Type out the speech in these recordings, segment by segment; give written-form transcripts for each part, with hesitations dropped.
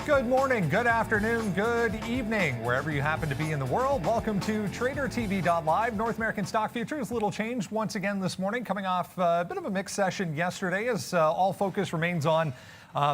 Good morning, good afternoon, good evening, wherever you happen to be in the world. Welcome to tradertv.live. North American stock futures, little change once again this morning, coming off a bit of a mixed session yesterday as all focus remains on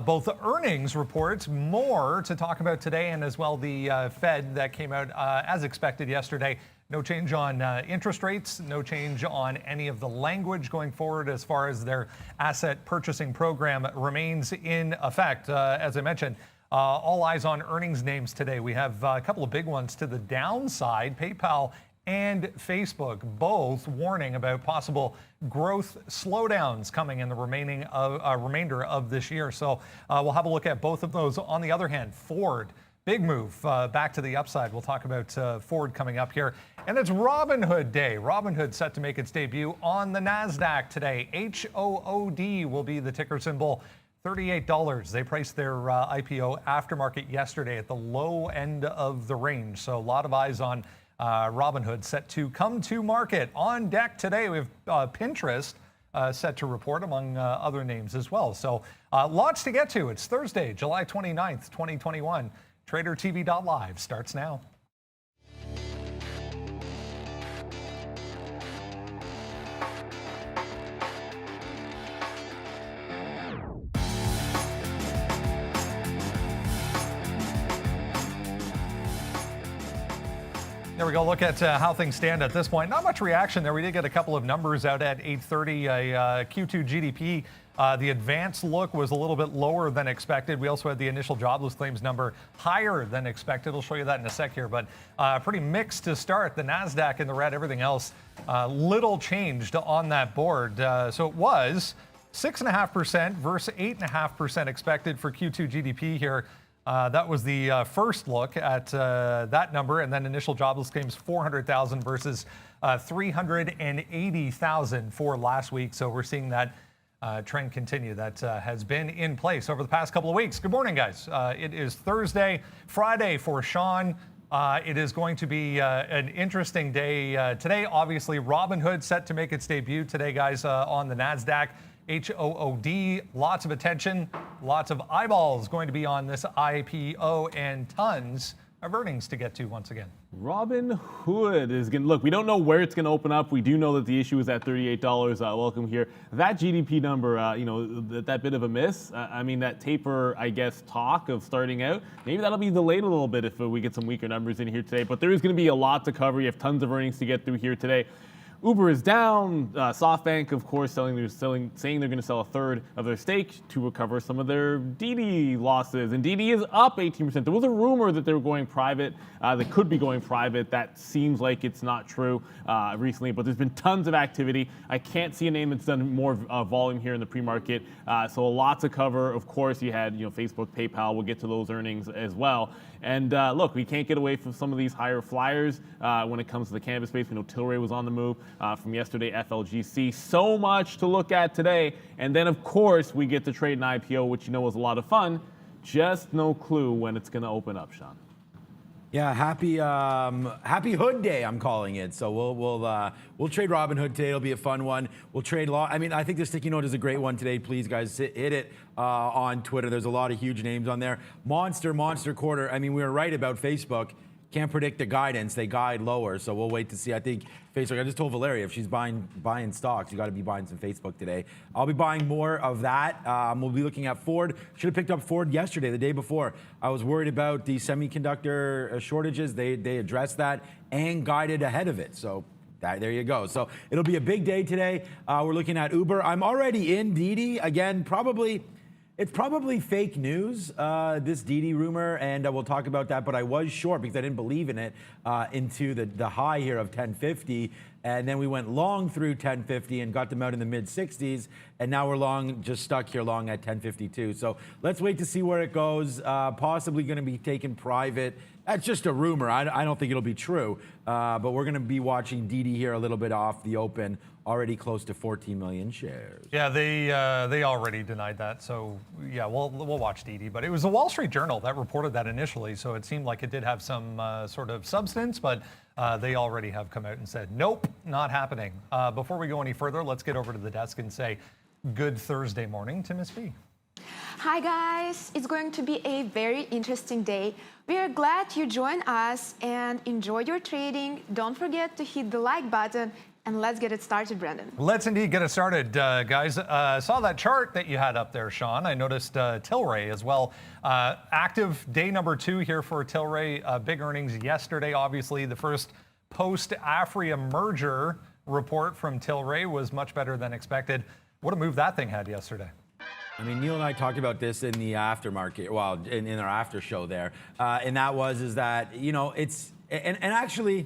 both the earnings reports, more to talk about today, and as well the Fed that came out as expected yesterday. No change on interest rates, no change on any of the language going forward as far as their asset purchasing program remains in effect. As I mentioned, all eyes on earnings names today. We have a couple of big ones to the downside. PayPal and Facebook both warning about possible growth slowdowns coming in the remainder of this year. So we'll have a look at both of those. On the other hand, Ford, big move back to the upside. We'll talk about Ford coming up here. And it's Robinhood Day. Robinhood set to make its debut on the NASDAQ today. HOOD will be the ticker symbol. $38. They priced their IPO aftermarket yesterday at the low end of the range. So a lot of eyes on Robinhood set to come to market. On deck today, we have Pinterest set to report, among other names as well. So lots to get to. It's Thursday, July 29th, 2021. TraderTV.live starts now. There we go. Look at how things stand at this point. Not much reaction there. We did get a couple of numbers out at 8:30. Q2 GDP. The advanced look was a little bit lower than expected. We also had the initial jobless claims number higher than expected. I'll show you that in a sec here, but pretty mixed to start. The NASDAQ in the red, everything else little changed on that board. So it was 6.5% versus 8.5% expected for Q2 GDP here. That was the first look at that number, and then initial jobless claims 400,000 versus 380,000 for last week. So we're seeing that trend continue that has been in place over the past couple of weeks. Good morning, guys. It is Thursday, Friday for Sean. It is going to be an interesting day today. Obviously, Robinhood set to make its debut today, guys, on the NASDAQ. HOOD, lots of attention, lots of eyeballs going to be on this IPO, and tons of earnings to get to once again. Robinhood is going to, look, we don't know where it's going to open up. We do know that the issue is at $38. Welcome here. That GDP number, that bit of a miss. I mean, that taper, I guess, talk of starting out, maybe that'll be delayed a little bit if we get some weaker numbers in here today. But there is going to be a lot to cover. You have tons of earnings to get through here today. Uber is down. SoftBank, of course, saying they're going to sell a third of their stake to recover some of their DD losses. And DD is up 18%. There was a rumor that they were going private. They could be going private. That seems like it's not true recently, but there's been tons of activity. I can't see a name that's done more volume here in the pre-market. So a lot to cover. Of course, you had Facebook, PayPal. We'll get to those earnings as well. And look, we can't get away from some of these higher flyers when it comes to the cannabis space. We know Tilray was on the move from yesterday, FLGC. So much to look at today. And then, of course, we get to trade an IPO, which was a lot of fun. Just no clue when it's going to open up, Sean. Yeah, happy Hood Day, I'm calling it. So we'll trade Robinhood today. It'll be a fun one. We'll trade I think the sticky note is a great one today. Please, guys, hit it on Twitter. There's a lot of huge names on there. Monster quarter. I mean, we were right about Facebook. Can't predict the guidance. They guide lower, so we'll wait to see. I think Facebook, I just told Valeria, if she's buying stocks, you got to be buying some Facebook today. I'll be buying more of that. We'll be looking at Ford. Should have picked up Ford yesterday, the day before. I was worried about the semiconductor shortages. They addressed that and guided ahead of it. So there you go. So it'll be a big day today. We're looking at Uber. I'm already in DD. Again, it's probably fake news, this DD rumor, and we'll talk about that. But I was short because I didn't believe in it into the high here of 1050. And then we went long through 1050 and got them out in the mid-60s. And now we're just stuck here long at 1052. So let's wait to see where it goes. Possibly going to be taken private. That's just a rumor. I don't think it'll be true. But we're going to be watching DD here a little bit off the open. Already close to 14 million shares. Yeah, they already denied that. So yeah, we'll watch DD. But it was the Wall Street Journal that reported that initially. So it seemed like it did have some sort of substance. But they already have come out and said, nope, not happening. Before we go any further, let's get over to the desk and say good Thursday morning to Ms. B. Hi guys, it's going to be a very interesting day. We are glad you joined us and enjoy your trading. Don't forget to hit the like button and let's get it started, Brandon. Let's indeed get it started, guys. Saw that chart that you had up there, Sean. I noticed Tilray as well. Active day number 2 here for Tilray. Big earnings yesterday. Obviously, the first post-Afria merger report from Tilray was much better than expected. What a move that thing had yesterday. I mean, Neil and I talked about this in the aftermarket, well, in our after show there, and that was that, you know, it's, and actually,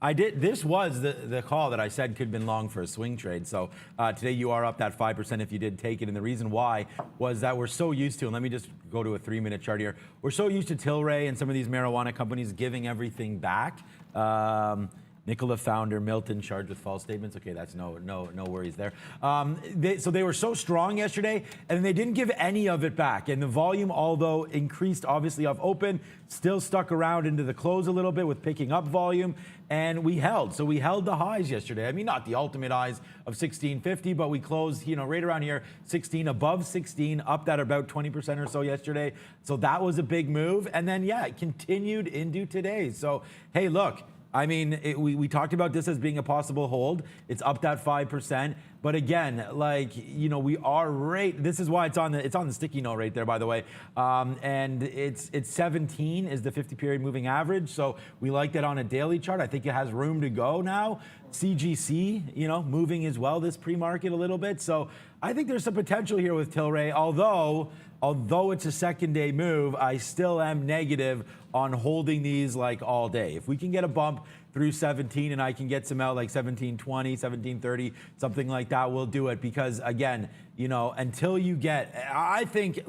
this was the call that I said could have been long for a swing trade. So today you are up that 5% if you did take it. And the reason why was that we're so used to, and let me just go to a 3-minute chart here. We're so used to Tilray and some of these marijuana companies giving everything back. Nikola founder Milton charged with false statements. Okay, that's no worries there. So they were so strong yesterday, and they didn't give any of it back. And the volume, although increased obviously off open, still stuck around into the close a little bit with picking up volume. And we held. So we held the highs yesterday. I mean, not the ultimate highs of 1650, but we closed, you know, right around here, 16, above 16, up that about 20% or so yesterday. So that was a big move. And then, yeah, it continued into today. So, hey, look. I mean, we talked about this as being a possible hold. It's up that 5%. But again, like, you know, we are this is why it's on the sticky note right there, by the way. And it's 17 is the 50-period moving average. So we like that on a daily chart. I think it has room to go now. CGC, you know, moving as well this pre-market a little bit. So I think there's some potential here with Tilray, although it's a second day move, I still am negative on holding these like all day. If we can get a bump through 17 and I can get some out like 1720, 1730, something like that, we'll do it. Because again, you know, until you get, I think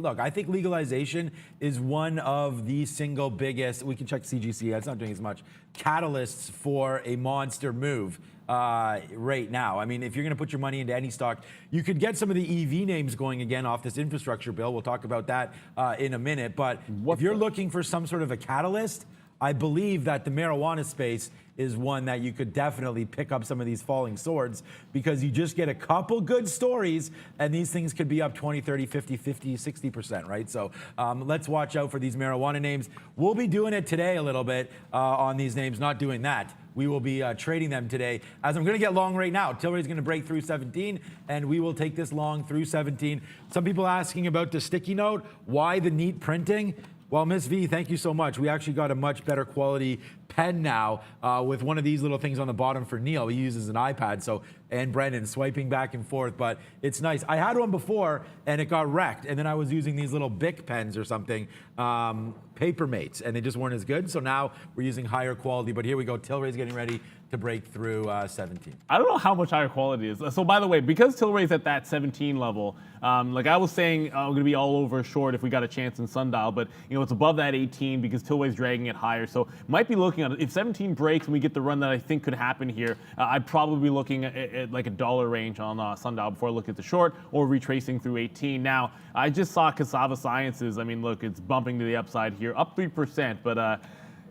legalization is one of the single biggest, we can check CGC, it's not doing as much, catalysts for a monster move. Right now. I mean, if you're going to put your money into any stock, you could get some of the EV names going again off this infrastructure bill. We'll talk about that in a minute. But if you're looking for some sort of a catalyst, I believe that the marijuana space is one that you could definitely pick up some of these falling swords, because you just get a couple good stories and these things could be up 20, 30, 50, 60%, right? So let's watch out for these marijuana names. We'll be doing it today a little bit on these names, not doing that. We will be trading them today, as I'm going to get long right now. Tilray's going to break through 17, and we will take this long through 17. Some people asking about the sticky note, why the neat printing? Well, Miss V, thank you so much. We actually got a much better quality pen now with one of these little things on the bottom for Neil. He uses an iPad, and Brendan swiping back and forth, but it's nice. I had one before and it got wrecked, and then I was using these little Bic pens or something, Papermates, and they just weren't as good. So now we're using higher quality, but here we go. Tilray's getting ready to break through 17. I don't know how much higher quality is. So by the way, because Tilray's at that 17 level, like I was saying, I'm going to be all over short if we got a chance in Sundial, but you know, it's above that 18 because Tilray's dragging it higher. So might be looking at, if 17 breaks and we get the run that I think could happen here, I'd probably be looking at like a dollar range on Sundial before I look at the short, or retracing through 18. Now, I just saw Cassava Sciences. I mean, look, it's bumping to the upside here, up 3%, but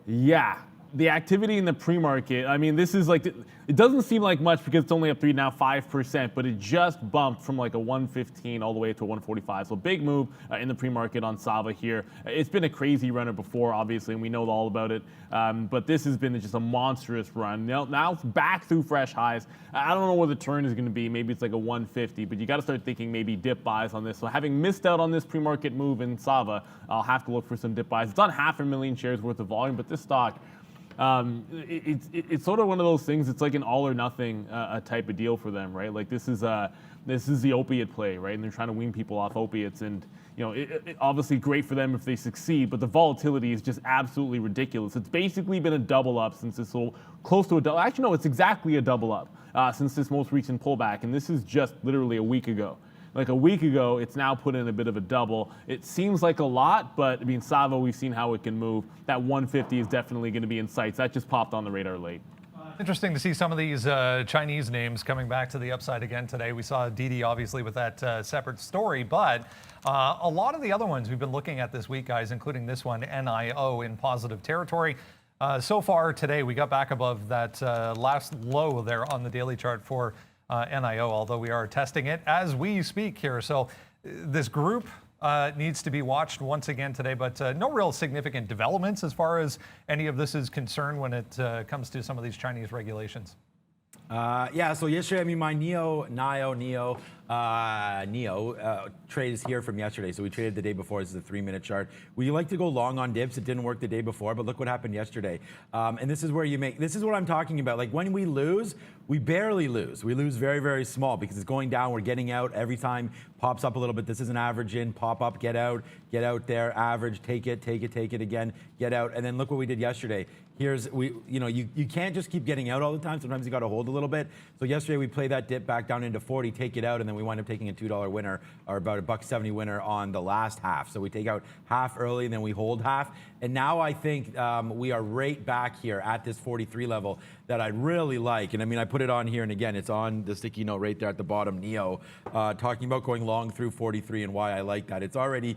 yeah. The activity in the pre-market, I mean, this is like, it doesn't seem like much because it's only up 3 now, 5%, but it just bumped from like a 115 all the way to a 145. So big move in the pre-market on Sava here. It's been a crazy runner before, obviously, and we know all about it. But this has been just a monstrous run. Now it's back through fresh highs. I don't know where the turn is going to be. Maybe it's like a 150, but you got to start thinking maybe dip buys on this. So having missed out on this pre-market move in Sava, I'll have to look for some dip buys. It's on 500,000 shares worth of volume, but this stock, it's sort of one of those things. It's like an all or nothing type of deal for them, right? Like this is the opiate play, right? And they're trying to wean people off opiates, and you know, it obviously great for them if they succeed. But the volatility is just absolutely ridiculous. It's basically been a double up since this whole close to a double. Actually, no, it's exactly a double up since this most recent pullback, and this is just literally a week ago. Like a week ago, it's now put in a bit of a double. It seems like a lot, but I mean, Sava, we've seen how it can move. That 150 is definitely going to be in sights. That just popped on the radar late. Interesting to see some of these Chinese names coming back to the upside again today. We saw DD obviously with that separate story, but a lot of the other ones we've been looking at this week, guys, including this one, NIO, in positive territory. So far today, we got back above that last low there on the daily chart for NIO, although we are testing it as we speak here. So this group needs to be watched once again today, but no real significant developments as far as any of this is concerned when it comes to some of these Chinese regulations. Yeah, so yesterday, I mean, my NEO trade is here from yesterday. So we traded the day before. This is a 3-minute chart. We like to go long on dips. It didn't work the day before, but look what happened yesterday. And this is where this is what I'm talking about. Like when we lose, we barely lose. We lose very, very small because it's going down. We're getting out every time, pops up a little bit. This is an average in, pop up, get out there, average, take it again, get out. And then look what we did yesterday. You can't just keep getting out all the time. Sometimes you got to hold a little bit. So yesterday we played that dip back down into 40, take it out, and then we wind up taking a $2 winner or about a $1.70 winner on the last half. So we take out half early and then we hold half. And now I think we are right back here at this 43 level that I really like. And I mean, I put it on here, and again, it's on the sticky note right there at the bottom, NEO, talking about going long through 43 and why I like that. It's already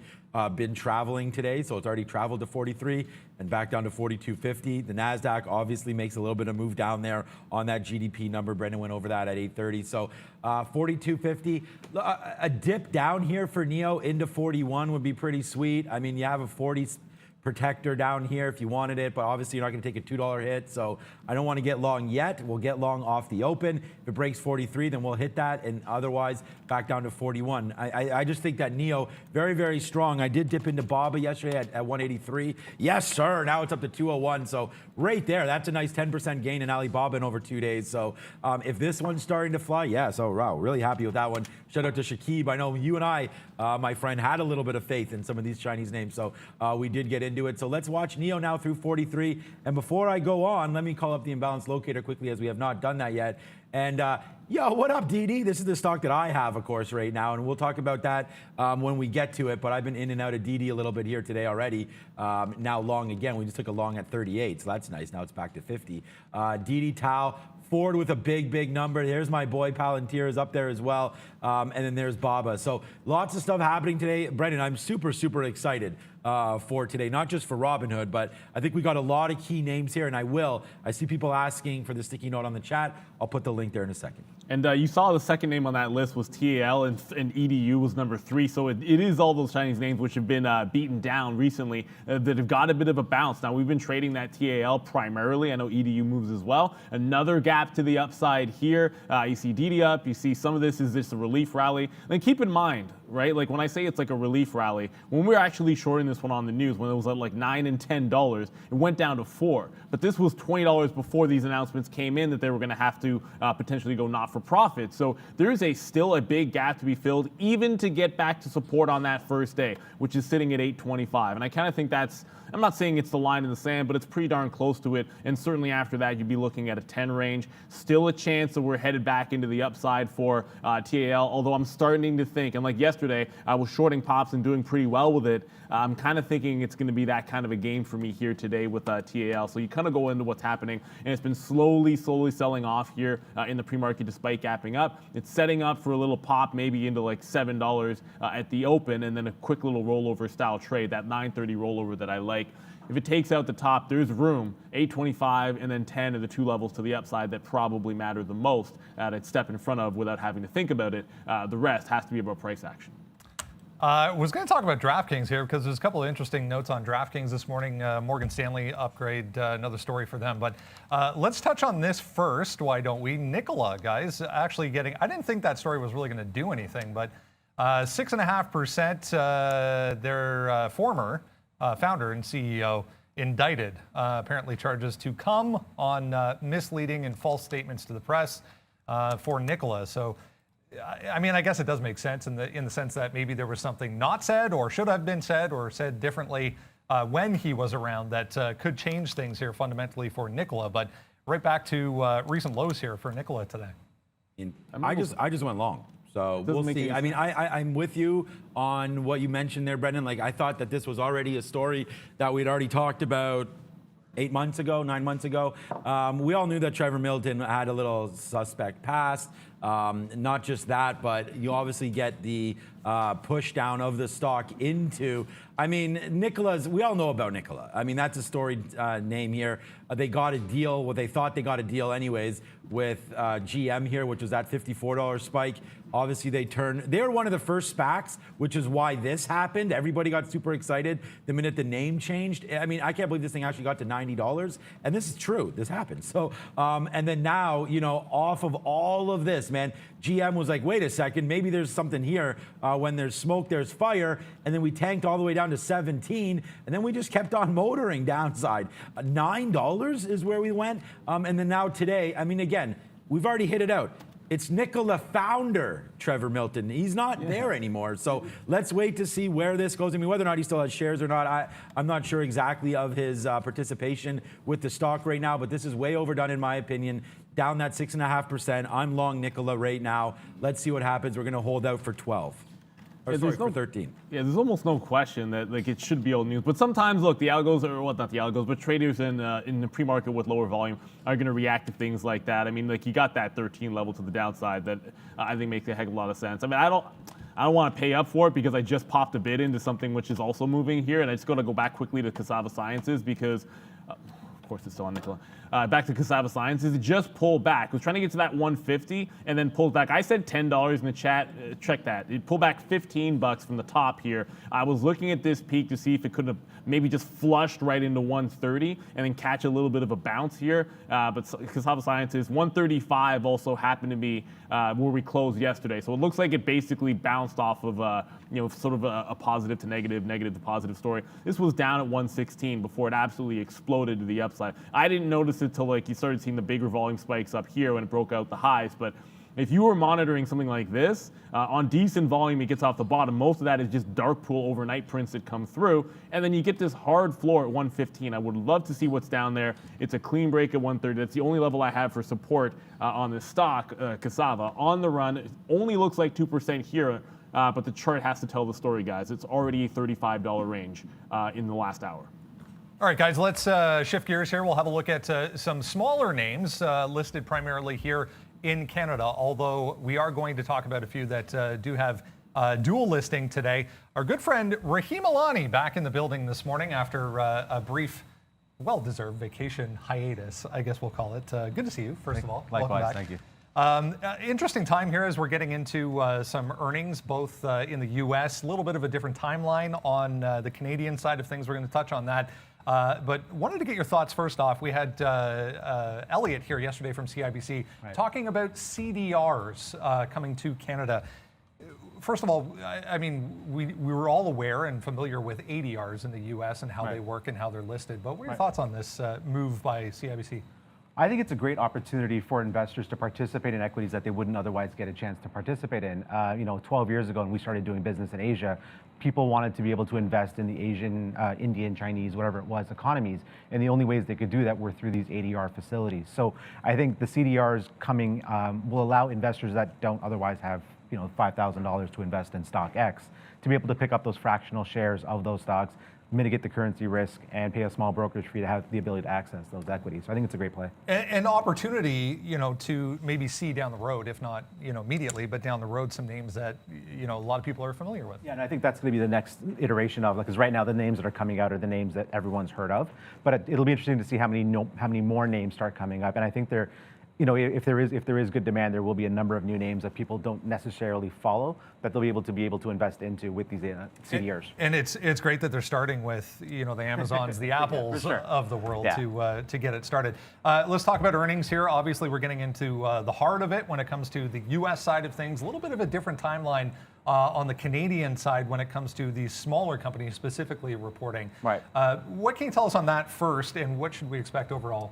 been traveling today, so it's already traveled to 43 and back down to 42.50. The NASDAQ obviously makes a little bit of move down there on that GDP number. Brendan went over that at 8:30. So 42.50. A dip down here for NEO into 41 would be pretty sweet. I mean, you have a 40 protector down here if you wanted it, but obviously you're not going to take a $2 hit, so I don't want to get long yet. We'll get long off the open. If it breaks 43, then we'll hit that, and otherwise back down to 41. I just think that NEO, very, very strong. I did dip into BOVESPA yesterday at 183. Yes, sir. Now it's up to 201, so right there, that's a nice 10% gain in Alibaba in over 2 days. So if this one's starting to fly, yeah, so wow, really happy with that one. Shout out to Shakib. I know you and I, my friend, had a little bit of faith in some of these Chinese names, so we did get into it. So let's watch NEO now through 43. And before I go on, let me call up the imbalance locator quickly, as we have not done that yet. And yo, what up, DD? This is the stock that I have, of course, right now, and we'll talk about that when we get to it. But I've been in and out of DD a little bit here today already. Now long again. We just took a long at 38, so that's nice. Now it's back to 50. DD Tau. Ford with a big, big number. There's my boy Palantir is up there as well. And then there's BABA. So lots of stuff happening today. Brendan, I'm super, super excited for today, not just for Robinhood, but I think we got a lot of key names here, and I see people asking for the sticky note on the chat. I'll put the link there in a second. And you saw the second name on that list was TAL, and EDU was number 3. So it is all those Chinese names which have been beaten down recently that have got a bit of a bounce. Now, we've been trading that TAL primarily. I know EDU moves as well. Another gap to the upside here. You see DD up. You see some of this is just a relief rally. And keep in mind, right, like when I say it's like a relief rally, when we were actually shorting this one on the news, when it was at like $9 and $10, it went down to $4. But this was $20 before these announcements came in that they were going to have to potentially go not for profit. So there is still a big gap to be filled, even to get back to support on that first day, which is sitting at 825. And I kind of think that's, I'm not saying it's the line in the sand, but it's pretty darn close to it. And certainly after that, you'd be looking at a 10 range. Still a chance that we're headed back into the upside for TAL, although I'm starting to think, and like yesterday, I was shorting pops and doing pretty well with it. I'm kind of thinking it's going to be that kind of a game for me here today with TAL. So you kind of go into what's happening, and it's been slowly selling off here in the pre-market despite gapping up. It's setting up for a little pop, maybe into like $7 at the open, and then a quick little rollover style trade, that 930 rollover that I like. If it takes out the top, there's room. 825 and then 10 are the two levels to the upside that probably matter the most that I'd step in front of without having to think about it. The rest has to be about price action. I was going to talk about DraftKings here because there's a couple of interesting notes on DraftKings this morning. Morgan Stanley upgrade, another story for them. But let's touch on this first, why don't we? Nikola, guys, actually getting, I didn't think that story was really going to do anything, but 6.5%, their former founder and CEO indicted, apparently charges to come on misleading and false statements to the press for Nikola. So, I mean, I guess it does make sense in the sense that maybe there was something not said or should have been said or said differently when he was around that could change things here fundamentally for Nikola. But right back to recent lows here for Nikola today. I just went long. So we'll see. I mean, I'm with you on what you mentioned there, Brendan. Like, I thought that this was already a story that we'd already talked about 9 months ago. We all knew that Trevor Milton had a little suspect past. Not just that, but you obviously get the push down of the stock into, I mean, Nikola's, we all know about Nikola. I mean, that's a storied name here. They got a deal, well, they thought they got a deal anyways with GM here, which was that $54 spike. Obviously, they were one of the first SPACs, which is why this happened. Everybody got super excited the minute the name changed. I mean, I can't believe this thing actually got to $90. And this is true. This happened. So, and then now, you know, off of all of this, man, GM was like, wait a second, maybe there's something here. When there's smoke, there's fire. And then we tanked all the way down to 17. And then we just kept on motoring downside. $9 is where we went. And then now today, I mean, again, we've already hit it out. It's Nikola founder, Trevor Milton. He's not there anymore. So let's wait to see where this goes. I mean, whether or not he still has shares or not, I'm not sure exactly of his participation with the stock right now, but this is way overdone in my opinion. Down that 6.5%. I'm long Nikola right now. Let's see what happens. We're going to hold out for 12. Or sorry, for 13. Yeah, there's almost no question that like it should be old news. But sometimes, look, the algos, or well, not the algos, but traders in the pre-market with lower volume are going to react to things like that. I mean, like you got that 13 level to the downside that I think makes a heck of a lot of sense. I mean, I don't want to pay up for it because I just popped a bid into something which is also moving here, and I just got to go back quickly to Cassava Sciences because. Of course, it's still on Nikola. Back to Cassava Sciences, it just pulled back. It was trying to get to that 150 and then pulled back. I said $10 in the chat. Check that. It pulled back $15 from the top here. I was looking at this peak to see if it could have maybe just flushed right into 130 and then catch a little bit of a bounce here. But Cassava Sciences, 135 also happened to be where we closed yesterday. So it looks like it basically bounced off of sort of a positive to negative, negative to positive story. This was down at 116 before it absolutely exploded to the upside. I didn't notice it till like you started seeing the bigger volume spikes up here when it broke out the highs. But if you were monitoring something like this, on decent volume, it gets off the bottom. Most of that is just dark pool overnight prints that come through. And then you get this hard floor at 115. I would love to see what's down there. It's a clean break at 130. That's the only level I have for support on this stock, Cassava. On the run, it only looks like 2% here. But the chart has to tell the story, guys. It's already a $35 range in the last hour. All right, guys, let's shift gears here. We'll have a look at some smaller names listed primarily here in Canada, although we are going to talk about a few that do have dual listing today. Our good friend Rahim Alani back in the building this morning after a brief, well-deserved vacation hiatus, I guess we'll call it. Good to see you, first of all. Likewise, thank you. Interesting time here as we're getting into some earnings, both in the U.S., a little bit of a different timeline on the Canadian side of things. We're going to touch on that. But wanted to get your thoughts first off. We had Elliot here yesterday from CIBC talking about CDRs coming to Canada. First of all, I mean, we were all aware and familiar with ADRs in the U.S. and how they work and how they're listed. But what are your thoughts on this move by CIBC? I think it's a great opportunity for investors to participate in equities that they wouldn't otherwise get a chance to participate in. 12 years ago when we started doing business in Asia, people wanted to be able to invest in the Asian, Indian, Chinese, whatever it was, economies. And the only ways they could do that were through these ADR facilities. So I think the CDRs coming will allow investors that don't otherwise have $5,000 to invest in stock X to be able to pick up those fractional shares of those stocks, mitigate the currency risk, and pay a small brokerage fee to have the ability to access those equities. So I think it's a great play. An opportunity, to maybe see down the road, if not, immediately, but down the road, some names that, a lot of people are familiar with. Yeah, and I think that's going to be the next iteration of, because right now the names that are coming out are the names that everyone's heard of. But it'll be interesting to see how many more names start coming up. And I think they're, if there is good demand, there will be a number of new names that people don't necessarily follow that they'll be able to invest into with these CDRs. And it's great that they're starting with the Amazons, the Apples of the world to get it started. Let's talk about earnings here. Obviously, we're getting into the heart of it when it comes to the U.S. side of things. A little bit of a different timeline on the Canadian side when it comes to these smaller companies specifically reporting. Right. What can you tell us on that first, and what should we expect overall?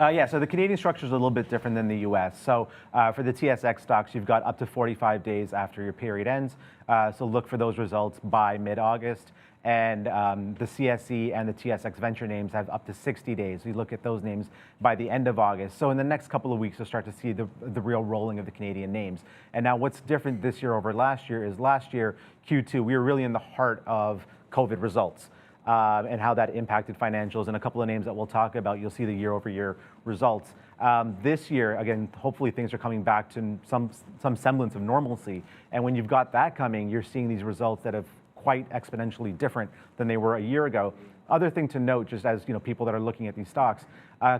So the Canadian structure is a little bit different than the U.S. So for the TSX stocks, you've got up to 45 days after your period ends. So look for those results by mid-August. And the CSE and the TSX Venture names have up to 60 days. We look at those names by the end of August. So in the next couple of weeks, you'll start to see the real rolling of the Canadian names. And now what's different this year over last year is last year, Q2, we were really in the heart of COVID results. And how that impacted financials, and a couple of names that we'll talk about. You'll see the year-over-year results. This year, again, hopefully things are coming back to some semblance of normalcy. And when you've got that coming, you're seeing these results that have quite exponentially different than they were a year ago. Other thing to note, just as people that are looking at these stocks,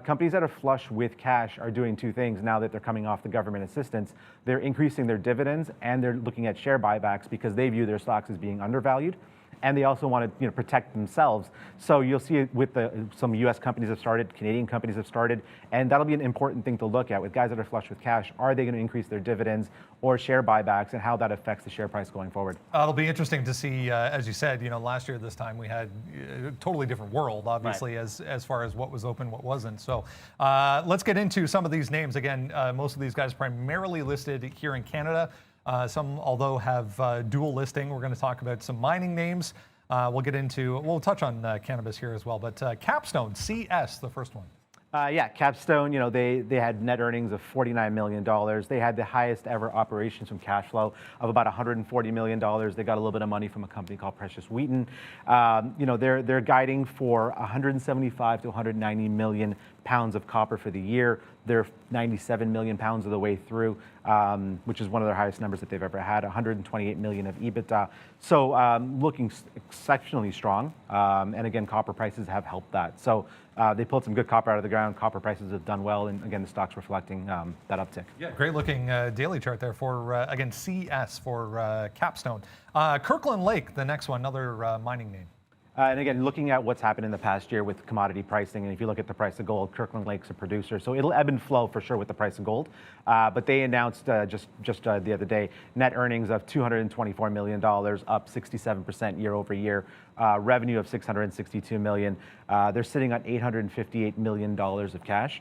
companies that are flush with cash are doing two things now that they're coming off the government assistance. They're increasing their dividends and they're looking at share buybacks because they view their stocks as being undervalued. And they also want to protect themselves. So you'll see it with some U.S. companies have started, Canadian companies have started, and that'll be an important thing to look at with guys that are flush with cash. Are they going to increase their dividends or share buybacks, and how that affects the share price going forward? It'll be interesting to see, as you said, last year this time we had a totally different world, obviously, right, as far as what was open, what wasn't. So let's get into some of these names. Again, most of these guys primarily listed here in Canada. Some, although, have dual listing. We're going to talk about some mining names. We'll touch on cannabis here as well. But Capstone, CS, the first one. Capstone, they had net earnings of $49 million. They had the highest ever operations from cash flow of about $140 million. They got a little bit of money from a company called Precious Wheaton. They're guiding for 175 to 190 million pounds of copper for the year. They're 97 million pounds of the way through, which is one of their highest numbers that they've ever had, 128 million of EBITDA. So looking exceptionally strong. And again, copper prices have helped that. So they pulled some good copper out of the ground. Copper prices have done well. And again, the stock's reflecting that uptick. Yeah, great looking daily chart there for, again, CS for Capstone. Kirkland Lake, the next one, another mining name. And again, looking at what's happened in the past year with commodity pricing, and if you look at the price of gold, Kirkland Lake's a producer, so it'll ebb and flow for sure with the price of gold. But they announced just the other day net earnings of $224 million, up 67% year over year. Revenue of $662 million. They're sitting on $858 million of cash.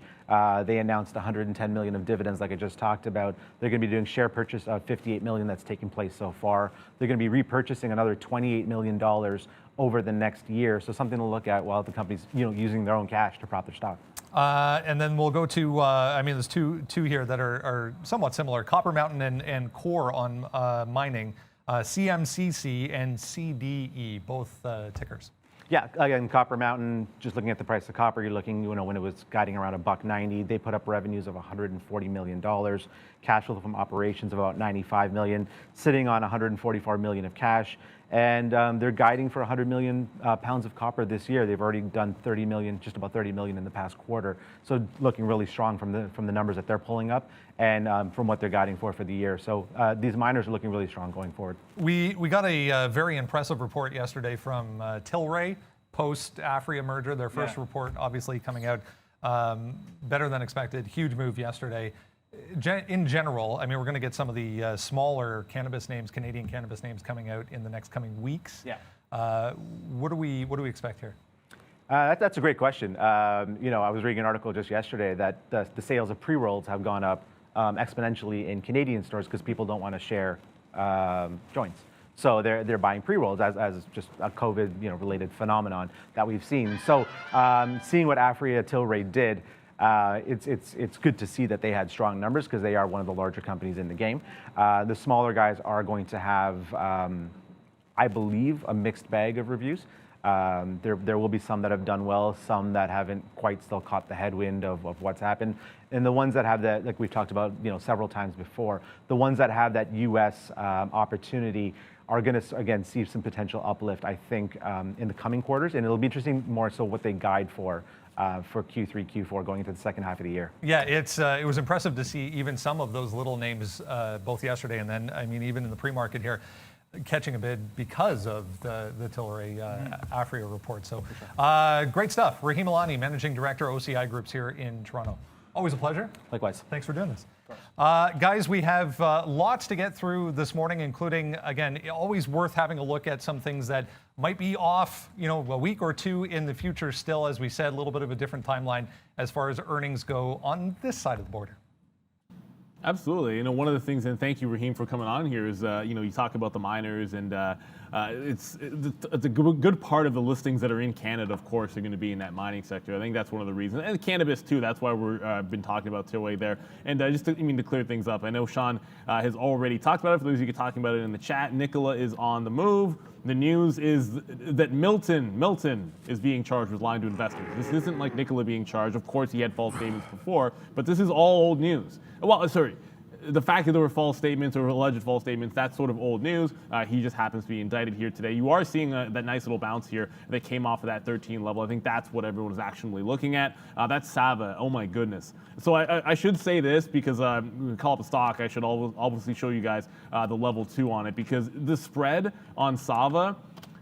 They announced $110 million of dividends, like I just talked about. They're going to be doing share purchase of $58 million that's taken place so far. They're going to be repurchasing another $28 million over the next year. So something to look at while the company's using their own cash to prop their stock. And then we'll go to, there's two here that are somewhat similar, Copper Mountain and Core on mining, CMCC and CDE, both tickers. Yeah, again, Copper Mountain, just looking at the price of copper, you're looking, when it was guiding around $1.90, they put up revenues of $140 million, cash flow from operations of about $95 million, sitting on $144 million of cash, and they're guiding for 100 million pounds of copper this year. They've already done 30 million, just about 30 million in the past quarter. So looking really strong from the numbers that they're pulling up and from what they're guiding for the year. So these miners are looking really strong going forward. We got a very impressive report yesterday from Tilray post-Afria merger. Their first report obviously coming out better than expected. Huge move yesterday. In general, we're going to get some of the smaller cannabis names, Canadian cannabis names, coming out in the next coming weeks. Yeah. What do we expect here? That's a great question. I was reading an article just yesterday that the sales of pre-rolls have gone up exponentially in Canadian stores because people don't want to share joints. So they're buying pre-rolls as just a COVID related phenomenon that we've seen. So seeing what Afria Tilray did. It's good to see that they had strong numbers because they are one of the larger companies in the game. The smaller guys are going to have, I believe, a mixed bag of reviews. There will be some that have done well, some that haven't quite still caught the headwind of what's happened. And the ones that have that, like we've talked about several times before, the ones that have that U.S. Opportunity are going to, again, see some potential uplift, I think, in the coming quarters. And it'll be interesting more so what they guide for Q3, Q4 going into the second half of the year. Yeah, it was impressive to see even some of those little names both yesterday and then, even in the pre-market here, catching a bid because of the Tilray Afria report. So great stuff. Rahim Alani, Managing Director, OCI Groups here in Toronto. Always a pleasure. Likewise. Thanks for doing this. Guys, we have lots to get through this morning, including, again, always worth having a look at some things that might be off, a week or two in the future still. As we said, a little bit of a different timeline as far as earnings go on this side of the border. Absolutely. One of the things, and thank you, Rahim, for coming on here, is, you talk about the miners, and it's a good part of the listings that are in Canada, of course, are going to be in that mining sector. I think that's one of the reasons. And cannabis, too. That's why we've been talking about Tilray there. And just to clear things up, I know Sean has already talked about it. For those of you talking about it in the chat, Nikola is on the move. The news is that Milton is being charged with lying to investors. This isn't like Nikola being charged. Of course, he had false statements before, but this is all old news. Well, sorry. The fact that there were false statements or alleged false statements, that's sort of old news. He just happens to be indicted here today. You are seeing that nice little bounce here that came off of that 13 level. I think that's what everyone is actually looking at. That's Sava. Oh my goodness. So I should say this because we call up a stock. I should obviously show you guys the level 2 on it, because the spread on Sava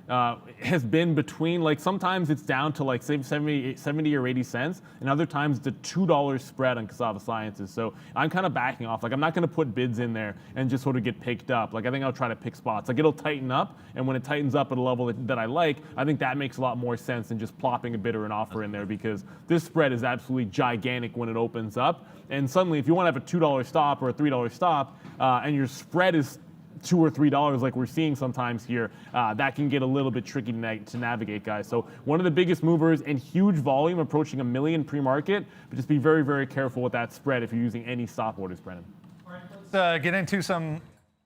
has been between, like, sometimes it's down to like 70 or 80 cents, and other times it's a $2 spread on Cassava Sciences. So I'm kind of backing off. Like, I'm not going to put bids in there and just sort of get picked up. Like, I think I'll try to pick spots. Like, it'll tighten up, and when it tightens up at a level that I like, I think that makes a lot more sense than just plopping a bid or an offer in there, because this spread is absolutely gigantic when it opens up. And suddenly, if you want to have a $2 stop or a $3 stop, and your spread is $2 or $3 like we're seeing sometimes here, that can get a little bit tricky to navigate, guys. So one of the biggest movers and huge volume, approaching 1 million pre-market, but just be very, very careful with that spread if you're using any stop orders, Brennan. All right, let's get into some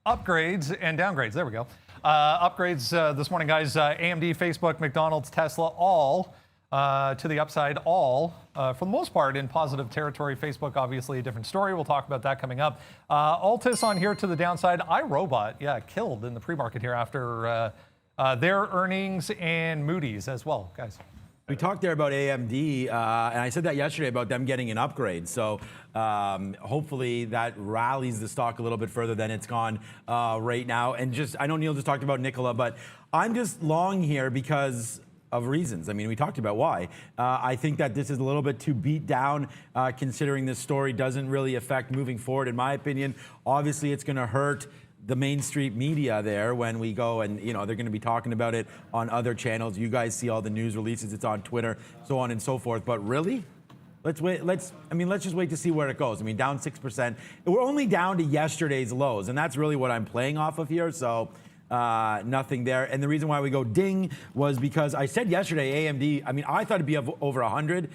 upgrades and downgrades. There we go. Upgrades this morning, guys. AMD, Facebook, McDonald's, Tesla, all to the upside, all for the most part in positive territory. Facebook, obviously a different story. We'll talk about that coming up. Altus on here to the downside. iRobot, yeah, killed in the pre-market here after their earnings, and Moody's as well, guys. We talked there about AMD, and I said that yesterday about them getting an upgrade. So hopefully that rallies the stock a little bit further than it's gone right now. And just, I know Neil just talked about Nikola, but I'm just long here because of reasons. I mean, we talked about why. I think that this is a little bit too beat down, considering this story doesn't really affect moving forward, in my opinion. Obviously, it's going to hurt the mainstream media there when we go, and they're going to be talking about it on other channels. You guys see all the news releases. It's on Twitter, so on and so forth. But really, let's wait. Let's just wait to see where it goes. I mean, down 6%. We're only down to yesterday's lows, and that's really what I'm playing off of here. So nothing there. And the reason why we go ding was because I said yesterday, AMD, I mean, I thought it'd be over 100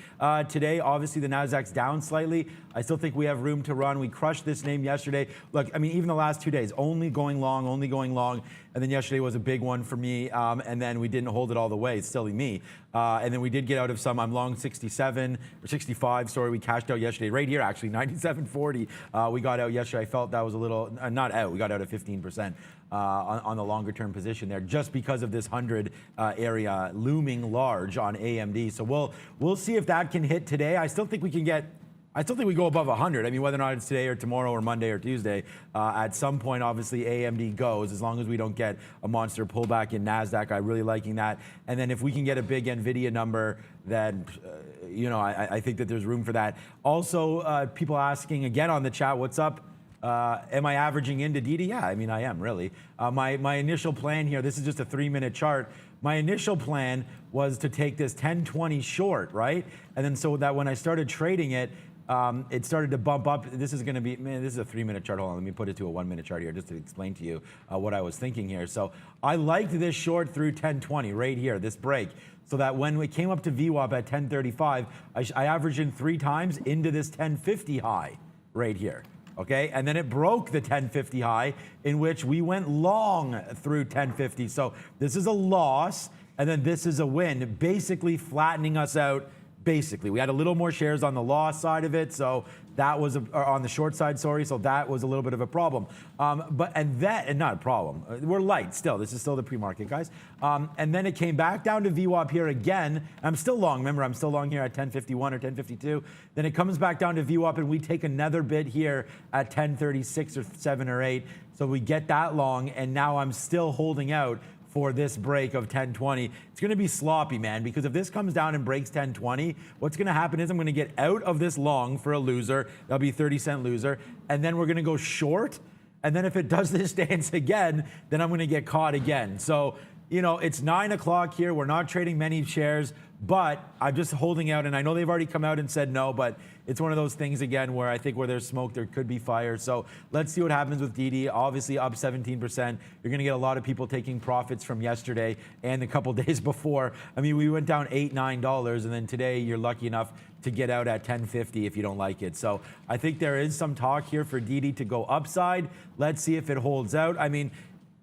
today. Obviously, the NASDAQ's down slightly. I still think we have room to run. We crushed this name yesterday. Look, I mean, even the last 2 days, only going long. And then yesterday was a big one for me. And then we didn't hold it all the way. It's silly me. And then we did get out of some. I'm long 67 or 65. Sorry, we cashed out yesterday. Right here, actually, 97.40. We got out yesterday. I felt that was a little, not out. We got out at 15%. On the longer term position there, just because of this 100 area looming large on AMD. So we'll see if that can hit today. I still think we go above 100. I mean, whether or not it's today or tomorrow or Monday or Tuesday, at some point, obviously, AMD goes, as long as we don't get a monster pullback in NASDAQ. I'm really liking that. And then if we can get a big NVIDIA number, then, I think that there's room for that. Also, people asking again on the chat, what's up? Am I averaging into DD? Yeah, I mean, I am, really. My initial plan here, this is just a 3-minute chart. My initial plan was to take this 1020 short, right? And then so that when I started trading it, it started to bump up. This is going to be, man, this is a 3-minute chart. Hold on, let me put it to a 1-minute chart here just to explain to you what I was thinking here. So I liked this short through 1020 right here, this break, so that when we came up to VWAP at 1035, I averaged in 3 times into this 1050 high right here. Okay, and then it broke the 1050 high, in which we went long through 1050. So this is a loss, and then this is a win, basically flattening us out. Basically, we had a little more shares on the loss side of it, so that was on the short side. Sorry, so that was a little bit of a problem. And not a problem. We're light still. This is still the pre-market, guys. And then it came back down to VWAP here again. I'm still long. Remember, I'm still long here at 1051 or 1052. Then it comes back down to VWAP, and we take another bid here at 1036 or 7 or 8. So we get that long, and now I'm still holding out for this break of 1020. It's going to be sloppy, man, because if this comes down and breaks 1020, what's going to happen is I'm going to get out of this long for a loser. That'll be 30-cent loser. And then we're going to go short. And then if it does this dance again, then I'm going to get caught again. So, it's 9 o'clock here. We're not trading many shares, but I'm just holding out. And I know they've already come out and said no, but it's one of those things again where I think where there's smoke, there could be fire. So let's see what happens with DD. Obviously up 17%. You're going to get a lot of people taking profits from yesterday and a couple days before. I mean, we went down $8, $9, and then today you're lucky enough to get out at 1050 if you don't like it. So I think there is some talk here for DD to go upside. Let's see if it holds out. I mean,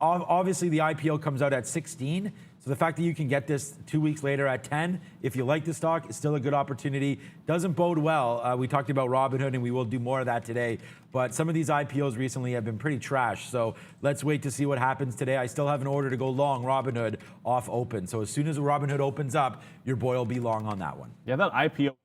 Obviously, the IPO comes out at 16. So the fact that you can get this 2 weeks later at 10, if you like the stock, is still a good opportunity. Doesn't bode well. We talked about Robinhood, and we will do more of that today. But some of these IPOs recently have been pretty trash. So let's wait to see what happens today. I still have an order to go long Robinhood off open. So as soon as Robinhood opens up, your boy will be long on that one. Yeah, that IPO,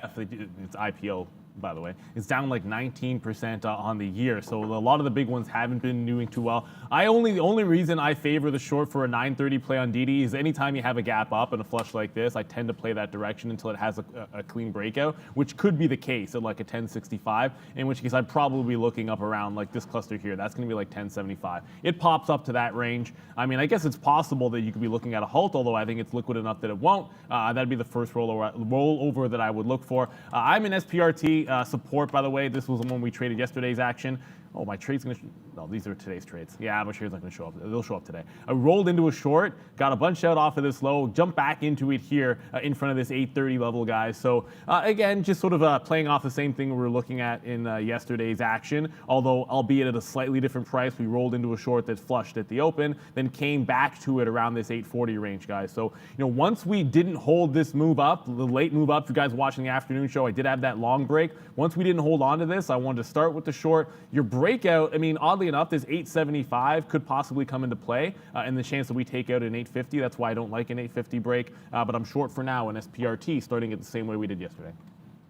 it's IPO, by the way, it's down like 19% on the year. So a lot of the big ones haven't been doing too well. The only reason I favor the short for a 930 play on DD is anytime you have a gap up and a flush like this, I tend to play that direction until it has a clean breakout, which could be the case at like a 1065, in which case I'd probably be looking up around like this cluster here. That's going to be like 1075. It pops up to that range. I mean, I guess it's possible that you could be looking at a halt, although I think it's liquid enough that it won't. That'd be the first rollover that I would look for. I'm in SPRT. Support, by the way, this was the one we traded yesterday's action. Oh, my trade's gonna, no, these are today's trades. Yeah, my trade's not gonna show up. They'll show up today. I rolled into a short, got a bunch out off of this low, jumped back into it here in front of this 830 level, guys. So again, just sort of playing off the same thing we were looking at in yesterday's action, although albeit at a slightly different price. We rolled into a short that flushed at the open, then came back to it around this 840 range, guys. So, once we didn't hold this move up, the late move up, if you guys watching the afternoon show, I did have that long break. Once we didn't hold on to this, I wanted to start with the short. Your breakout, I mean, oddly enough, this 875 could possibly come into play, and the chance that we take out an 850. That's why I don't like an 850 break, but I'm short for now in SPRT, starting it the same way we did yesterday.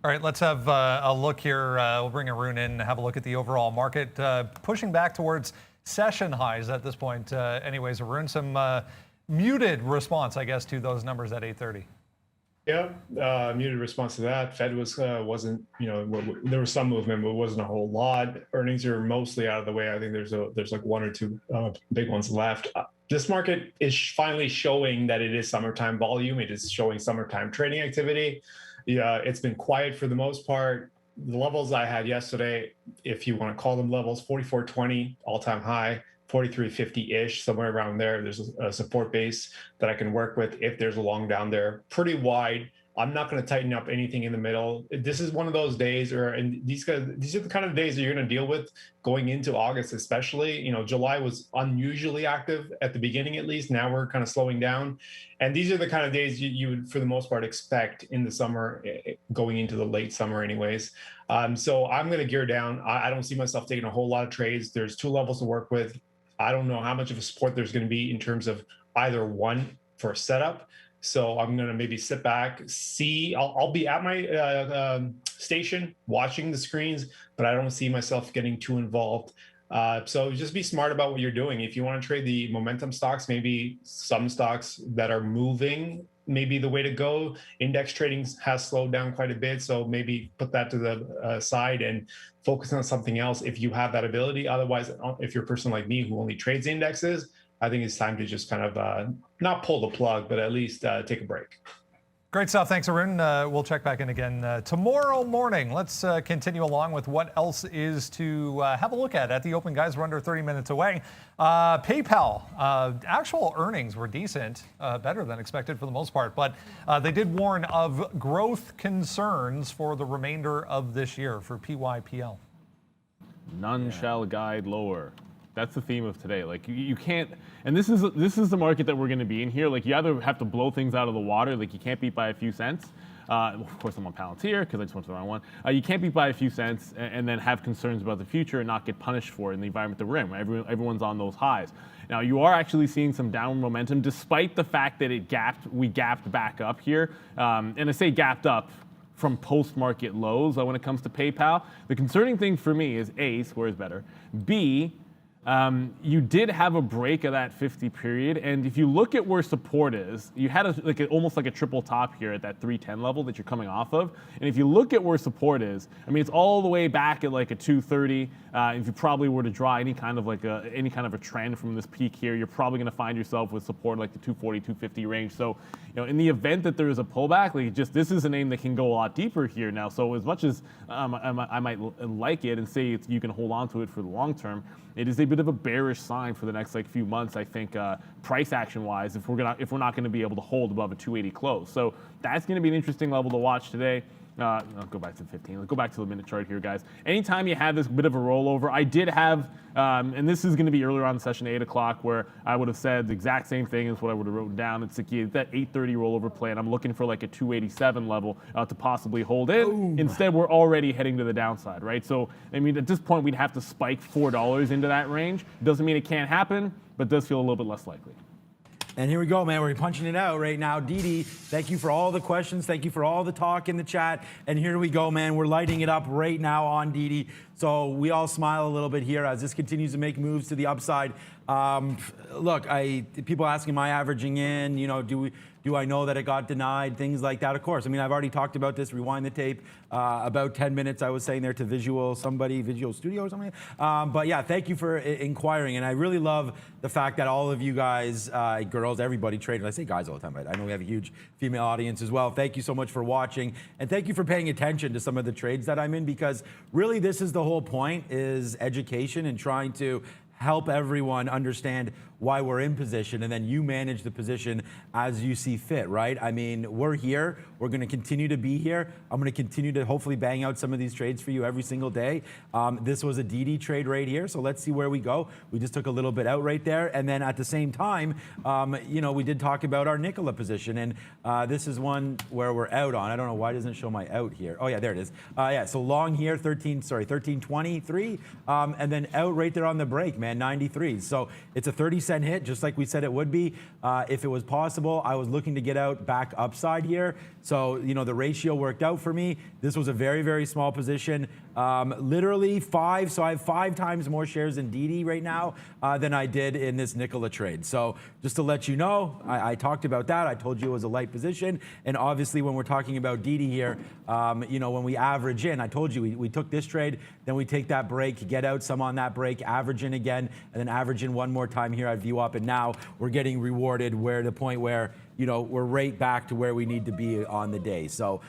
All right, let's have a look here. We'll bring Arun in and have a look at the overall market, pushing back towards session highs at this point. Anyways, Arun, some muted response, I guess, to those numbers at 830. Yeah, muted response to that. Fed wasn't, there was some movement, but it wasn't a whole lot. Earnings are mostly out of the way. I think there's like one or two big ones left. This market is finally showing that it is summertime volume. It is showing summertime trading activity. Yeah, it's been quiet for the most part. The levels I had yesterday, if you want to call them levels, 44.20 all-time high. 43.50-ish, somewhere around there. There's a support base that I can work with if there's a long down there. Pretty wide. I'm not going to tighten up anything in the middle. This is one of those days, and these are the kind of days that you're going to deal with going into August, especially. July was unusually active at the beginning, at least. Now we're kind of slowing down, and these are the kind of days you would, for the most part, expect in the summer, going into the late summer, anyways. So I'm going to gear down. I don't see myself taking a whole lot of trades. There's two levels to work with. I don't know how much of a support there's going to be in terms of either one for a setup. So I'm going to maybe sit back, see. I'll be at my station watching the screens, but I don't see myself getting too involved. So just be smart about what you're doing. If you want to trade the momentum stocks, maybe some stocks that are moving may be the way to go. Index trading has slowed down quite a bit, so maybe put that to the side and focus on something else if you have that ability. Otherwise, if you're a person like me who only trades indexes, I think it's time to just kind of not pull the plug, but at least take a break. Great stuff. Thanks, Arun. We'll check back in again tomorrow morning. Let's continue along with what else is to have a look at the open, guys. We're under 30 minutes away. PayPal, actual earnings were decent, better than expected for the most part, but they did warn of growth concerns for the remainder of this year for PYPL. None shall guide lower. That's the theme of today. Like you can't, and this is the market that we're going to be in here. Like you either have to blow things out of the water, like you can't beat by a few cents. Of course, I'm on Palantir because I just went to the wrong one. You can't beat by a few cents and then have concerns about the future and not get punished for it in the environment that we're in. Right? Everyone's on those highs. Now you are actually seeing some downward momentum, despite the fact that we gapped back up here. And I say gapped up from post-market lows when it comes to PayPal. The concerning thing for me is A, square is better. B, you did have a break of that 50 period, and if you look at where support is, you had almost like a triple top here at that 310 level that you're coming off of. And if you look at where support is, I mean, it's all the way back at like a 230. If you probably were to draw any kind of a trend from this peak here, you're probably going to find yourself with support like the 240, 250 range. So, in the event that there is a pullback, this is a name that can go a lot deeper here now. So as much as I might like it and say you can hold on to it for the long term, it is a bit of a bearish sign for the next few months, I think, price action wise, if we're not going to be able to hold above a 280 close. So that's going to be an interesting level to watch today. I'll go back to 15. Let's go back to the minute chart here, guys. Anytime you have this bit of a rollover, I did have, and this is going to be earlier on in the session, 8 o'clock, where I would have said the exact same thing as what I would have written down. It's like that 8:30 rollover play, and I'm looking for like a 287 level to possibly hold in. Boom. Instead, we're already heading to the downside, right? So, I mean, at this point, we'd have to spike $4 into that range. Doesn't mean it can't happen, but does feel a little bit less likely. And here we go, man. We're punching it out right now. Didi, thank you for all the questions. Thank you for all the talk in the chat. And here we go, man. We're lighting it up right now on Didi. So we all smile a little bit here as this continues to make moves to the upside. Look, people asking, am I averaging in? You know, do I know that it got denied? Things like that, of course. I mean, I've already talked about this. Rewind the tape. About 10 minutes, I was saying there to Visual Studio or something. But yeah, thank you for inquiring. And I really love the fact that all of you guys, girls, everybody, traders, I say guys all the time, but I know we have a huge female audience as well. Thank you so much for watching. And thank you for paying attention to some of the trades that I'm in, because really this is the whole point, is education and trying to help everyone understand why we're in position, and then you manage the position as you see fit, right? I mean, we're here. We're going to continue to be here. I'm going to continue to hopefully bang out some of these trades for you every single day. This was a DD trade right here, so let's see where we go. We just took a little bit out right there, and then at the same time, you know, we did talk about our Nikola position, and this is one where we're out on. I don't know why it doesn't show my out here. Oh yeah, there it is. Yeah, so long here, 1323, and then out right there on the break, man, 93. So it's a 30-cent hit, just like we said it would be. If it was possible, I was looking to get out back upside here. So, you know, the ratio worked out for me. This was a very, very small position. Literally 5, so I have 5 times more shares in DD right now than I did in this Nikola trade. So just to let you know, I talked about that. I told you it was a light position. And obviously when we're talking about DD here, you know, when we average in, I told you we took this trade, then we take that break, get out some on that break, average in again, and then average in one more time here at VWAP. And now we're getting rewarded where the point where, you know, we're right back to where we need to be on the day. So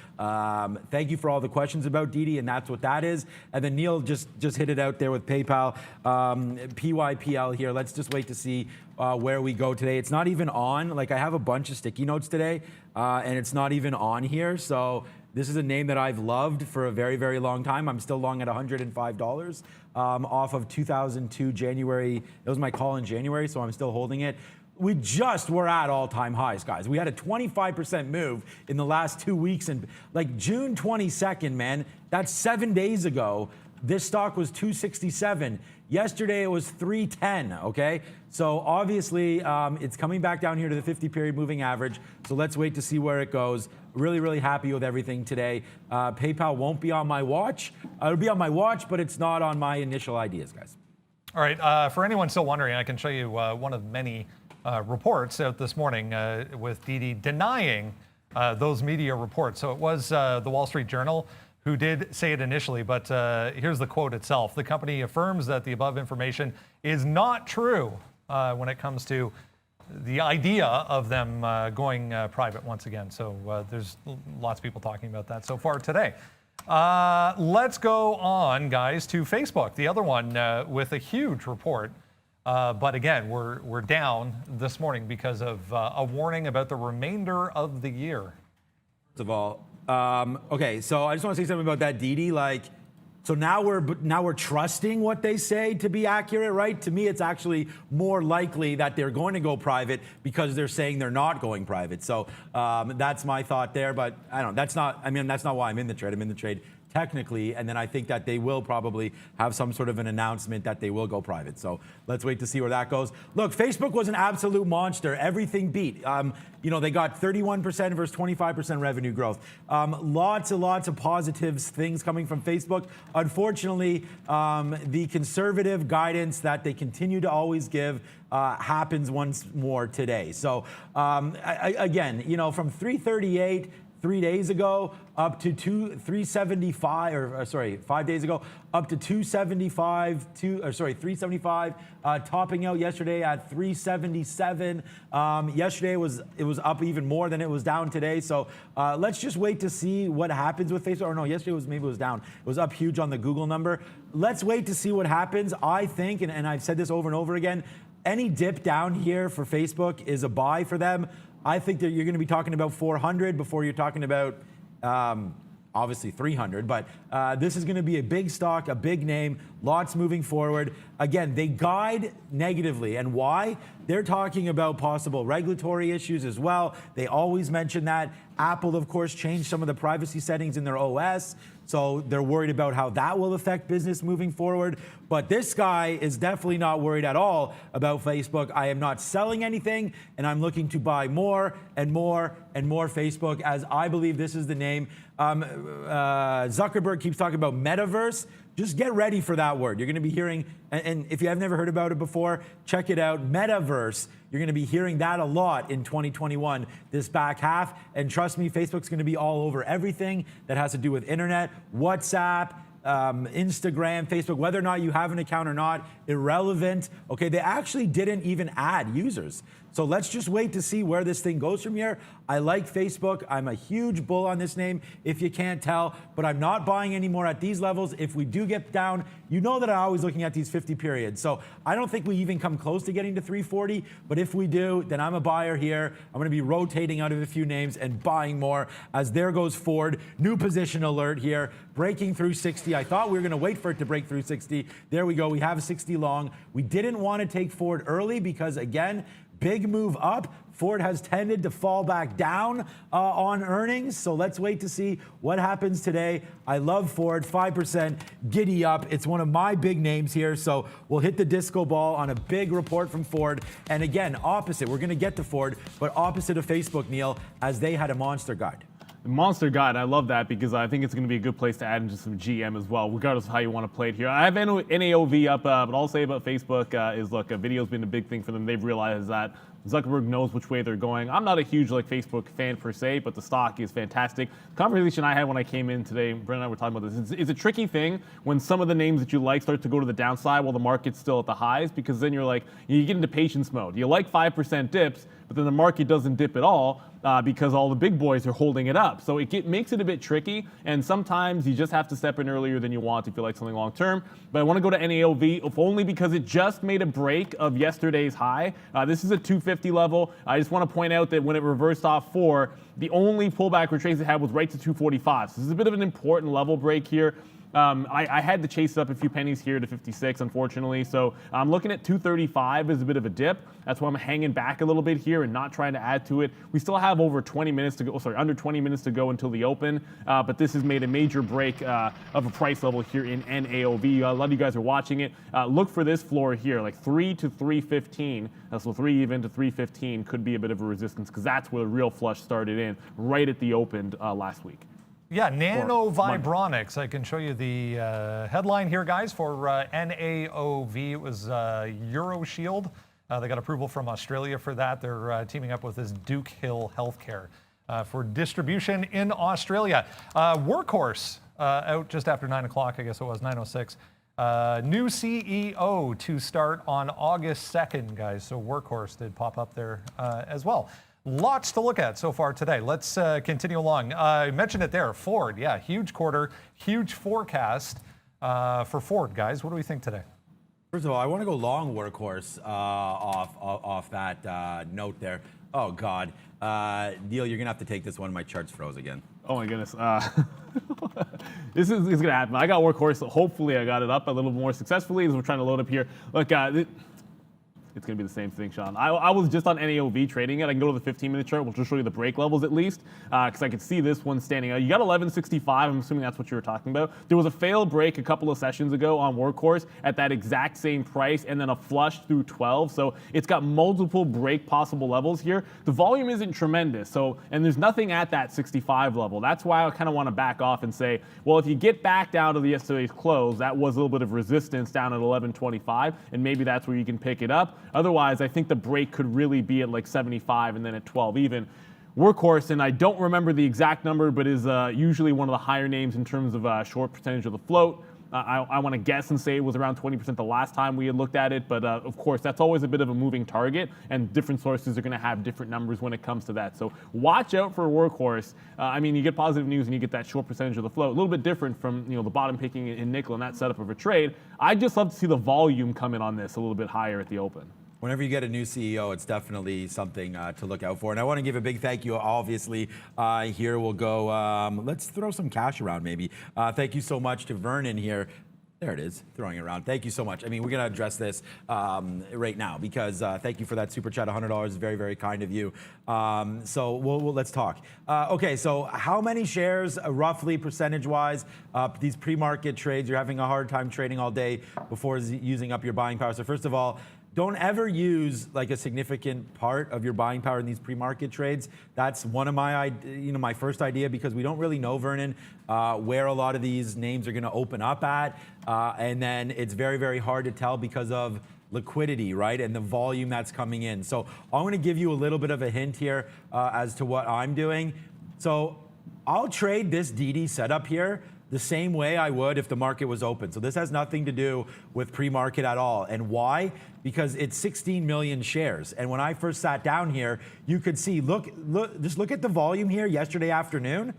thank you for all the questions about DD, and that's what that is. And then Neil just hit it out there with PayPal. PYPL here. Let's just wait to see where we go today. It's not even on. Like, I have a bunch of sticky notes today, and it's not even on here. So this is a name that I've loved for a very, very long time. I'm still long at $105 off of 2002 January. It was my call in January, so I'm still holding it. We just were at all-time highs, guys. We had a 25% move in the last 2 weeks, and like June 22nd, man, that's 7 days ago. This stock was 267. Yesterday it was 310, okay? So obviously it's coming back down here to the 50-period moving average. So let's wait to see where it goes. Really, really happy with everything today. PayPal won't be on my watch. It'll be on my watch, but it's not on my initial ideas, guys. All right, for anyone still wondering, I can show you one of many reports out this morning with DD denying those media reports. So it was the Wall Street Journal who did say it initially, but here's the quote itself. The company affirms that the above information is not true when it comes to the idea of them going private once again. So there's lots of people talking about that so far today. Let's go on, guys, to Facebook, the other one with a huge report. But again, we're down this morning because of a warning about the remainder of the year. First of all, okay, so I just want to say something about that, Didi. Like, so now we're trusting what they say to be accurate, right? To me, it's actually more likely that they're going to go private because they're saying they're not going private. So that's my thought there. But I don't know. That's not. I mean, that's not why I'm in the trade. I'm in the trade technically, and then I think that they will probably have some sort of an announcement that they will go private. So let's wait to see where that goes. Look, Facebook was an absolute monster. Everything beat. You know, they got 31% versus 25% revenue growth. Lots and lots of positives, things coming from Facebook. Unfortunately, the conservative guidance that they continue to always give happens once more today. So again, you know, from 338 3 days ago up to 375, or sorry, 5 days ago up to 275, 375, topping out yesterday at 377. Yesterday it was up even more than it was down today. So let's just wait to see what happens with Facebook. Or no, yesterday maybe it was down. It was up huge on the Google number. Let's wait to see what happens. I think, and I've said this over and over again, any dip down here for Facebook is a buy for them. I think that you're going to be talking about 400 before you're talking about obviously 300, but this is going to be a big stock, a big name, lots moving forward. Again, they guide negatively. And why? They're talking about possible regulatory issues as well. They always mention that. Apple, of course, changed some of the privacy settings in their OS. So they're worried about how that will affect business moving forward. But this guy is definitely not worried at all about Facebook. I am not selling anything, and I'm looking to buy more and more and more Facebook, as I believe this is the name. Zuckerberg keeps talking about metaverse. Just get ready for that word. You're going to be hearing, and if you have never heard about it before, check it out, metaverse. You're going to be hearing that a lot in 2021, this back half. And trust me, Facebook's going to be all over everything that has to do with internet, WhatsApp, Instagram, Facebook, whether or not you have an account or not, irrelevant. Okay, they actually didn't even add users. So let's just wait to see where this thing goes from here. I like Facebook. I'm a huge bull on this name, if you can't tell, but I'm not buying anymore at these levels. If we do get down, you know that I'm always looking at these 50 periods. So I don't think we even come close to getting to 340, but if we do, then I'm a buyer here. I'm going to be rotating out of a few names and buying more, as there goes Ford. New position alert here, breaking through 60. I thought we were going to wait for it to break through 60. There we go. We have 60 long. We didn't want to take Ford early because, again, big move up. Ford has tended to fall back down on earnings, so let's wait to see what happens today. I love Ford, 5% giddy up. It's one of my big names here, so we'll hit the disco ball on a big report from Ford. And again, opposite, we're going to get to Ford, but opposite of Facebook, Neil, as they had a monster guide. Monster guide, I love that because I think it's going to be a good place to add into some GM as well, regardless of how you want to play it here. I have NAOV up, but all I'll say about Facebook is, look, video's been a big thing for them. They've realized that Zuckerberg knows which way they're going. I'm not a huge Facebook fan per se, but the stock is fantastic. The conversation I had when I came in today, Brent and I were talking about this, it's a tricky thing when some of the names that you like start to go to the downside while the market's still at the highs, because then you're like, you get into patience mode. You like 5% dips, but then the market doesn't dip at all because all the big boys are holding it up. So it makes it a bit tricky, and sometimes you just have to step in earlier than you want if you like something long term. But I want to go to NAOV, if only because it just made a break of yesterday's high. This is a 250 level. I just want to point out that when it reversed off 4, the only pullback retrace it had was right to 245. So this is a bit of an important level break here. I had to chase it up a few pennies here to 56, unfortunately. So I'm looking at 235 as a bit of a dip. That's why I'm hanging back a little bit here and not trying to add to it. We still have over 20 minutes to go, under 20 minutes to go until the open. But this has made a major break of a price level here in NAOV. A lot of you guys are watching it. Look for this floor here, like 3 to 315. So 3 even to 315 could be a bit of a resistance because that's where the real flush started in, right at the open last week. Yeah, Nanovibronics. I can show you the headline here, guys, for NAOV. It was EuroShield. They got approval from Australia for that. They're teaming up with this Duke Hill Healthcare for distribution in Australia. Workhorse out just after 9 o'clock, I guess it was 9:06. New CEO to start on August 2nd, guys. So Workhorse did pop up there as well. Lots to look at so far today. Let's continue along. I mentioned it there, Ford. Yeah, huge quarter, huge forecast for Ford, guys. What do we think today? First of all, I want to go long Workhorse off that note there. Oh, God. Neil, you're going to have to take this one. My charts froze again. Oh, my goodness. This is going to happen. I got Workhorse. So hopefully, I got it up a little more successfully as we're trying to load up here. Look, it's going to be the same thing, Sean. I was just on NAOV trading it. I can go to the 15-minute chart. We'll just show you the break levels at least, because I can see this one standing out. You got 1165. I'm assuming that's what you were talking about. There was a failed break a couple of sessions ago on Workhorse at that exact same price, and then a flush through 12. So it's got multiple break possible levels here. The volume isn't tremendous, and there's nothing at that 65 level. That's why I kind of want to back off and say, well, if you get back down to the yesterday's close, that was a little bit of resistance down at 1125, and maybe that's where you can pick it up. Otherwise, I think the break could really be at like 75 and then at 12 even. Workhorse, and I don't remember the exact number, but is usually one of the higher names in terms of short percentage of the float. I want to guess and say it was around 20% the last time we had looked at it, but of course, that's always a bit of a moving target, and different sources are going to have different numbers when it comes to that. So watch out for Workhorse. I mean, you get positive news and you get that short percentage of the float. A little bit different from the bottom picking in nickel and that setup of a trade. I'd just love to see the volume come in on this a little bit higher at the open. whenever you get a new CEO, it's definitely something to look out for. And I want to give a big thank you. Obviously, here we'll go. Let's throw some cash around, maybe. Thank you so much to Vernon here. There it is, throwing it around. Thank you so much. I mean, we're going to address this right now because thank you for that super chat. $100 is very, very kind of you. So let's talk. Okay, so how many shares, roughly percentage-wise, these pre-market trades, you're having a hard time trading all day before using up your buying power. So first of all, don't ever use like a significant part of your buying power in these pre-market trades. That's one of my, my first idea, because we don't really know, Vernon, where a lot of these names are going to open up at, and then it's very, very hard to tell because of liquidity, right, and the volume that's coming in. So I'm going to give you a little bit of a hint here as to what I'm doing. So I'll trade this DD setup here the same way I would if the market was open. So this has nothing to do with pre-market at all. And why? Because it's 16 million shares. And when I first sat down here, you could see, just look at the volume here yesterday afternoon.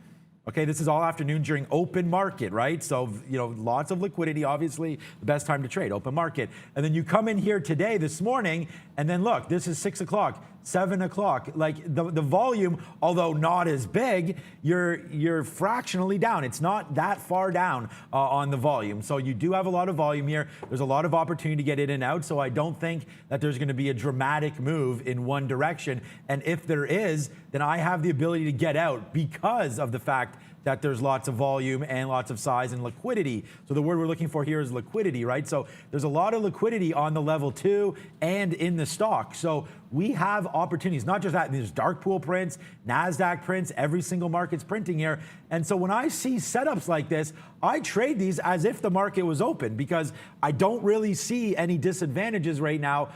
Okay, this is all afternoon during open market, right? So, lots of liquidity, obviously, the best time to trade, open market. And then you come in here today, this morning, and then look, this is 6 o'clock, 7 o'clock. Like the volume, although not as big, you're fractionally down. It's not that far down on the volume. So you do have a lot of volume here. There's a lot of opportunity to get in and out. So I don't think that there's going to be a dramatic move in one direction. And if there is, then I have the ability to get out because of the fact that there's lots of volume and lots of size and liquidity. So the word we're looking for here is liquidity, right? So there's a lot of liquidity on the level 2 and in the stock. So we have opportunities, not just that, there's dark pool prints, NASDAQ prints, every single market's printing here. And so when I see setups like this, I trade these as if the market was open because I don't really see any disadvantages right now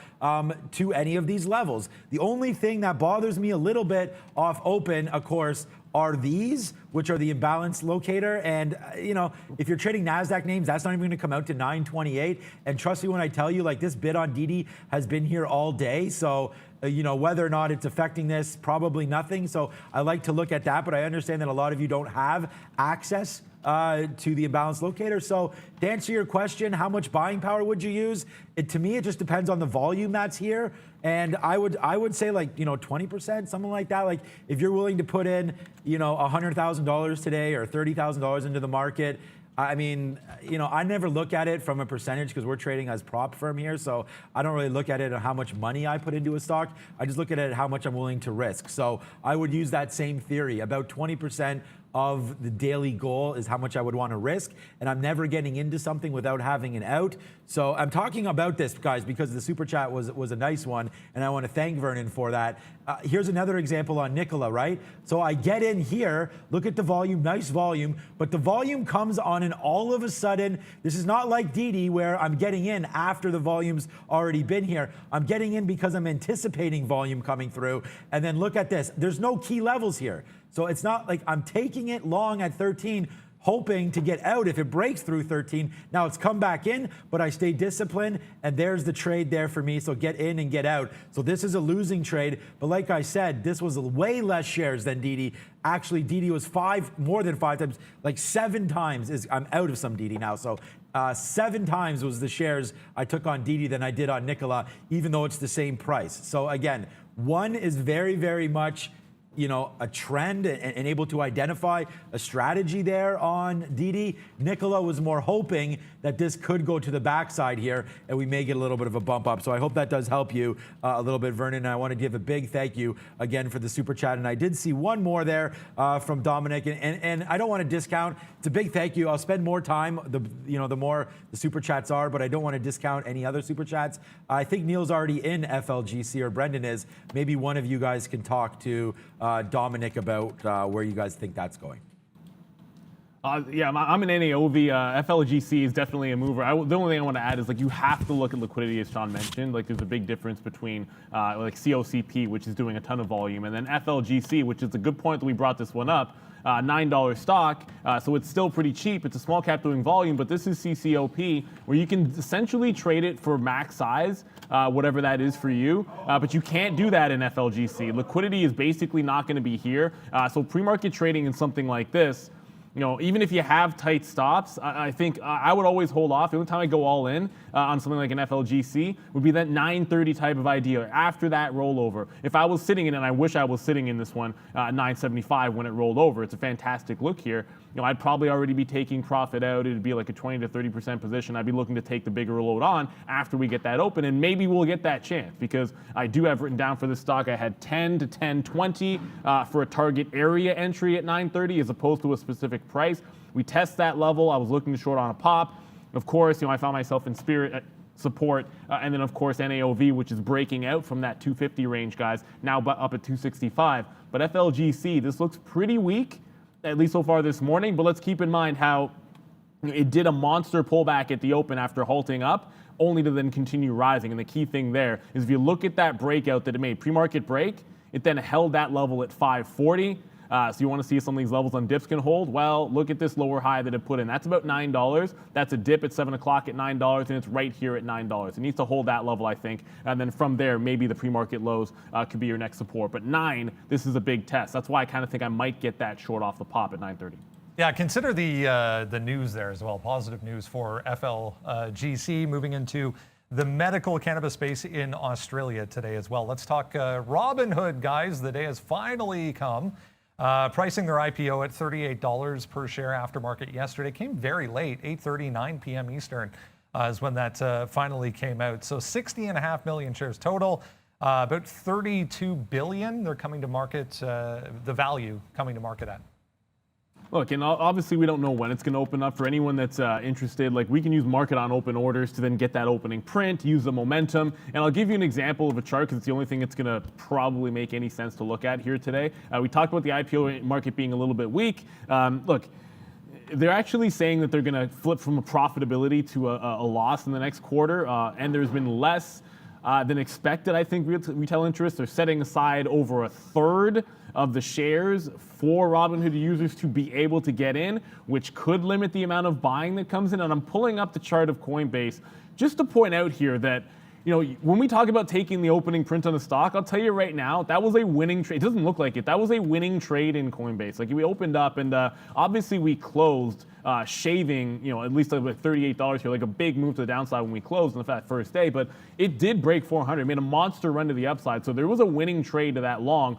to any of these levels. The only thing that bothers me a little bit off open, of course, are these, which are the imbalance locator. And, if you're trading NASDAQ names, that's not even going to come out to 928. And trust me when I tell you, like, this bid on DD has been here all day. So, whether or not it's affecting this, probably nothing. So I like to look at that, but I understand that a lot of you don't have access to the imbalance locator. So to answer your question, how much buying power would you use? To me, it just depends on the volume that's here. And I would say like, 20%, something like that. Like if you're willing to put in, $100,000 today or $30,000 into the market, I mean, I never look at it from a percentage because we're trading as prop firm here. So I don't really look at it on how much money I put into a stock. I just look at it at how much I'm willing to risk. So I would use that same theory. About 20% of the daily goal is how much I would want to risk. And I'm never getting into something without having an out. So I'm talking about this, guys, because the super chat was a nice one. And I want to thank Vernon for that. Here's another example on Nikola, right? So I get in here, look at the volume, nice volume, but the volume comes on and all of a sudden, this is not like DD where I'm getting in after the volume's already been here. I'm getting in because I'm anticipating volume coming through. And then look at this. There's no key levels here. So it's not like I'm taking it long at 13, hoping to get out if it breaks through 13. Now it's come back in, but I stay disciplined, and there's the trade there for me. So get in and get out. So this is a losing trade. But like I said, this was way less shares than DD. Actually, DD was more than 5 times, like 7 times. I'm out of some DD now. So 7 times was the shares I took on DD than I did on Nikola, even though it's the same price. So again, one is very, very much a trend and able to identify a strategy there on DD. Nikola was more hoping that this could go to the backside here and we may get a little bit of a bump up. So I hope that does help you a little bit, Vernon. And I want to give a big thank you again for the super chat. And I did see one more there from Dominic, and I don't want to discount. It's a big thank you. I'll spend more time the more the super chats are, but I don't want to discount any other super chats. I think Neil's already in FLGC, or Brendan is. Maybe one of you guys can talk to Dominic about where you guys think that's going. Yeah, I'm an NAOV. FLGC is definitely a mover. The only thing I want to add is you have to look at liquidity, as Sean mentioned. There's a big difference between COCP, which is doing a ton of volume, and then FLGC, which is a good point that we brought this one up. $9 stock, so it's still pretty cheap. It's a small cap doing volume, but this is CCOP, where you can essentially trade it for max size, whatever that is for you, but you can't do that in FLGC. Liquidity is basically not going to be here, so pre-market trading in something like this, even if you have tight stops, I think I would always hold off. The only time I go all in on something like an FLGC would be that 930 type of idea after that rollover. If I was sitting in it, and I wish I was sitting in this one at 975 when it rolled over, it's a fantastic look here. I'd probably already be taking profit out. It'd be like a 20 to 30% position. I'd be looking to take the bigger load on after we get that open, and maybe we'll get that chance, because I do have written down for this stock, I had 10 to 1020 for a target area entry at 930 as opposed to a specific price. We test that level. I was looking to short on a pop. Of course, I found myself in spirit support, and then of course NAOV, which is breaking out from that 250 range, guys, now up at 265. But FLGC, this looks pretty weak, at least so far this morning, but let's keep in mind how it did a monster pullback at the open after halting up, only to then continue rising. And the key thing there is if you look at that breakout that it made, pre-market break, it then held that level at 540. So you want to see if some of these levels on dips can hold? Well, look at this lower high that it put in. That's about $9. That's a dip at 7 o'clock at $9, and it's right here at $9. It needs to hold that level, I think. And then from there, maybe the pre-market lows could be your next support. But 9, this is a big test. That's why I kind of think I might get that short off the pop at 930. Yeah, consider the news there as well. Positive news for FLGC moving into the medical cannabis space in Australia today as well. Let's talk Robinhood, guys. The day has finally come. Pricing their IPO at $38 per share after market yesterday. Came very late, 8:30, 9 p.m. Eastern is when that finally came out. So 60.5 million shares total, about 32 billion they're coming to market, the value coming to market at. Look, and obviously we don't know when it's going to open up. For anyone that's interested, like, we can use market on open orders to then get that opening print, use the momentum. And I'll give you an example of a chart because it's the only thing that's going to probably make any sense to look at here today. We talked about the IPO market being a little bit weak. Look, they're actually saying that they're going to flip from a profitability to a loss in the next quarter, and there's been less than expected, I think, retail interest. They're setting aside over a third of the shares for Robinhood users to be able to get in, which could limit the amount of buying that comes in. And I'm pulling up the chart of Coinbase just to point out here that, when we talk about taking the opening print on the stock, I'll tell you right now, that was a winning trade. It doesn't look like it. That was a winning trade in Coinbase. Like, we opened up and obviously we closed shaving, at least like $38 here, like a big move to the downside when we closed on that first day, but it did break 400, made a monster run to the upside. So there was a winning trade to that long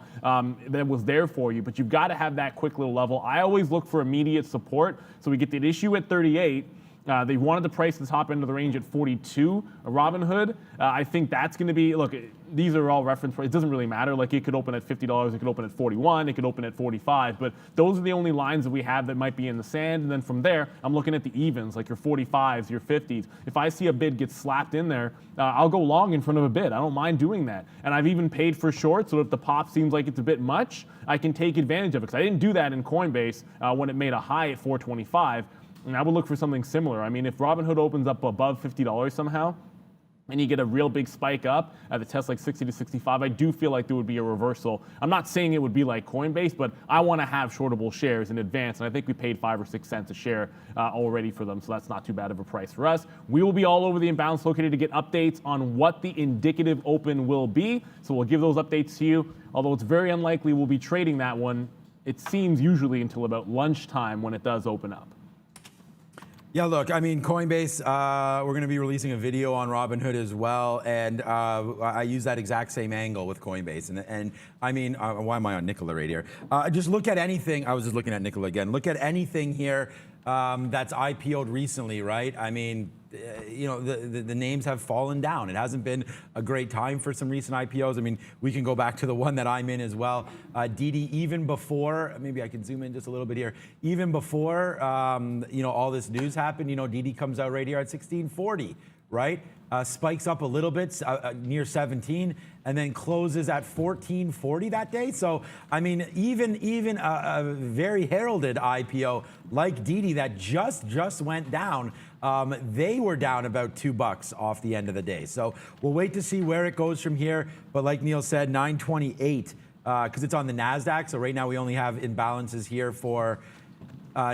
that was there for you, but you've got to have that quick little level. I always look for immediate support. So we get the issue at 38. They wanted to price the top end of the range at 42. Robinhood, I think that's going to be, look, these are all reference prices. It doesn't really matter. Like, it could open at $50, it could open at 41, it could open at 45, but those are the only lines that we have that might be in the sand. And then from there, I'm looking at the evens, like your 45s, your 50s. If I see a bid get slapped in there, I'll go long in front of a bid. I don't mind doing that. And I've even paid for short, so if the pop seems like it's a bit much, I can take advantage of it. Because I didn't do that in Coinbase when it made a high at 425. And I would look for something similar. I mean, if Robinhood opens up above $50 somehow, and you get a real big spike up at the test like 60 to 65, I do feel like there would be a reversal. I'm not saying it would be like Coinbase, but I want to have shortable shares in advance, and I think we paid 5 or 6 cents a share already for them, so that's not too bad of a price for us. We will be all over the Imbalance Locator to get updates on what the indicative open will be, so we'll give those updates to you, although it's very unlikely we'll be trading that one, it seems, usually until about lunchtime when it does open up. Yeah, look, I mean, Coinbase, we're going to be releasing a video on Robinhood as well, and I use that exact same angle with Coinbase. And I mean, why am I on Nikola right here? Just look at anything. I was just looking at Nikola again. Look at anything here that's IPO'd recently, right? I mean, the names have fallen down. It hasn't been a great time for some recent IPOs. I mean, we can go back to the one that I'm in as well. DD, even before, maybe I can zoom in just a little bit here. Even before, all this news happened, DD comes out right here at 1640, right? Spikes up a little bit near 17 and then closes at 1440 that day. So, I mean, even a very heralded IPO like DD that just went down, they were down about $2 off the end of the day. So we'll wait to see where it goes from here. But like Neil said, 928 because it's on the NASDAQ. So right now we only have imbalances here for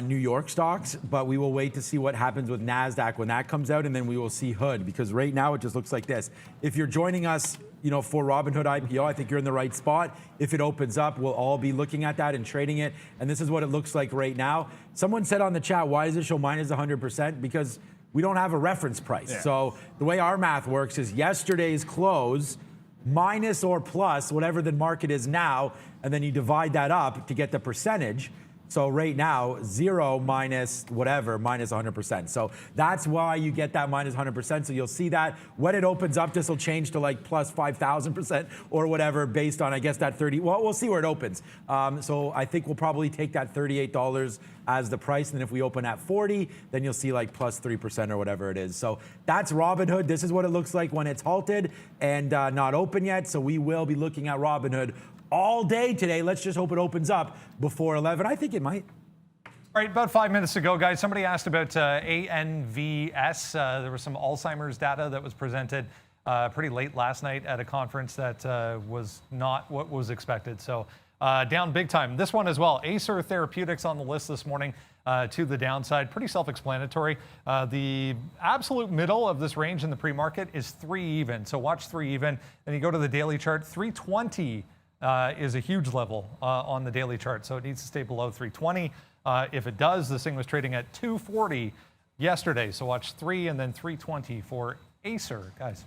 New York stocks, but we will wait to see what happens with NASDAQ when that comes out, and then we will see Hood, because right now it just looks like this. If you're joining us, for Robinhood IPO, I think you're in the right spot. If it opens up, we'll all be looking at that and trading it, and this is what it looks like right now. Someone said on the chat, why does it show minus 100%? Because we don't have a reference price. Yeah. So the way our math works is yesterday's close minus or plus whatever the market is now, and then you divide that up to get the percentage. So right now, 0 minus whatever, minus 100%. So that's why you get that minus 100%. So you'll see that when it opens up, this will change to like plus 5,000% or whatever based on, I guess, that 30. Well, we'll see where it opens. So I think we'll probably take that $38 as the price. And then if we open at 40, then you'll see like plus 3% or whatever it is. So that's Robinhood. This is what it looks like when it's halted and not open yet. So we will be looking at Robinhood all day today. Let's just hope it opens up before 11. I think it might. All right, about 5 minutes ago, guys, somebody asked about ANVS. There was some Alzheimer's data that was presented pretty late last night at a conference that was not what was expected. So down big time. This one as well. Acer Therapeutics on the list this morning to the downside. Pretty self-explanatory. The absolute middle of this range in the pre-market is 3 even. So watch 3 even. Then you go to the daily chart. 320 is a huge level on the daily chart. So it needs to stay below 320. If it does, this thing was trading at 240 yesterday. So watch 3 and then 320 for Acer, guys.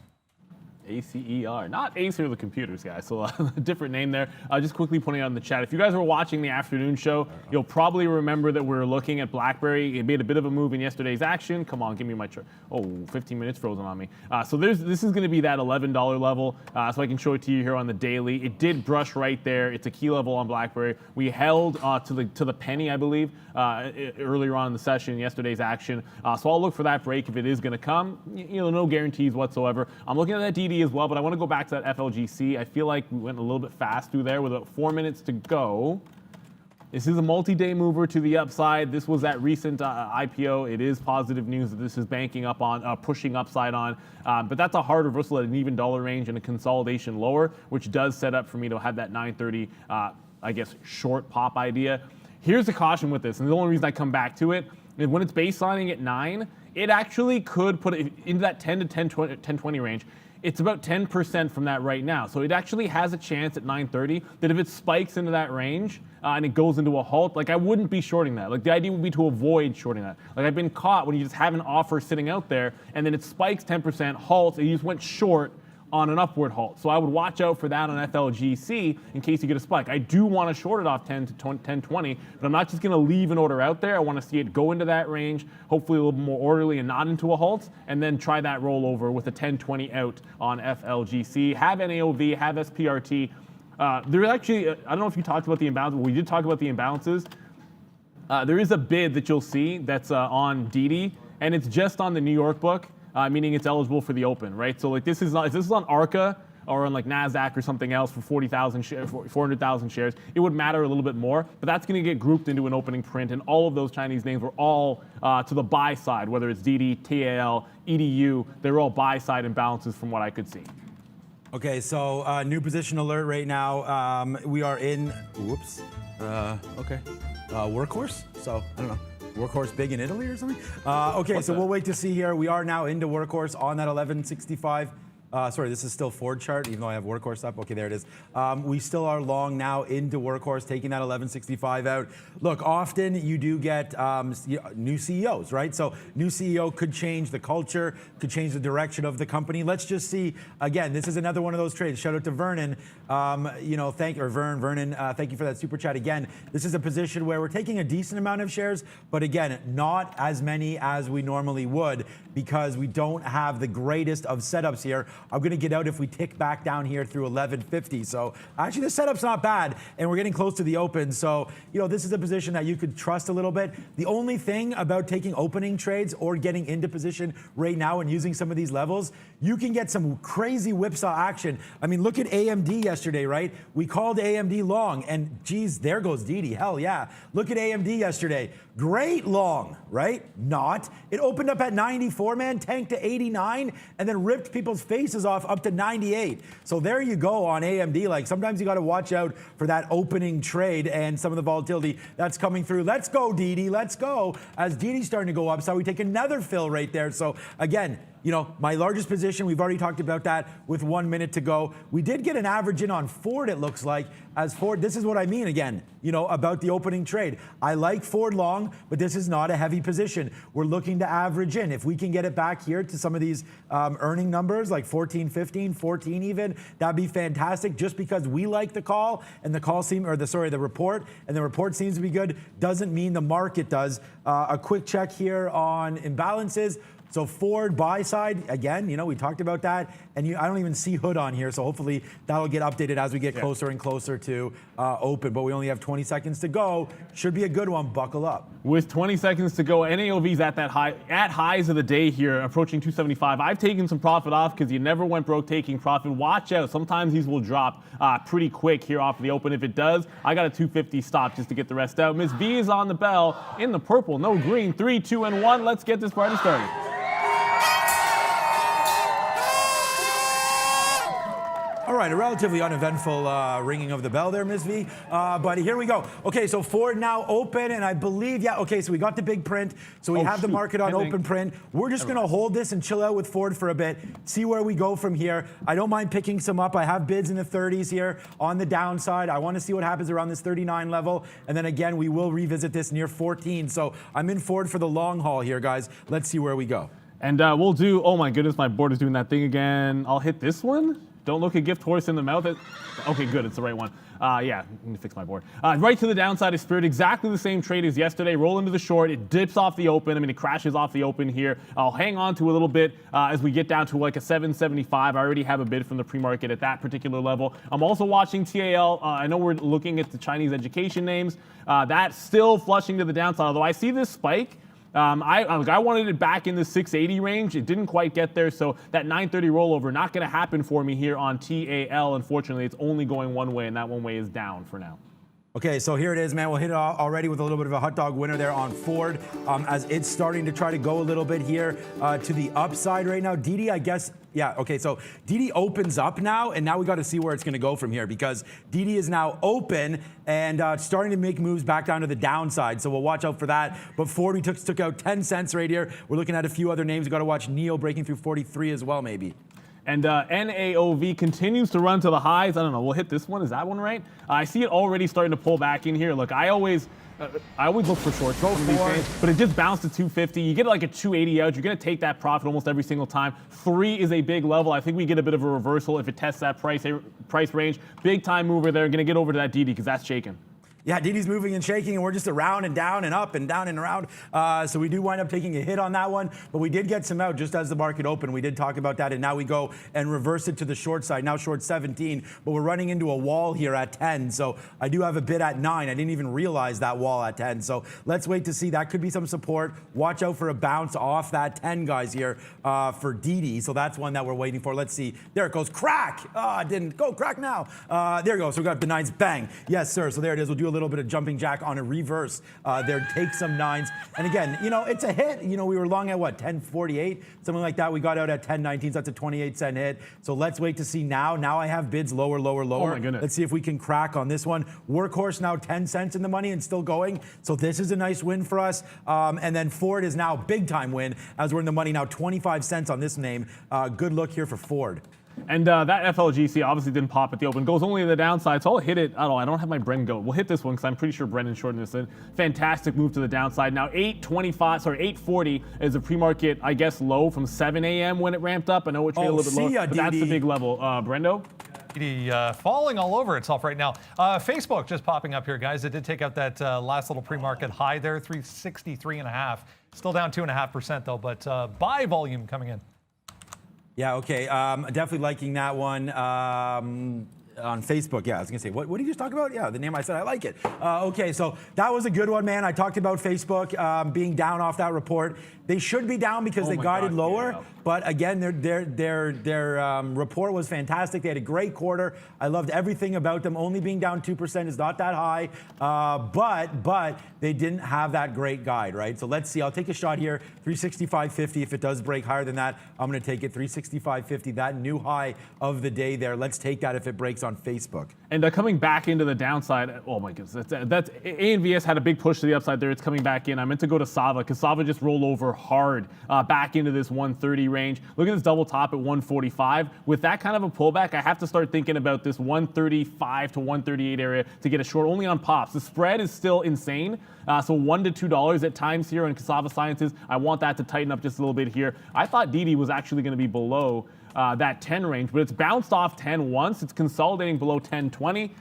ACER, not Acer the computers, guys. So a different name there. Just quickly putting it on the chat. If you guys were watching the afternoon show, you'll probably remember that we were looking at BlackBerry. It made a bit of a move in yesterday's action. Come on, give me my chart. Oh, 15 minutes frozen on me. So this is going to be that $11 level. So I can show it to you here on the daily. It did brush right there. It's a key level on BlackBerry. We held to the penny, I believe, earlier on in the session, yesterday's action. So I'll look for that break if it is going to come. No guarantees whatsoever. I'm looking at that DD as well, but I want to go back to that FLGC. I feel like we went a little bit fast through there with about 4 minutes to go. This is a multi-day mover to the upside. This was that recent IPO. It is positive news that this is banking up on, pushing upside on. But that's a hard reversal at an even dollar range and a consolidation lower, which does set up for me to have that 930, I guess, short pop idea. Here's the caution with this, and the only reason I come back to it is when it's baselining at 9, it actually could put it into that 10 to 1020 range. It's about 10% from that right now. So it actually has a chance at 930 that if it spikes into that range and it goes into a halt, like I wouldn't be shorting that. Like the idea would be to avoid shorting that. Like I've been caught when you just have an offer sitting out there and then it spikes 10%, halts, and you just went short on an upward halt. So I would watch out for that on FLGC in case you get a spike. I do want to short it off 10 to 1020, but I'm not just going to leave an order out there. I want to see it go into that range, hopefully a little bit more orderly and not into a halt, and then try that rollover with a 1020 out on FLGC. Have NAOV, have SPRT. There actually, I don't know if you talked about the imbalance, but we did talk about the imbalances. There is a bid that you'll see that's on DD, and it's just on the New York book. Meaning it's eligible for the open, right? So like this is on ARCA or on like NASDAQ or something else for 40,000 shares, 400,000 shares, it would matter a little bit more, but that's going to get grouped into an opening print, and all of those Chinese names were all to the buy side, whether it's DD, TAL, EDU, they're all buy side imbalances from what I could see. Okay, so new position alert right now. We are in, Workhorse, so I don't know. Workhorse big in Italy or something? Okay, so we'll wait to see here. We are now into Workhorse on that 1165. Sorry, this is still Ford chart, even though I have Workhorse up. Okay, there it is. We still are long now into Workhorse, taking that 1165 out. Look, often you do get new CEOs, right? So new CEO could change the culture, could change the direction of the company. Let's just see. Again, this is another one of those trades. Shout out to Vernon. Vernon, thank you for that super chat again. This is a position where we're taking a decent amount of shares, but again, not as many as we normally would because we don't have the greatest of setups here. I'm going to get out if we tick back down here through 1150. So actually the setup's not bad, and we're getting close to the open. So, this is a position that you could trust a little bit. The only thing about taking opening trades or getting into position right now and using some of these levels, you can get some crazy whipsaw action. I mean, look at AMD yesterday, right? We called AMD long, and geez, there goes DD. Hell yeah. Look at AMD yesterday. Great long, right? Not. It opened up at 94, man, tanked to 89, and then ripped people's face faces off up to 98. So there you go on AMD. Like sometimes you got to watch out for that opening trade and some of the volatility that's coming through. Let's go, DD. Let's go. As DD's starting to go up, so we take another fill right there. So again, you know, my largest position, we've already talked about that with 1 minute to go. We did get an average in on Ford, it looks like. As Ford, this is what I mean again, you know, about the opening trade. I like Ford long, but this is not a heavy position. We're looking to average in. If we can get it back here to some of these earning numbers, like 14, 15, 14 even, that'd be fantastic. Just because we like the call and the report, and the report seems to be good, doesn't mean the market does. A quick check here on imbalances. So Ford buy side, again, you know, we talked about that, and I don't even see hood on here, so hopefully that'll get updated as we get closer and closer to open, but we only have 20 seconds to go. Should be a good one, buckle up. With 20 seconds to go, NAOV's at that high, at highs of the day here, approaching 275. I've taken some profit off because you never went broke taking profit. Watch out, sometimes these will drop pretty quick here off the open. If it does, I got a 250 stop just to get the rest out. Miss B is on the bell in the purple, no green, 3, 2, and 1. Let's get this party started. All right, a relatively uneventful ringing of the bell there, Ms. V. But here we go. Okay, so Ford now open, and I believe, okay, so we got the big print. So we have the market on open print. We're just going to hold this and chill out with Ford for a bit, see where we go from here. I don't mind picking some up. I have bids in the 30s here on the downside. I want to see what happens around this 39 level. And then again, we will revisit this near 14. So I'm in Ford for the long haul here, guys. Let's see where we go. And we'll do, oh my goodness, my board is doing that thing again. I'll hit this one. Don't look a gift horse in the mouth. Okay, good, it's the right one. Yeah, I need to fix my board. Right to the downside is Spirit, exactly the same trade as yesterday. Roll into the short, it dips off the open. I mean, it crashes off the open here. I'll hang on to a little bit as we get down to like a 775. I already have a bid from the pre-market at that particular level. I'm also watching TAL. I know we're looking at the Chinese education names. That's still flushing to the downside, although I see this spike. I wanted it back in the 680 range. It didn't quite get there, so that 930 rollover not going to happen for me here on TAL. Unfortunately, it's only going one way, and that one way is down for now. Okay, so here it is, man. We'll hit it already with a little bit of a hot dog winner there on Ford as it's starting to try to go a little bit here to the upside right now. DD, I guess, yeah, okay, so DD opens up now, and now we got to see where it's going to go from here because DD is now open and starting to make moves back down to the downside, so we'll watch out for that. But Ford, we took out 10 cents right here. We're looking at a few other names. We've got to watch NEO breaking through 43 as well, maybe. And NAOV continues to run to the highs. I don't know. We'll hit this one. Is that one right? I see it already starting to pull back in here. Look, I always look for shorts. Go for it. But it just bounced to 250. You get like a 280 out. You're going to take that profit almost every single time. 3 is a big level. I think we get a bit of a reversal if it tests that price range. Big time mover there. Going to get over to that DD because that's shaking. Yeah, DD's moving and shaking, and we're just around and down and up and down and around. So we do wind up taking a hit on that one, but we did get some out just as the market opened. We did talk about that, and now we go and reverse it to the short side. Now short 17, but we're running into a wall here at 10. So I do have a bid at 9. I didn't even realize that wall at 10. So let's wait to see. That could be some support. Watch out for a bounce off that 10, guys, here for DD. So that's one that we're waiting for. Let's see. There it goes. Crack! It didn't go. Crack now. There you go. So we got the 9s. Bang. Yes, sir. So there it is. We'll do a little bit of jumping jack on a reverse there. Take some 9s. And again, you know, it's a hit. You know, we were long at what, 10.48? Something like that. We got out at 10.19. So that's a 28-cent hit. So let's wait to see now. Now I have bids lower, lower, lower. Oh my goodness. Let's see if we can crack on this one. Workhorse now 10 cents in the money and still going. So this is a nice win for us. And then Ford is now big time win as we're in the money now 25 cents on this name. Good look here for Ford. And that FLGC obviously didn't pop at the open. Goes only to the downside, so I'll hit it. I don't have my Bren go. We'll hit this one because I'm pretty sure Brennan's shorting this in. Fantastic move to the downside. Now 8:40 is a pre-market, I guess, low from 7 a.m. when it ramped up. I know we're trading a little bit lower, but that's the big level. Brendo? Falling all over itself right now. Facebook just popping up here, guys. It did take out that last little pre-market high there, 363.5. Still down 2.5% though, but buy volume coming in. Yeah, okay. Definitely liking that one on Facebook. Yeah, I was going to say, what did you just talk about? Yeah, the name I said, I like it. Okay, so that was a good one, man. I talked about Facebook being down off that report. They should be down because they guided lower. But again, their report was fantastic. They had a great quarter. I loved everything about them. Only being down 2% is not that high, but they didn't have that great guide, right? So let's see. I'll take a shot here. 365.50. If it does break higher than that, I'm going to take it. 365.50. That new high of the day there. Let's take that if it breaks on Facebook. And coming back into the downside, oh my goodness, that's ANVS had a big push to the upside there. It's coming back in. I meant to go to Sava because Sava just rolled over hard back into this 130 range. Look at this double top at 145. With that kind of a pullback, I have to start thinking about this 135 to 138 area to get a short only on pops. The spread is still insane. So $1 to $2 at times here on Cassava Sciences. I want that to tighten up just a little bit here. I thought DD was actually going to be below that 10 range, but it's bounced off 10 once. It's consolidating below 1020.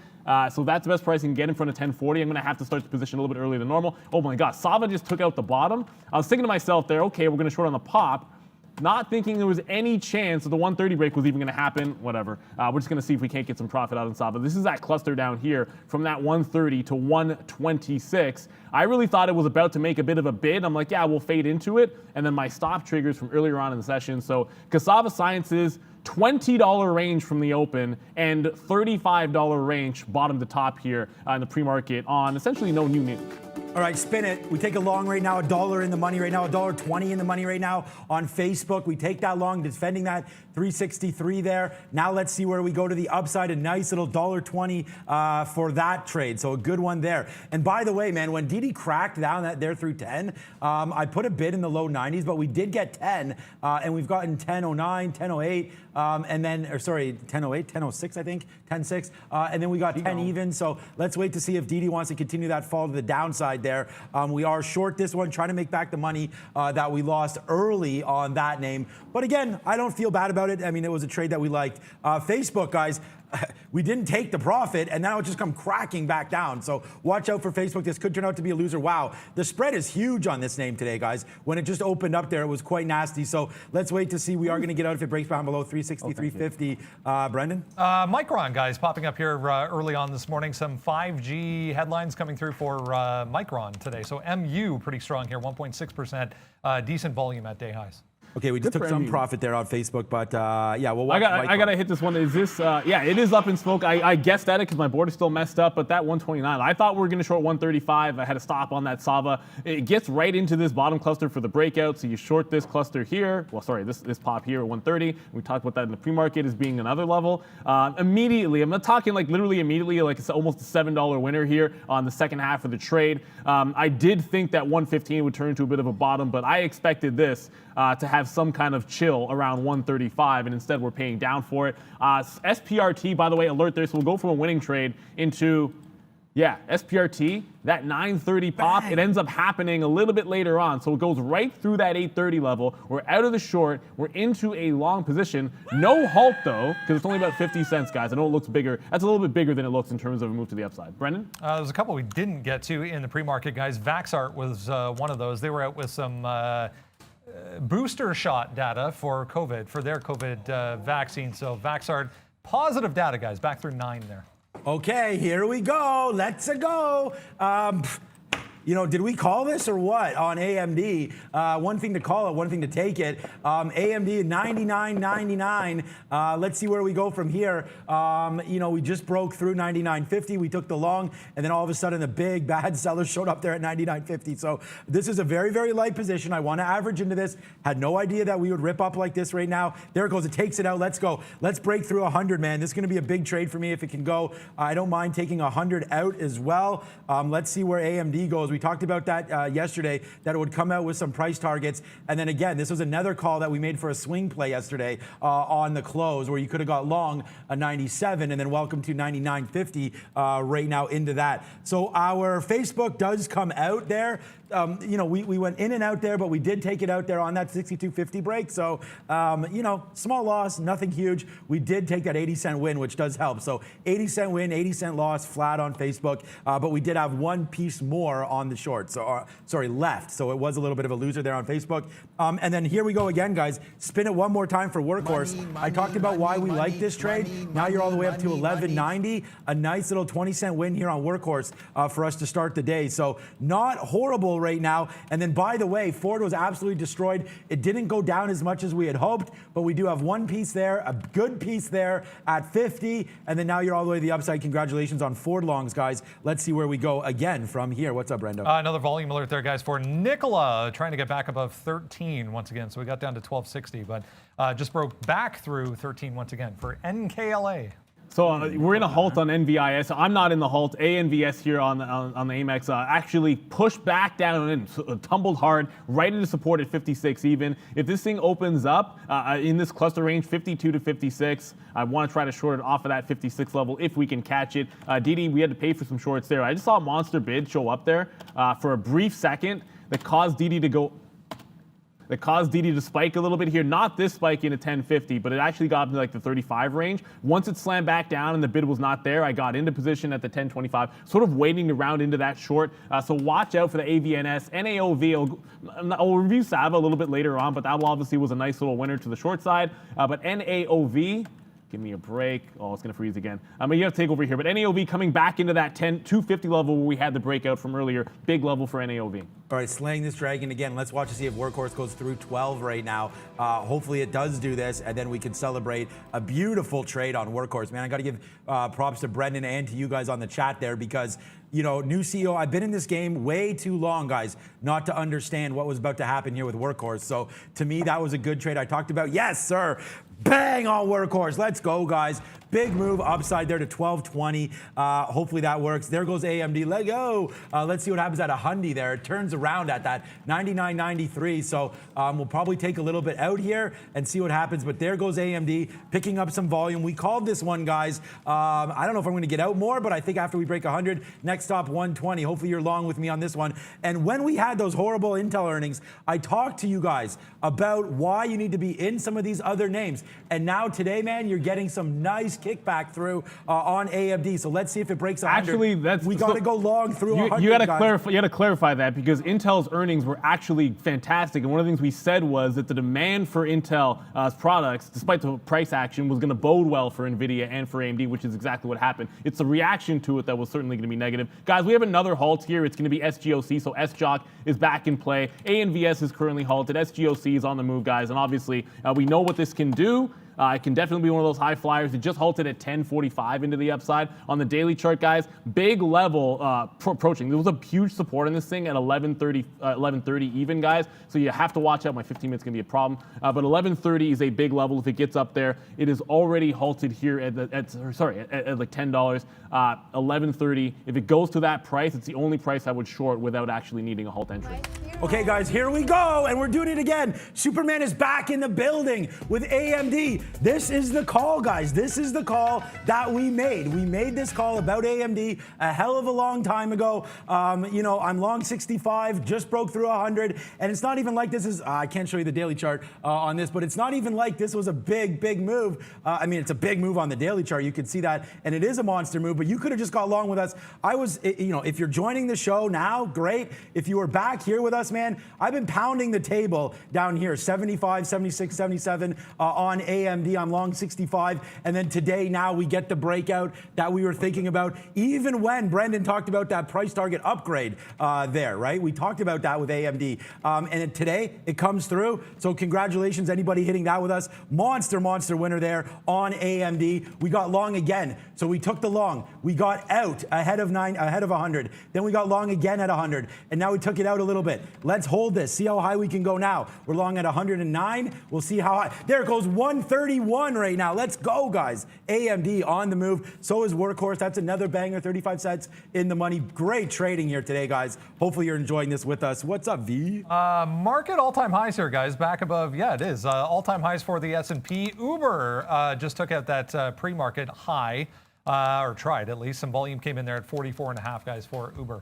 So that's the best price you can get in front of 1040. I'm going to have to start the position a little bit earlier than normal. Oh my God, Sava just took out the bottom. I was thinking to myself there, okay, we're going to short on the pop. Not thinking there was any chance that the 130 break was even going to happen. Whatever. We're just going to see if we can't get some profit out in Sava. This is that cluster down here from that 130 to 126. I really thought it was about to make a bit of a bid. I'm like, yeah, we'll fade into it. And then my stop triggers from earlier on in the session. So Cassava Sciences, $20 range from the open and $35 range bottom to top here in the pre-market on essentially no new news. All right, spin it. We take a long right now, $1 in the money right now, $1.20 in the money right now on Facebook. We take that long, defending that 363 there. Now let's see where we go to the upside. A nice little $1.20 for that trade. So a good one there. And by the way, man, when DD cracked down that there through 10, I put a bid in the low 90s, but we did get 10, and we've gotten 1009, 1008, and then, or sorry, 1008, 1006, I think, 10.6, and then we got 10 even. So let's wait to see if DD wants to continue that fall to the downside there. We are short this one, trying to make back the money that we lost early on that name. But again, I don't feel bad about it. I mean, it was a trade that we liked. Facebook, guys, we didn't take the profit, and now it just come cracking back down. So watch out for Facebook. This could turn out to be a loser. Wow, the spread is huge on this name today, guys. When it just opened up there, it was quite nasty. So let's wait to see. We are going to get out if it breaks down below 363.50. Brendan? Micron, guys, popping up here early on this morning. Some 5G headlines coming through for Micron today. So MU pretty strong here, 1.6%. Decent volume at day highs. Okay, we just took some profit there on Facebook, but yeah, we'll watch. I gotta hit this one. Is this? Yeah, it is up in smoke. I guessed at it because my board is still messed up. But that 129, I thought we were gonna short 135. I had a stop on that Sava. It gets right into this bottom cluster for the breakout. So you short this cluster here. Well, sorry, this pop here at 130. We talked about that in the pre-market as being another level. Immediately, I'm not talking like literally immediately. Like it's almost a $7 winner here on the second half of the trade. I did think that 115 would turn into a bit of a bottom, but I expected this to have some kind of chill around 135, and instead we're paying down for it. SPRT, by the way, alert there. So we'll go from a winning trade into, yeah, SPRT, that 930 pop. Bang. It ends up happening a little bit later on. So it goes right through that 830 level. We're out of the short. We're into a long position. No halt, though, because it's only about 50 cents, guys. I know it looks bigger. That's a little bit bigger than it looks in terms of a move to the upside. Brendan? There's a couple we didn't get to in the pre-market, guys. Vaxart was one of those. They were out with some booster shot data for COVID, for their COVID vaccine. So Vaxart, positive data, guys, back through 9 there. Okay, here we go. Let's go. You know, did we call this or what on AMD? One thing to call it, one thing to take it. AMD $99.99. Let's see where we go from here. You know, we just broke through $99.50. We took the long, and then all of a sudden the big bad sellers showed up there at $99.50. So this is a very, very light position. I want to average into this. Had no idea that we would rip up like this right now. There it goes. It takes it out. Let's go. Let's break through 100, man. This is going to be a big trade for me if it can go. I don't mind taking 100 out as well. Let's see where AMD goes. We talked about that yesterday, that it would come out with some price targets. And then again, this was another call that we made for a swing play yesterday on the close, where you could have got long a 97 and then welcome to 99.50 right now into that. So our Facebook does come out there. You know, we went in and out there, but we did take it out there on that 62.50 break. So, you know, small loss, nothing huge. We did take that 80-cent win, which does help. So 80-cent win, 80-cent loss, flat on Facebook. But we did have one piece more on on the short. So, sorry, left. So it was a little bit of a loser there on Facebook. And then here we go again, guys. Spin it one more time for Workhorse. I talked about why we like this trade. Now you're all the way up to 11.90. A nice little 20-cent win here on Workhorse for us to start the day. So not horrible right now. And then, by the way, Ford was absolutely destroyed. It didn't go down as much as we had hoped, but we do have one piece there, a good piece there at 50. And then now you're all the way to the upside. Congratulations on Ford longs, guys. Let's see where we go again from here. What's up, Brendo? Another volume alert there, guys, for Nicola, trying to get back above 13 once again. So we got down to 1260, but just broke back through 13 once again for NKLA. So we're in a halt on NVIS. I'm not in the halt. ANVS here on the Amex actually pushed back down and tumbled hard right into support at 56 even. If this thing opens up in this cluster range, 52 to 56, I want to try to short it off of that 56 level if we can catch it. DD, we had to pay for some shorts there. I just saw a monster bid show up there for a brief second that caused DD to go. That caused DD to spike a little bit here. Not this spike into 1050, but it actually got up to like the 35 range. Once it slammed back down and the bid was not there, I got into position at the 1025, sort of waiting to round into that short. So watch out for the AVNS. NAOV, I'll review Sava a little bit later on, but that obviously was a nice little winner to the short side. But NAOV, give me a break. Oh, it's going to freeze again. You have to take over here. But NAOV coming back into that 250 level where we had the breakout from earlier. Big level for NAOV. All right, slaying this dragon again. Let's watch to see if Workhorse goes through 12 right now. Hopefully it does do this, and then we can celebrate a beautiful trade on Workhorse. Man, I got to give props to Brendan and to you guys on the chat there because, you know, new CEO, I've been in this game way too long, guys, not to understand what was about to happen here with Workhorse. So to me, that was a good trade I talked about. Yes, sir. Bang on Workhorse. Let's go, guys. Big move upside there to 1220. Hopefully that works. There goes AMD. Let go. Let's see what happens at a Hyundai there. It turns around at that 99.93. So we'll probably take a little bit out here and see what happens. But there goes AMD picking up some volume. We called this one, guys. I don't know if I'm going to get out more, but I think after we break 100, next stop 120. Hopefully you're long with me on this one. And when we had those horrible Intel earnings, I talked to you guys about why you need to be in some of these other names. And now today, man, you're getting some nice kickback through on AMD. So let's see if it breaks 100. Actually, we got to go long through 100. You got to clarify that because Intel's earnings were actually fantastic. And one of the things we said was that the demand for Intel's products, despite the price action, was going to bode well for NVIDIA and for AMD, which is exactly what happened. It's the reaction to it that was certainly going to be negative. Guys, we have another halt here. It's going to be SGOC. So SJOC is back in play. ANVS is currently halted. SGOC is on the move, guys. And obviously, we know what this can do. It can definitely be one of those high flyers. It just halted at 1045 into the upside. On the daily chart, guys, big level approaching. There was a huge support in this thing at 1130 even, guys. So you have to watch out. My 15 minutes can be a problem. But 1130 is a big level. If it gets up there, it is already halted here at like $10. 1130. If it goes to that price, it's the only price I would short without actually needing a halt entry. Okay, guys, here we go, and we're doing it again. Superman is back in the building with AMD. This is the call, guys. This is the call that we made. We made this call about AMD a hell of a long time ago. You know, I'm long 65, just broke through 100, and it's not even like this is, I can't show you the daily chart on this, but it's not even like this was a big, big move. I mean, it's a big move on the daily chart. You can see that, and it is a monster move, but you could have just got along with us. I was, you know, if you're joining the show now, great. If you were back here with us, man, I've been pounding the table down here, 75, 76, 77 on AMD. I'm long 65. And then today, now we get the breakout that we were thinking about, even when Brendan talked about that price target upgrade there, right? We talked about that with AMD. And today, it comes through. So congratulations, anybody hitting that with us. Monster winner there on AMD. We got long again. So we took the long. We got out ahead of 100. Then we got long again at 100. And now we took it out a little bit. Let's hold this. See how high we can go now. We're long at 109. We'll see how high. There it goes, 131 right now. Let's go, guys. AMD on the move. So is Workhorse. That's another banger, 35 cents in the money. Great trading here today, guys. Hopefully you're enjoying this with us. What's up, V? Market all-time highs here, guys. Back above, yeah, it is. All-time highs for the S&P. Uber just took out that pre-market high, or tried at least. Some volume came in there at 44.5, guys, for Uber.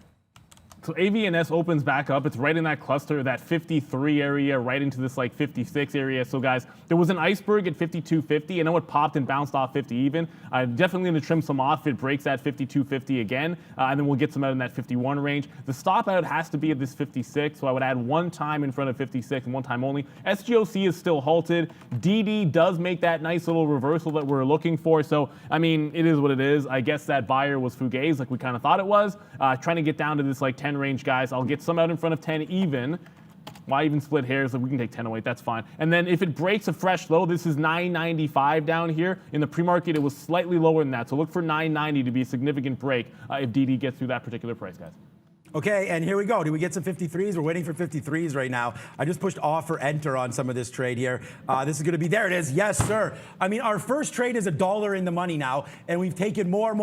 So AVNS opens back up. It's right in that cluster, that 53 area, right into this like 56 area. So guys, there was an iceberg at 52.50. I know it popped and bounced off 50 even. I'm definitely going to trim some off if it breaks that 52.50 again, and then we'll get some out in that 51 range. The stop out has to be at this 56, so I would add one time in front of 56 and one time only. SGOC is still halted. DD does make that nice little reversal that we're looking for. So, I mean, it is what it is. I guess that buyer was fugazi like we kind of thought it was. Trying to get down to this like 10 range, guys. I'll get some out in front of 10 even. Why even split hairs? We can take 1008, that's fine. And then if it breaks a fresh low, this is 995 down here. In the pre-market, it was slightly lower than that. So look for 990 to be a significant break if DD gets through that particular price, guys. Okay, and here we go. Do we get some 53s? We're waiting for 53s right now. I just pushed offer enter on some of this trade here. This is going to be, there it is. Yes, sir. I mean, our first trade is $1 in the money now, and we've taken more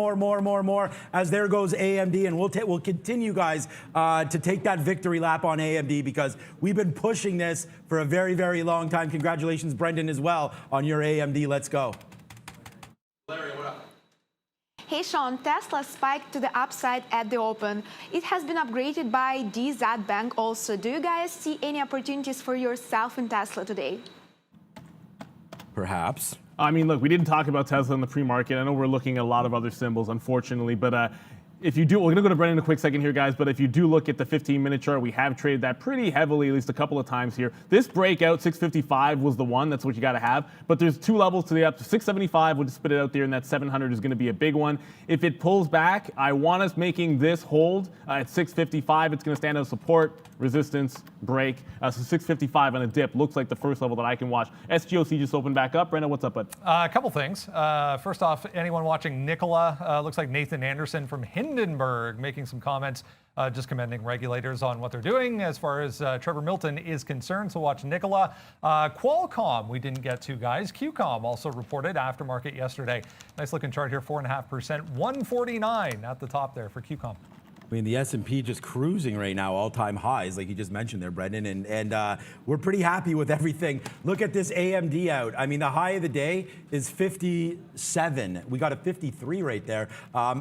as there goes AMD, and we'll continue, guys, to take that victory lap on AMD because we've been pushing this for a very, very long time. Congratulations, Brendan, as well, on your AMD. Let's go. Larry, what up? Hey Sean, Tesla spiked to the upside at the open. It has been upgraded by DZ Bank also. Do you guys see any opportunities for yourself in Tesla today? Perhaps. I mean, look, we didn't talk about Tesla in the pre-market. I know we're looking at a lot of other symbols, unfortunately, but if you do, we're going to go to Brendan in a quick second here, guys, but if you do look at the 15-minute chart, we have traded that pretty heavily, at least a couple of times here. This breakout, 655, was the one. That's what you got to have. But there's two levels to the up. 675, we'll just spit it out there, and that 700 is going to be a big one. If it pulls back, I want us making this hold at 655. It's going to stand as support, resistance, break. So 655 on a dip looks like the first level that I can watch. SGOC just opened back up. Brendan, what's up, bud? A couple things. First off, anyone watching Nikola, looks like Nathan Anderson from Hindenburg making some comments, just commending regulators on what they're doing as far as Trevor Milton is concerned. So watch Nikola. Qualcomm, we didn't get to, guys. QCOM also reported aftermarket yesterday. Nice looking chart here, 4.5%, 149 at the top there for QCOM. I mean, the S&P just cruising right now, all-time highs, like you just mentioned there, Brendan, and we're pretty happy with everything. Look at this AMD out. I mean, the high of the day is 57. We got a 53 right there.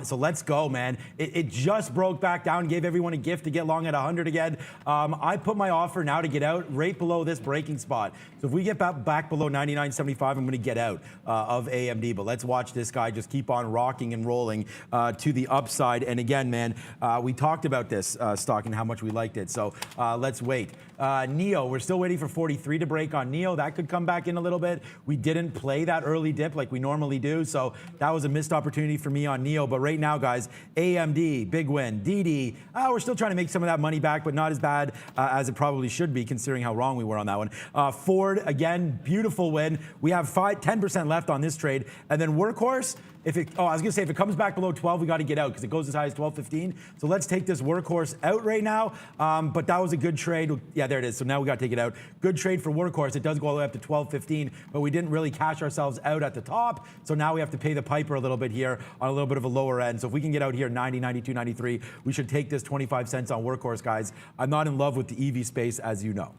So let's go, man. It just broke back down, gave everyone a gift to get long at 100 again. I put my offer now to get out right below this breaking spot. So if we get back below 99.75, I'm going to get out of AMD. But let's watch this guy just keep on rocking and rolling to the upside. And again, man, we talked about this stock and how much we liked it. So let's wait. NEO, we're still waiting for 43 to break on NEO. That could come back in a little bit. We didn't play that early dip like we normally do. So that was a missed opportunity for me on NEO. But right now, guys, AMD, big win. DD, we're still trying to make some of that money back, but not as bad as it probably should be considering how wrong we were on that one. Ford, again, beautiful win. We have 10% left on this trade. And then Workhorse, I was going to say, if it comes back below 12, we got to get out because it goes as high as 12.15. So let's take this Workhorse out right now. But that was a good trade. Yeah, there it is. So now we got to take it out. Good trade for Workhorse. It does go all the way up to 12.15, but we didn't really cash ourselves out at the top. So now we have to pay the piper a little bit here on a little bit of a lower end. So if we can get out here 90, 92, 93, we should take this 25 cents on Workhorse, guys. I'm not in love with the EV space, as you know.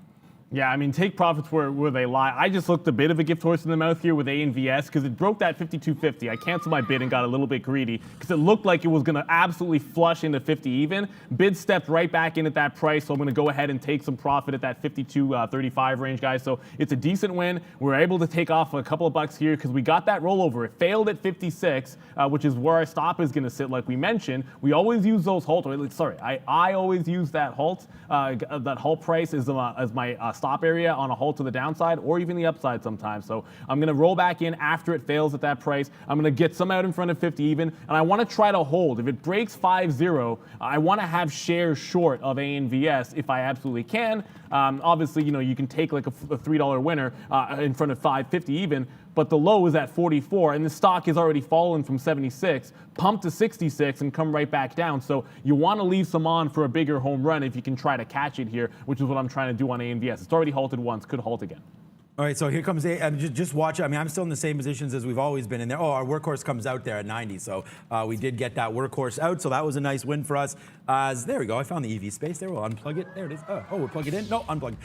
Yeah, I mean, take profits where they lie. I just looked a bit of a gift horse in the mouth here with ANVS because it broke that 52.50. I canceled my bid and got a little bit greedy because it looked like it was going to absolutely flush into 50 even. Bid stepped right back in at that price, so I'm going to go ahead and take some profit at that 52.35 range, guys. So it's a decent win. We're able to take off a couple of bucks here because we got that rollover. It failed at 56, which is where our stop is going to sit, like we mentioned. We always use those halt. I always use that halt price as my stop area on a halt to the downside or even the upside sometimes. So I'm going to roll back in after it fails at that price. I'm going to get some out in front of 50 even, and I want to try to hold. If it breaks 5.0, I want to have shares short of ANVS if I absolutely can. Obviously, you can take like a $3 winner in front of 5.50 even, but the low is at 44, and the stock has already fallen from 76, pumped to 66, and come right back down. So you want to leave some on for a bigger home run if you can try to catch it here, which is what I'm trying to do on ANVS. It's already halted once, could halt again. All right, so here comes just watch. I mean, I'm still in the same positions as we've always been in there. Oh, our workhorse comes out there at 90, so we did get that workhorse out, so that was a nice win for us. There we go. I found the EV space there. We'll unplug it. There it is. Oh, we'll plug it in. No, unplug.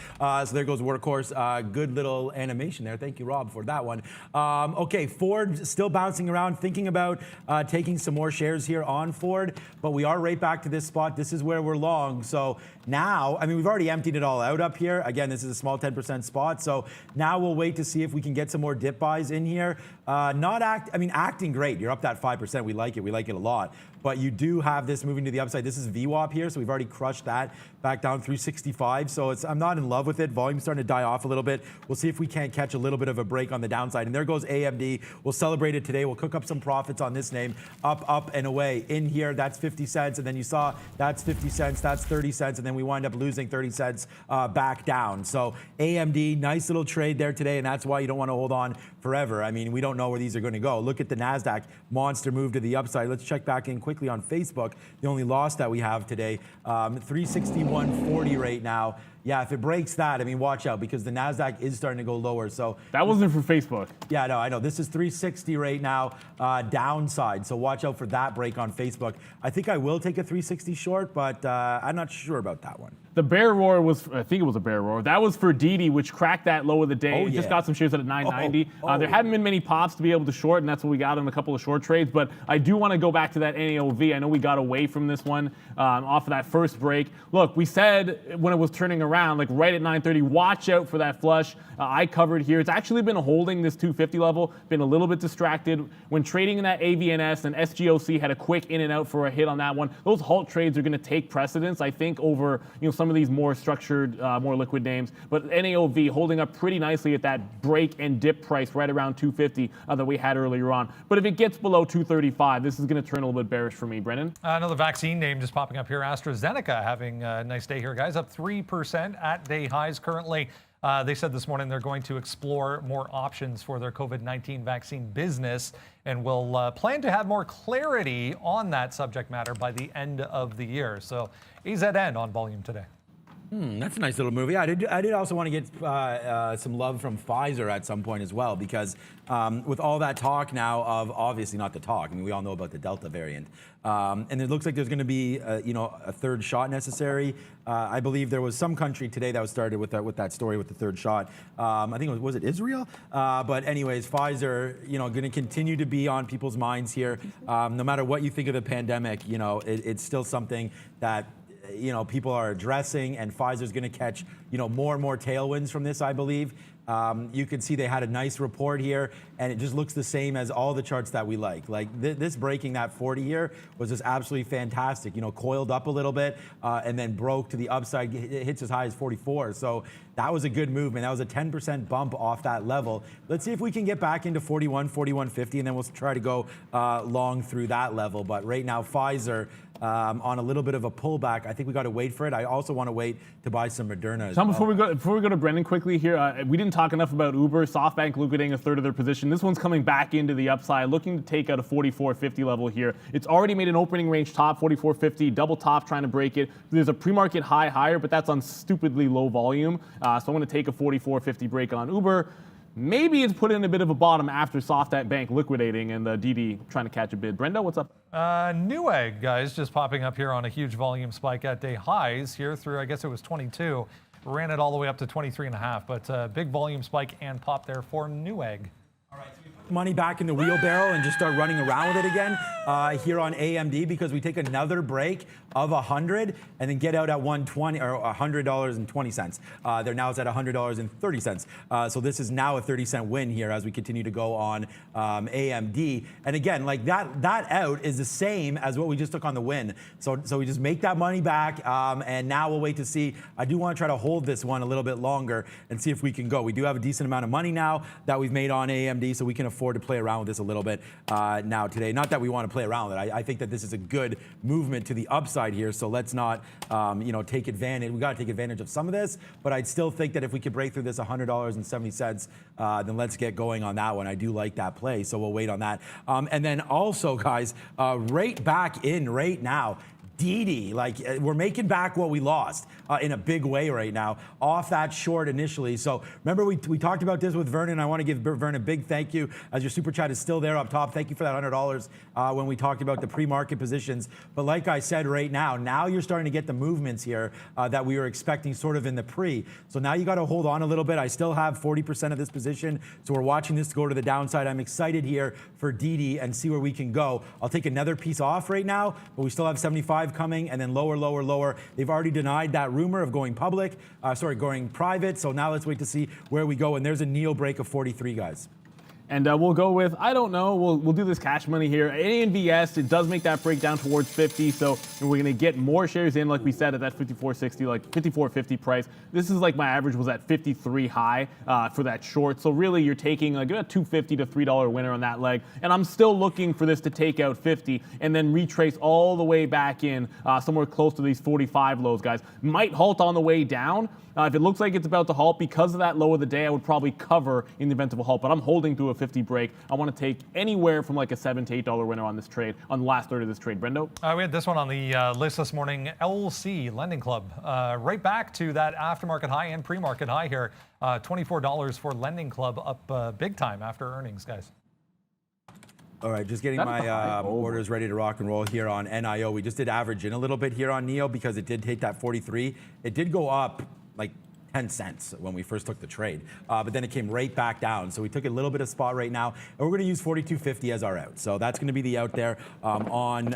So there goes workhorse. Good little animation there. Thank you, Rob, for that one. Okay, Ford still bouncing around, thinking about taking some more shares here on Ford, but we are right back to this spot. This is where we're long. So now, I mean, we've already emptied it all out up here. Again, this is a small 10% spot. So now we'll wait to see if we can get some more dip buys in here. Acting great. You're up that 5%. We like it. We like it a lot. But you do have this moving to the upside. This is VWAP here, so we've already crushed that back down 365. So I'm not in love with it. Volume's starting to die off a little bit. We'll see if we can't catch a little bit of a break on the downside. And there goes AMD. We'll celebrate it today. We'll cook up some profits on this name. Up, and away. In here, that's 50 cents. And then you saw that's 50 cents. That's 30 cents. And then we wind up losing 30 cents back down. So AMD, nice little trade there today. And that's why you don't want to hold on forever. I mean, we don't know where these are going to go. Look at the NASDAQ monster move to the upside. Let's check back in quickly on Facebook. The only loss that we have today, 361.40 right now. Yeah, if it breaks that, I mean, watch out because the NASDAQ is starting to go lower. So that wasn't for Facebook. Yeah, no, I know. This is 360 right now, downside. So watch out for that break on Facebook. I think I will take a 360 short, but I'm not sure about that one. The bear roar was, I think it was a bear roar. That was for DD, which cracked that low of the day. Oh, It just yeah. got some shares at 990. There haven't been many pops to be able to short, and that's what we got in a couple of short trades. But I do want to go back to that NAOV. I know we got away from this one off of that first break. Look, we said when it was turning around, like right at 930, watch out for that flush. I covered here. It's actually been holding this 250 level, been a little bit distracted. When trading in that AVNS and SGOC had a quick in and out for a hit on that one, those halt trades are going to take precedence, I think, over some of these more structured, more liquid names. But NAOV holding up pretty nicely at that break and dip price right around 250 that we had earlier on. But if it gets below 235, this is going to turn a little bit bearish for me, Brennan. Another vaccine name just popping up here. AstraZeneca having a nice day here, guys. Up 3% at day highs currently. They said this morning they're going to explore more options for their COVID-19 vaccine business and will plan to have more clarity on that subject matter by the end of the year. So AZN on volume today. That's a nice little movie. I did also want to get some love from Pfizer at some point as well, because with all that talk now of, obviously not the talk, I mean, we all know about the Delta variant, and it looks like there's going to be a third shot necessary. I believe there was some country today that was started with that story with the third shot. I think was it Israel? But anyways, Pfizer, going to continue to be on people's minds here. No matter what you think of the pandemic, it's still something that people are addressing, and Pfizer's going to catch, more and more tailwinds from this, I believe. You can see they had a nice report here, and it just looks the same as all the charts that we like. Like this breaking that 40 here was just absolutely fantastic. Coiled up a little bit and then broke to the upside. It hits as high as 44. So that was a good movement. That was a 10% bump off that level. Let's see if we can get back into 41, 41.50, and then we'll try to go long through that level. But right now, Pfizer on a little bit of a pullback. I think we got to wait for it. I also want to wait to buy some Moderna as well. Before we go to Brendan quickly here, we didn't talk enough about Uber. SoftBank liquidating a third of their position. This one's coming back into the upside, looking to take out a 44.50 level here. It's already made an opening range top, 44.50, double top, trying to break it. There's a pre-market high higher, but that's on stupidly low volume. So I'm going to take a 44.50 break on Uber. Maybe it's put in a bit of a bottom after SoftBank liquidating and the DD trying to catch a bid. Brenda, what's up? Newegg, guys, just popping up here on a huge volume spike at day highs here through, I guess it was 22. Ran it all the way up to 23.5, but big volume spike and pop there for Newegg. All right, so we put the money back in the wheelbarrow and just start running around with it again here on AMD, because we take another break of 100 and then get out at 120 or $100.20. They're now at $100.30. So this is now a 30-cent win here as we continue to go on AMD. And again, like that out is the same as what we just took on the win. So we just make that money back, and now we'll wait to see. I do want to try to hold this one a little bit longer and see if we can go. We do have a decent amount of money now that we've made on AMD, so we can afford to play around with this a little bit now today. Not that we want to play around with it. I think that this is a good movement to the upside here, so let's not take advantage. We got to take advantage of some of this, but I'd still think that if we could break through this $100.70, then let's get going on that one. I do like that play, so we'll wait on that. And then also, guys, right back in right now. DD, like we're making back what we lost in a big way right now off that short initially. So remember we talked about this with Vernon. I want to give Vernon a big thank you as your super chat is still there up top. Thank you for that $100 when we talked about the pre-market positions. But like I said right now you're starting to get the movements here that we were expecting sort of in the pre. So now you got to hold on a little bit. I still have 40% of this position. So we're watching this go to the downside. I'm excited here for DD and see where we can go. I'll take another piece off right now, but we still have 75 coming and then lower, lower, lower. They've already denied that rumor of going public, going private. So now let's wait to see where we go. And there's a Neo break of 43, guys. And we'll go with, I don't know, we'll do this cash money here. ANVS, it does make that break down towards 50, so we're going to get more shares in, like we said, at that 54.60, like 54.50 price. This is like my average was at 53 high for that short. So really, you're taking like a $2.50 to $3 winner on that leg. And I'm still looking for this to take out 50 and then retrace all the way back in somewhere close to these 45 lows, guys. Might halt on the way down. If it looks like it's about to halt because of that low of the day, I would probably cover in the event of a halt, but I'm holding through a 50 break. I want to take anywhere from like a $7 to $8 winner on this trade, on the last third of this trade. Brendo? We had this one on the list this morning, LC Lending Club. Right back to that aftermarket high and pre-market high here. $24 for Lending Club, up big time after earnings, guys. All right, just getting my orders ready to rock and roll here on NIO. We just did average in a little bit here on NEO because it did take that 43. It did go up like 10 cents when we first took the trade, but then it came right back down. So we took a little bit of spot right now, and we're going to use 42.50 as our out. So that's going to be the out there on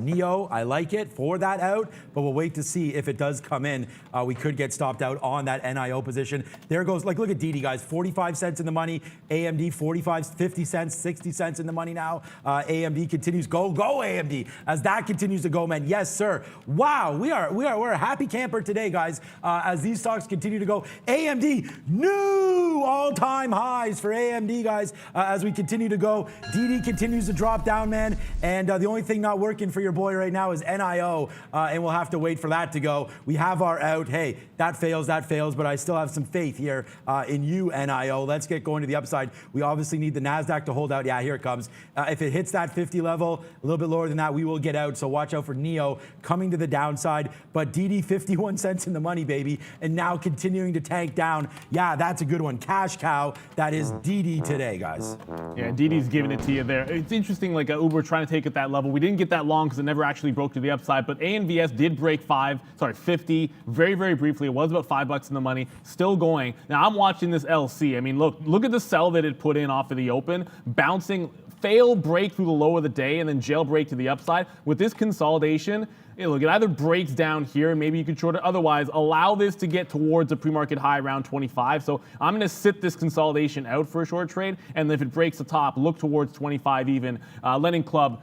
NEO. I like it for that out, but we'll wait to see if it does come in. We could get stopped out on that NIO position. There goes, like, look at DD, guys, 45 cents in the money. AMD 45, 50 cents, 60 cents in the money now. AMD continues, go AMD, as that continues to go, man. Yes, sir. Wow, we're a happy camper today, guys, as these stocks continue to go. AMD, new all-time highs for AMD, guys, as we continue to go. DD continues to drop down, man, and the only thing not working for your boy right now is NIO, and we'll have to wait for that to go. We have our out. Hey, that fails, but I still have some faith here in you, NIO. Let's get going to the upside. We obviously need the NASDAQ to hold out. Yeah, here it comes. If it hits that 50 level, a little bit lower than that, we will get out, so watch out for NEO coming to the downside, but DD 51 cents in the money, baby, and now continuing to tank down. Yeah, that's a good one. Cash cow. That is DD today, guys. Yeah, DD's giving it to you there. It's interesting, like Uber trying to take at that level. We didn't get that long because it never actually broke to the upside, but ANVS did break 50 very, very briefly. It was about $5 in the money, still going. Now I'm watching this LC. I mean, look at the sell that it put in off of the open, bouncing, fail break through the low of the day, and then jailbreak to the upside. With this consolidation, look, it either breaks down here, maybe you can short it. Otherwise, allow this to get towards a pre-market high around 25. So I'm going to sit this consolidation out for a short trade, and if it breaks the top, look towards 25 even. Lending Club,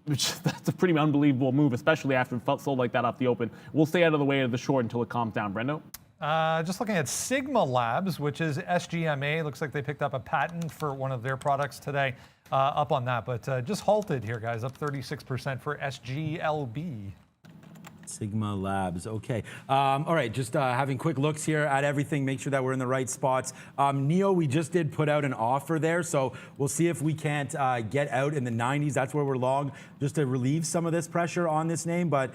which that's a pretty unbelievable move, especially after it sold like that off the open. We'll stay out of the way of the short until it calms down. Brendo? Just looking at Sigma Labs, which is SGMA. Looks like they picked up a patent for one of their products today. Up on that, but just halted here, guys. Up 36% for SGLB. Sigma Labs. Okay. All right. Just having quick looks here at everything. Make sure that we're in the right spots. NEO, we just did put out an offer there, so we'll see if we can't get out in the 90s. That's where we're long, just to relieve some of this pressure on this name. But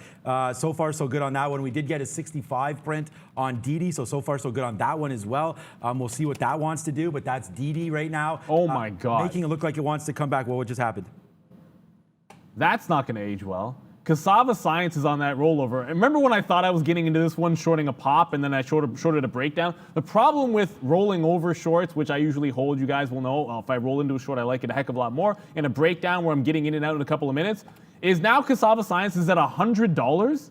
so far, so good on that one. We did get a 65 print on DD, so far, so good on that one as well. We'll see what that wants to do, but that's DD right now. Oh my God. Making it look like it wants to come back. Well, what just happened? That's not going to age well. Cassava Science is on that rollover. And remember when I thought I was getting into this one shorting a pop and then I shorted a breakdown? The problem with rolling over shorts, which I usually hold, you guys will know, if I roll into a short, I like it a heck of a lot more, and a breakdown where I'm getting in and out in a couple of minutes, is now Cassava Science is at $100.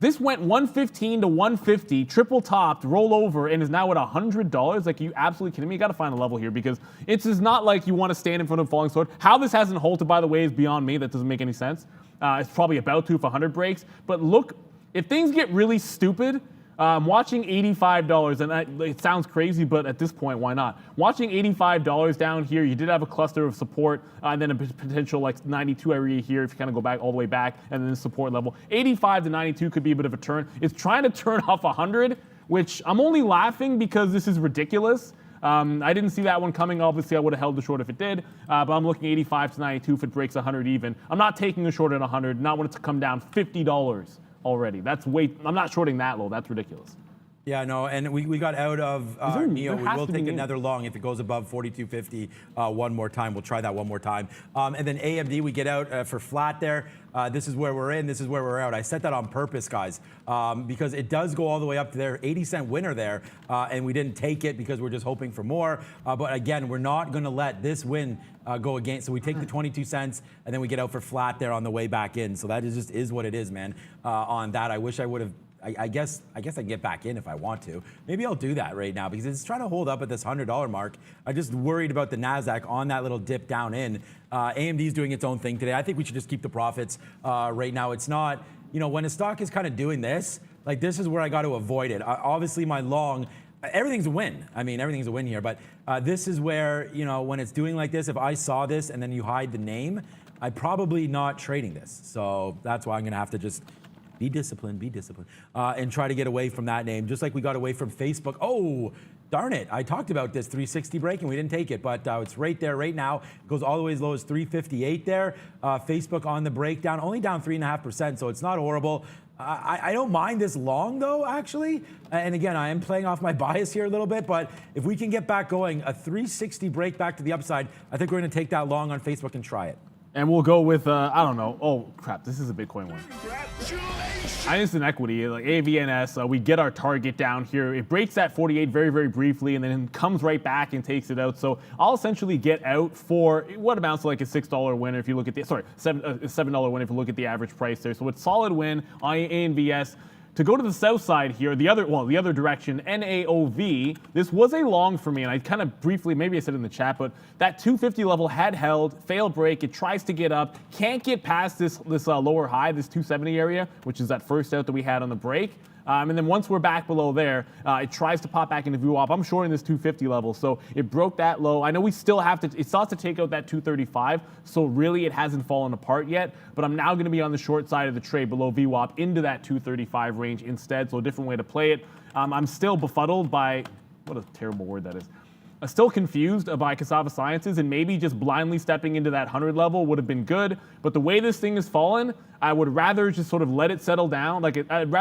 This went 115 to 150, triple topped, roll over, and is now at $100. Like, are you absolutely kidding me? You got to find a level here because it's just not like you want to stand in front of a falling sword. How this hasn't halted, by the way, is beyond me. That doesn't make any sense. It's probably about to if 100 breaks. But look, if things get really stupid, watching $85, and it sounds crazy, but at this point, why not? Watching $85 down here, you did have a cluster of support, and then a potential like 92 area here if you kind of go back all the way back, and then the support level. 85 to 92 could be a bit of a turn. It's trying to turn off 100, which I'm only laughing because this is ridiculous. I didn't see that one coming. Obviously, I would have held the short if it did, but I'm looking 85 to 92 if it breaks 100 even. I'm not taking a short at 100, not when it's come down $50 already. That's I'm not shorting that low. That's ridiculous. Yeah, no, and we got out of NEO. We will take another long if it goes above 42.50 one more time. We'll try that one more time. And then AMD, we get out for flat there. This is where we're in. This is where we're out. I set that on purpose, guys, because it does go all the way up to their 80-cent winner there, and we didn't take it because we're just hoping for more. But again, we're not going to let this win go against. So we take the 22 cents, and then we get out for flat there on the way back in. So that just is what it is, man. On that, I wish I would have. I guess I can get back in if I want to. Maybe I'll do that right now because it's trying to hold up at this $100 mark. I'm just worried about the NASDAQ on that little dip down in. AMD is doing its own thing today. I think we should just keep the profits right now. It's not, when a stock is kind of doing this, like this is where I got to avoid it. Obviously my long, everything's a win. I mean, everything's a win here, but this is where, when it's doing like this, if I saw this and then you hide the name, I'm probably not trading this. So that's why I'm going to have to just be disciplined, and try to get away from that name, just like we got away from Facebook. Oh, darn it. I talked about this 360 break and we didn't take it, but it's right there right now. It goes all the way as low as 358 there. Facebook on the breakdown, only down 3.5%, so it's not horrible. I don't mind this long though, actually. And again, I am playing off my bias here a little bit, but if we can get back going, a 360 break back to the upside, I think we're gonna take that long on Facebook and try it. And we'll go with, I don't know. Oh, crap. This is a Bitcoin one. Instant equity, like AVNS, we get our target down here. It breaks that 48 very, very briefly and then comes right back and takes it out. So I'll essentially get out for what amounts to like a $6 win if you look at the, $7 win if you look at the average price there. So it's solid win on ANVS. To go to the south side here, the other direction, NAOV, this was a long for me, and I kind of briefly, maybe I said in the chat, but that 250 level had held, failed break, it tries to get up, can't get past this lower high, this 270 area, which is that first out that we had on the break. And then once we're back below there, it tries to pop back into VWAP. I'm shorting this 250 level, so it broke that low. I know we still have to, it still has to take out that 235, so really it hasn't fallen apart yet, but I'm now gonna be on the short side of the trade below VWAP into that 235 range instead, so a different way to play it. I'm still befuddled by, what a terrible word that is. I'm still confused by Cassava Sciences, and maybe just blindly stepping into that 100 level would have been good, but the way this thing has fallen, I would rather just sort of let it settle down. Like I'd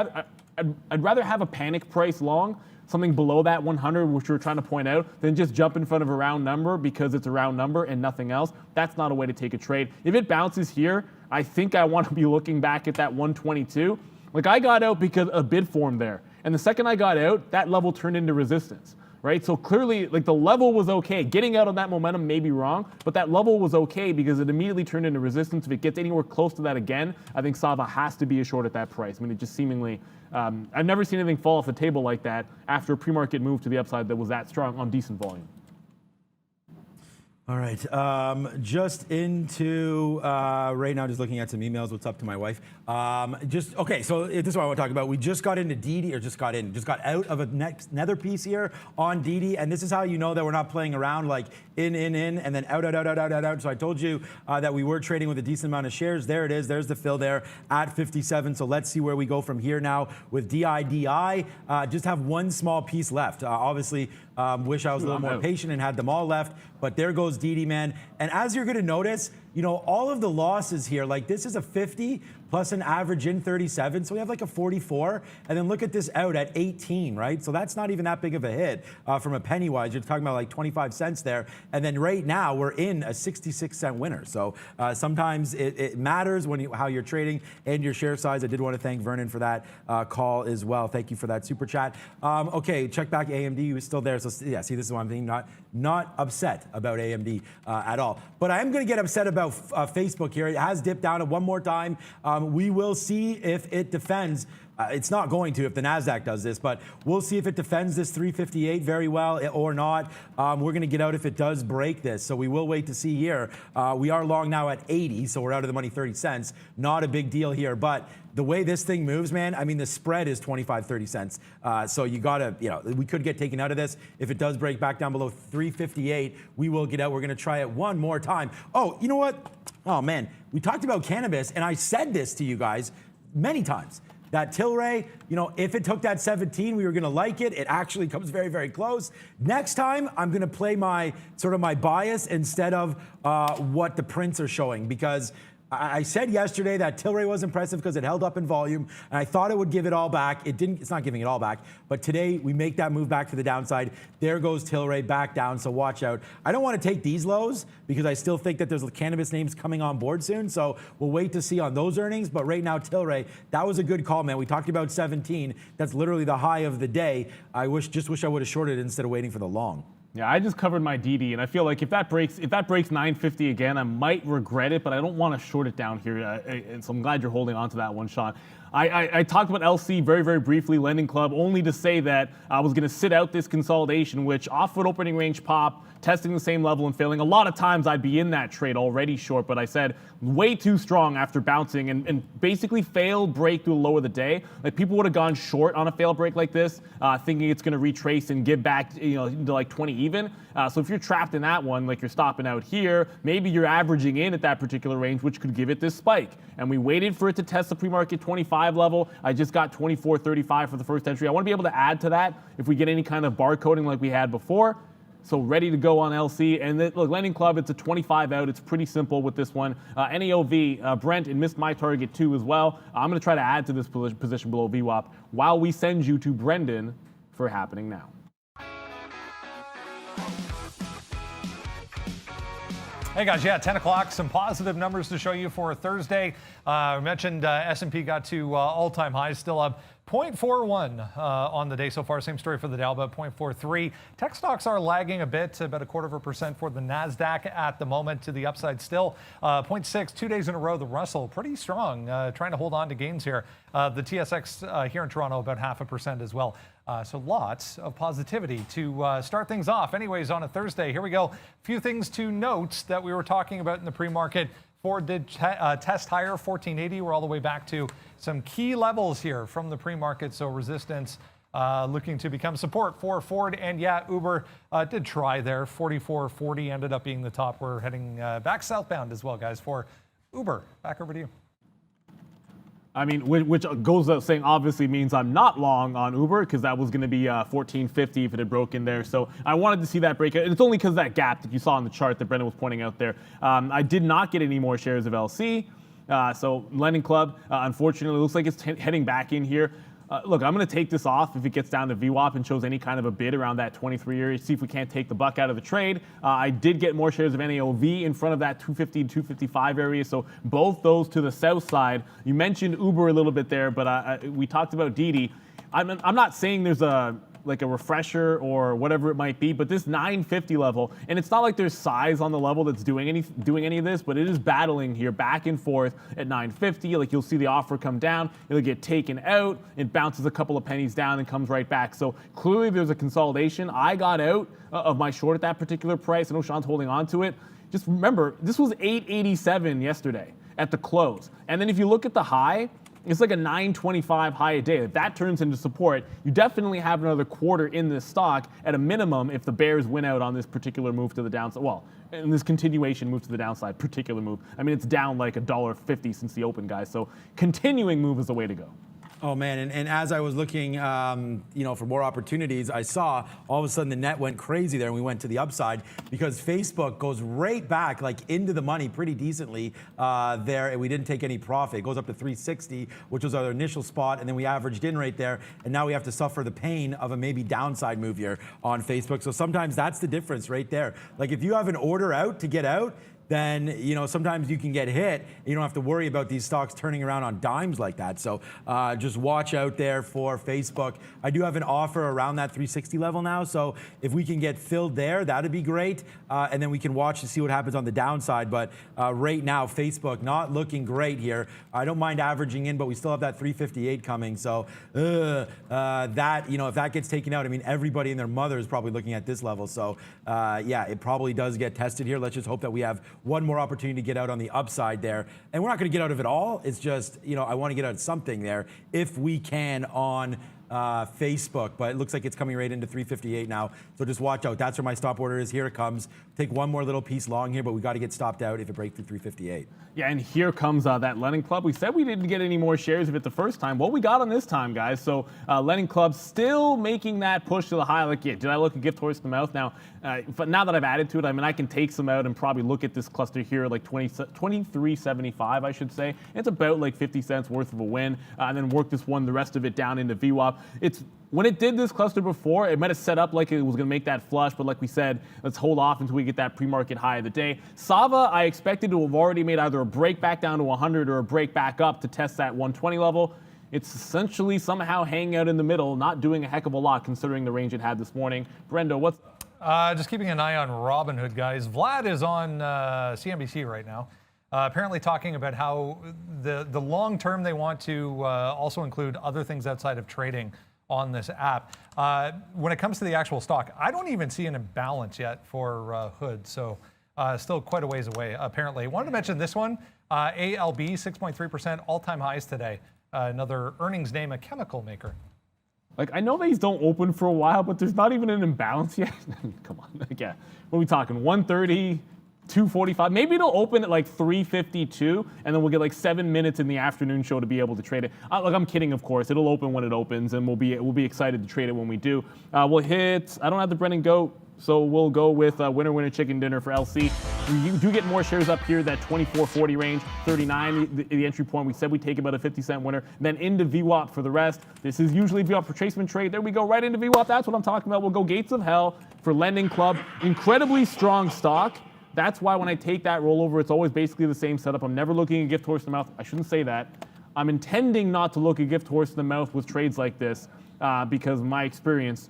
rather have a panic price long, something below that 100, which we're trying to point out, than just jump in front of a round number because it's a round number and nothing else. That's not a way to take a trade. If it bounces here, I think I want to be looking back at that 122. Like I got out because a bid formed there. And the second I got out, that level turned into resistance. Right? So clearly, like the level was okay. Getting out of that momentum may be wrong, but that level was okay because it immediately turned into resistance. If it gets anywhere close to that again, I think Sava has to be a short at that price. I mean, it just seemingly, I've never seen anything fall off the table like that after a pre-market move to the upside that was that strong on decent volume. All right, just into right now, just looking at some emails. What's up to my wife? Okay, so this is what I want to talk about. We just got into DD, or just got out of another piece here on DD, and this is how you know that we're not playing around like in, and then out. So I told you that we were trading with a decent amount of shares. There it is. There's the fill there at 57. So let's see where we go from here now with DIDI. Just have one small piece left. Obviously, wish I was a little more patient and had them all left, but there goes DD, man. And as you're going to notice, all of the losses here, like this is a 50 plus an average in 37. So we have like a 44. And then look at this out at 18, right? So that's not even that big of a hit from a penny wise. You're talking about like 25 cents there. And then right now we're in a 66-cent winner. So sometimes it matters how you're trading and your share size. I did want to thank Vernon for that call as well. Thank you for that super chat. Okay, check back AMD. He was still there. So yeah, see, this is what I'm thinking. Not upset about AMD at all. But I am going to get upset about Facebook here. It has dipped down one more time. We will see if it defends. It's not going to if the NASDAQ does this, but we'll see if it defends this 358 very well or not. We're going to get out if it does break this. So we will wait to see here. We are long now at 80, so we're out of the money 30 cents. Not a big deal here, but the way this thing moves, man, I mean, the spread is 25, 30 cents. So you got to, we could get taken out of this. If it does break back down below 358, we will get out. We're going to try it one more time. Oh, you know what? Oh, man, we talked about cannabis, and I said this to you guys many times. that Tilray, you know, if it took that 17, we were going to like it. It actually comes very, very close. Next time, I'm going to play my sort of my bias instead of what the prints are showing, because I said yesterday that Tilray was impressive because it held up in volume, and I thought it would give it all back. It didn't. It's not giving it all back. But today we make that move back to the downside. There goes Tilray back down. So watch out. I don't want to take these lows because I still think that there's cannabis names coming on board soon. So we'll wait to see on those earnings. But right now, Tilray, that was a good call, man. We talked about 17. That's literally the high of the day. Just wish I would have shorted it instead of waiting for the long. Yeah, I just covered my DD, and I feel like if that breaks 950 again, I might regret it, but I don't want to short it down here. And so I'm glad you're holding on to that one, Sean. I talked about LC very, very briefly, Lending Club, only to say that I was going to sit out this consolidation, which off-foot opening range pop, testing the same level and failing. A lot of times I'd be in that trade already short, but I said way too strong after bouncing and basically failed break through the low of the day. Like, people would have gone short on a fail break like this, thinking it's going to retrace and give back, you know, to like 20 even. So if you're trapped in that one, like you're stopping out here, maybe you're averaging in at that particular range, which could give it this spike. And we waited for it to test the pre-market 25 level. I just got 24.35 for the first entry. I want to be able to add to that if we get any kind of barcoding like we had before. So ready to go on LC. And look, Lending Club, it's a 25 out. It's pretty simple with this one. NAOV, Brent, and missed my target too as well. I'm going to try to add to this position below VWAP while we send you to Brendan for Happening Now. Hey guys, yeah, 10 o'clock, some positive numbers to show you for Thursday. I mentioned S&P got to all-time highs, still up 0.41 on the day so far. Same story for the Dow, about 0.43. Tech stocks are lagging a bit, about 0.25% for the NASDAQ at the moment, to the upside still. 0.6, 2 days in a row. The Russell, pretty strong, trying to hold on to gains here. The TSX here in Toronto, about 0.5% as well. So lots of positivity to start things off. Anyways, on a Thursday, here we go. A few things to note that we were talking about in the pre-market. Ford did test higher, 1480. We're all the way back to some key levels here from the pre-market. So resistance looking to become support for Ford. And yeah, Uber did try there. 44.40 ended up being the top. We're heading back southbound as well, guys, for Uber. Back over to you. I mean, which goes up saying obviously means I'm not long on Uber, because that was going to be 14.50 if it had broken there. So I wanted to see that break. It's only because of that gap that you saw on the chart that Brendan was pointing out there. I did not get any more shares of LC. So Lending Club, unfortunately, looks like it's heading back in here. Look, I'm going to take this off if it gets down to VWAP and shows any kind of a bid around that 23 area, see if we can't take the buck out of the trade. I did get more shares of NAOV in front of that 250 and 255 area, so both those to the south side. You mentioned Uber a little bit there, but we talked about DD. I'm not saying there's a refresher or whatever it might be, but this 950 level, and it's not like there's size on the level that's doing any of this, but it is battling here back and forth at 950. Like, you'll see the offer come down, it'll get taken out, it bounces a couple of pennies down and comes right back. So clearly there's a consolidation. I got out of my short at that particular price. I know Sean's holding on to it. Just remember, this was 887 yesterday at the close. And then if you look at the high, it's like a 925 high a day. If that turns into support, you definitely have another quarter in this stock at a minimum if the bears win out on this particular move to the downside. Well, and this continuation move to the downside, particular move. I mean, it's down like $1.50 since the open, guys. So continuing move is the way to go. Oh man, and as I was looking, for more opportunities, I saw all of a sudden the net went crazy there, and we went to the upside because Facebook goes right back, like into the money pretty decently there, and we didn't take any profit. It goes up to 360, which was our initial spot, and then we averaged in right there, and now we have to suffer the pain of a maybe downside move here on Facebook. So sometimes that's the difference right there. Like, if you have an order out to get out, then sometimes you can get hit. You don't have to worry about these stocks turning around on dimes like that. So just watch out there for Facebook. I do have an offer around that 360 level now, so if we can get filled there, that'd be great. And then we can watch to see what happens on the downside. But right now, Facebook not looking great here. I don't mind averaging in, but we still have that 358 coming. So that, if that gets taken out, I mean, everybody and their mother is probably looking at this level. So yeah, it probably does get tested here. Let's just hope that we have one more opportunity to get out on the upside there. And we're not going to get out of it all. It's just, I want to get out something there if we can on Facebook, but it looks like it's coming right into 358 now. So just watch out. That's where my stop order is. Here it comes. Take one more little piece long here, but we got to get stopped out if it breaks through 358. Yeah, and here comes that Lending Club. We said we didn't get any more shares of it the first time. Well, we got on this time, guys. So Lending Club still making that push to the high. Like, yeah, did I look a gift horse in the mouth? Now, but now that I've added to it, I mean, I can take some out and probably look at this cluster here, like 23.75, I should say. It's about like 50 cents worth of a win, and then work this one, the rest of it down into VWAP. When it did this cluster before, it might have set up like it was going to make that flush, but like we said, let's hold off until we get that pre-market high of the day. Sava, I expected to have already made either a break back down to 100 or a break back up to test that 120 level. It's essentially somehow hanging out in the middle, not doing a heck of a lot considering the range it had this morning. Brendo, what's... Just keeping an eye on Robinhood, guys. Vlad is on CNBC right now, apparently talking about how the long term they want to also include other things outside of trading on this app. When it comes to the actual stock, I don't even see an imbalance yet for Hood, so still quite a ways away, apparently. Wanted to mention this one, ALB, 6.3% all-time highs today. Another earnings name, a chemical maker. Like, I know these don't open for a while, but there's not even an imbalance yet. Come on, like, yeah. What are we talking, 130? 245, maybe it'll open at like 352, and then we'll get like 7 minutes in the afternoon show to be able to trade it. Like, I'm kidding, of course. It'll open when it opens, and we'll be excited to trade it when we do. We'll hit. I don't have the Brennan goat, so we'll go with winner chicken dinner for LC. You do get more shares up here, that 24.40 range, 39 the entry point. We said we take about a 50-cent winner, then into VWAP for the rest. This is usually VWAP retracement trade. There we go, right into VWAP. That's what I'm talking about. We'll go Gates of Hell for Lending Club. Incredibly strong stock. That's why when I take that rollover, it's always basically the same setup. I'm never looking a gift horse in the mouth. I shouldn't say that. I'm intending not to look a gift horse in the mouth with trades like this because my experience,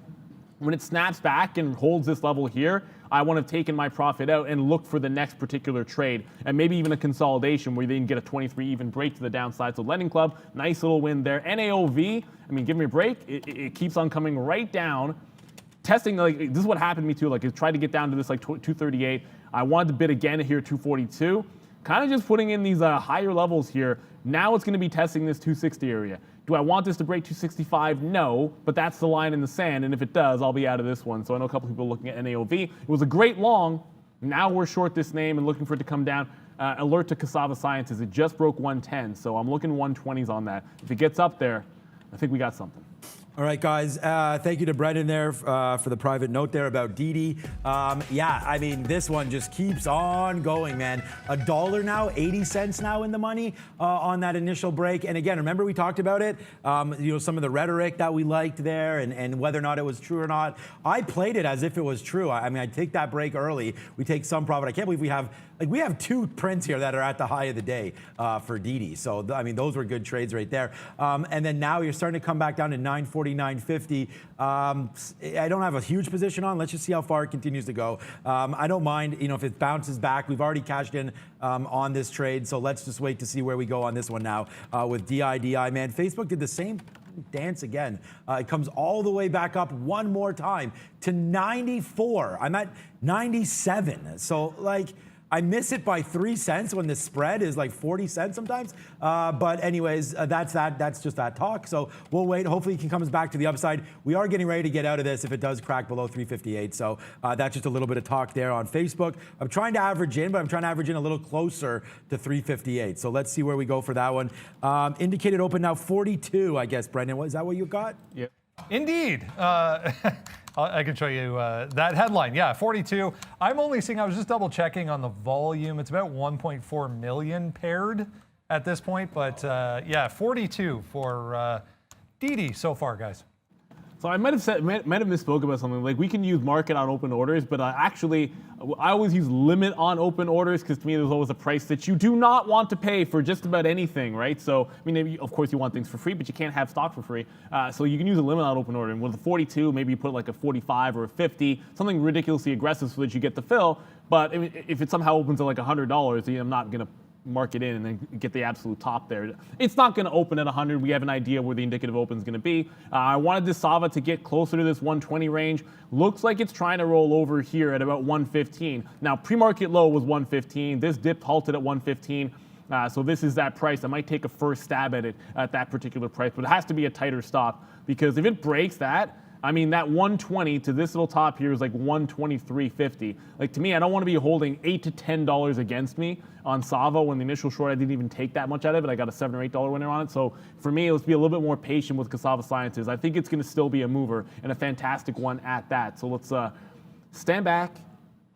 when it snaps back and holds this level here, I want to have taken my profit out and look for the next particular trade, and maybe even a consolidation where they can get a 23 even break to the downside. So Lending Club, nice little win there. NAOV, I mean, give me a break. It keeps on coming right down. Testing, like, this is what happened to me too. Like, it tried to get down to this like 238. I wanted to bid again here, 242. Kind of just putting in these higher levels here. Now it's going to be testing this 260 area. Do I want this to break 265? No, but that's the line in the sand, and if it does, I'll be out of this one. So I know a couple people looking at NAOV. It was a great long. Now we're short this name and looking for it to come down. Alert to Cassava Sciences. It just broke 110, so I'm looking 120s on that. If it gets up there, I think we got something. All right, guys. Thank you to Brendan there for the private note there about DD. Yeah, I mean, this one just keeps on going, man. $1 now, 80 cents now in the money on that initial break. And again, remember we talked about it, you know, some of the rhetoric that we liked there and whether or not it was true or not. I played it as if it was true. I mean, I take that break early. We take some profit. I can't believe we have two prints here that are at the high of the day for DD. So, I mean, those were good trades right there. And then now you're starting to come back down to 940, 950. I don't have a huge position on. Let's just see how far it continues to go. I don't mind, you know, if it bounces back. We've already cashed in on this trade. So let's just wait to see where we go on this one now with DIDI. Man, Facebook did the same dance again. It comes all the way back up one more time to 94. I'm at 97. So, like, I miss it by 3 cents when the spread is like 40 cents sometimes. But anyways, that's that. That's just that talk. So we'll wait. Hopefully it comes back to the upside. We are getting ready to get out of this if it does crack below 358. So that's just a little bit of talk there on Facebook. I'm trying to average in, but I'm trying to average in a little closer to 358. So let's see where we go for that one. Indicated open now 42, I guess, Brendan. Is that what you got? Yeah. Indeed. I can show you that headline. Yeah, 42. I'm only seeing, I was just double checking on the volume. It's about 1.4 million paired at this point. But yeah, 42 for DD so far, guys. So I might have misspoke about something. Like, we can use market on open orders, but actually, I always use limit on open orders because to me, there's always a price that you do not want to pay for just about anything, right? So, I mean, of course, you want things for free, but you can't have stock for free. So you can use a limit on open order. And with a 42, maybe you put like a 45 or a 50, something ridiculously aggressive so that you get the fill. But if it somehow opens at like $100, I'm not going to mark it in and then get the absolute top there. It's not going to open at 100. We have an idea where the indicative open is going to be. I wanted this Sava to get closer to this 120 range. Looks like it's trying to roll over here at about 115. Now, pre-market low was 115. This dip halted at 115. So this is that price. I might take a first stab at it at that particular price, but it has to be a tighter stop, because if it breaks that, I mean, that 120 to this little top here is like 123.50. Like, to me, I don't want to be holding $8 to $10 against me on Sava when the initial short I didn't even take that much out of it. I got a $7 or $8 winner on it. So for me, let's be a little bit more patient with Cassava Sciences. I think it's going to still be a mover, and a fantastic one at that. So let's stand back,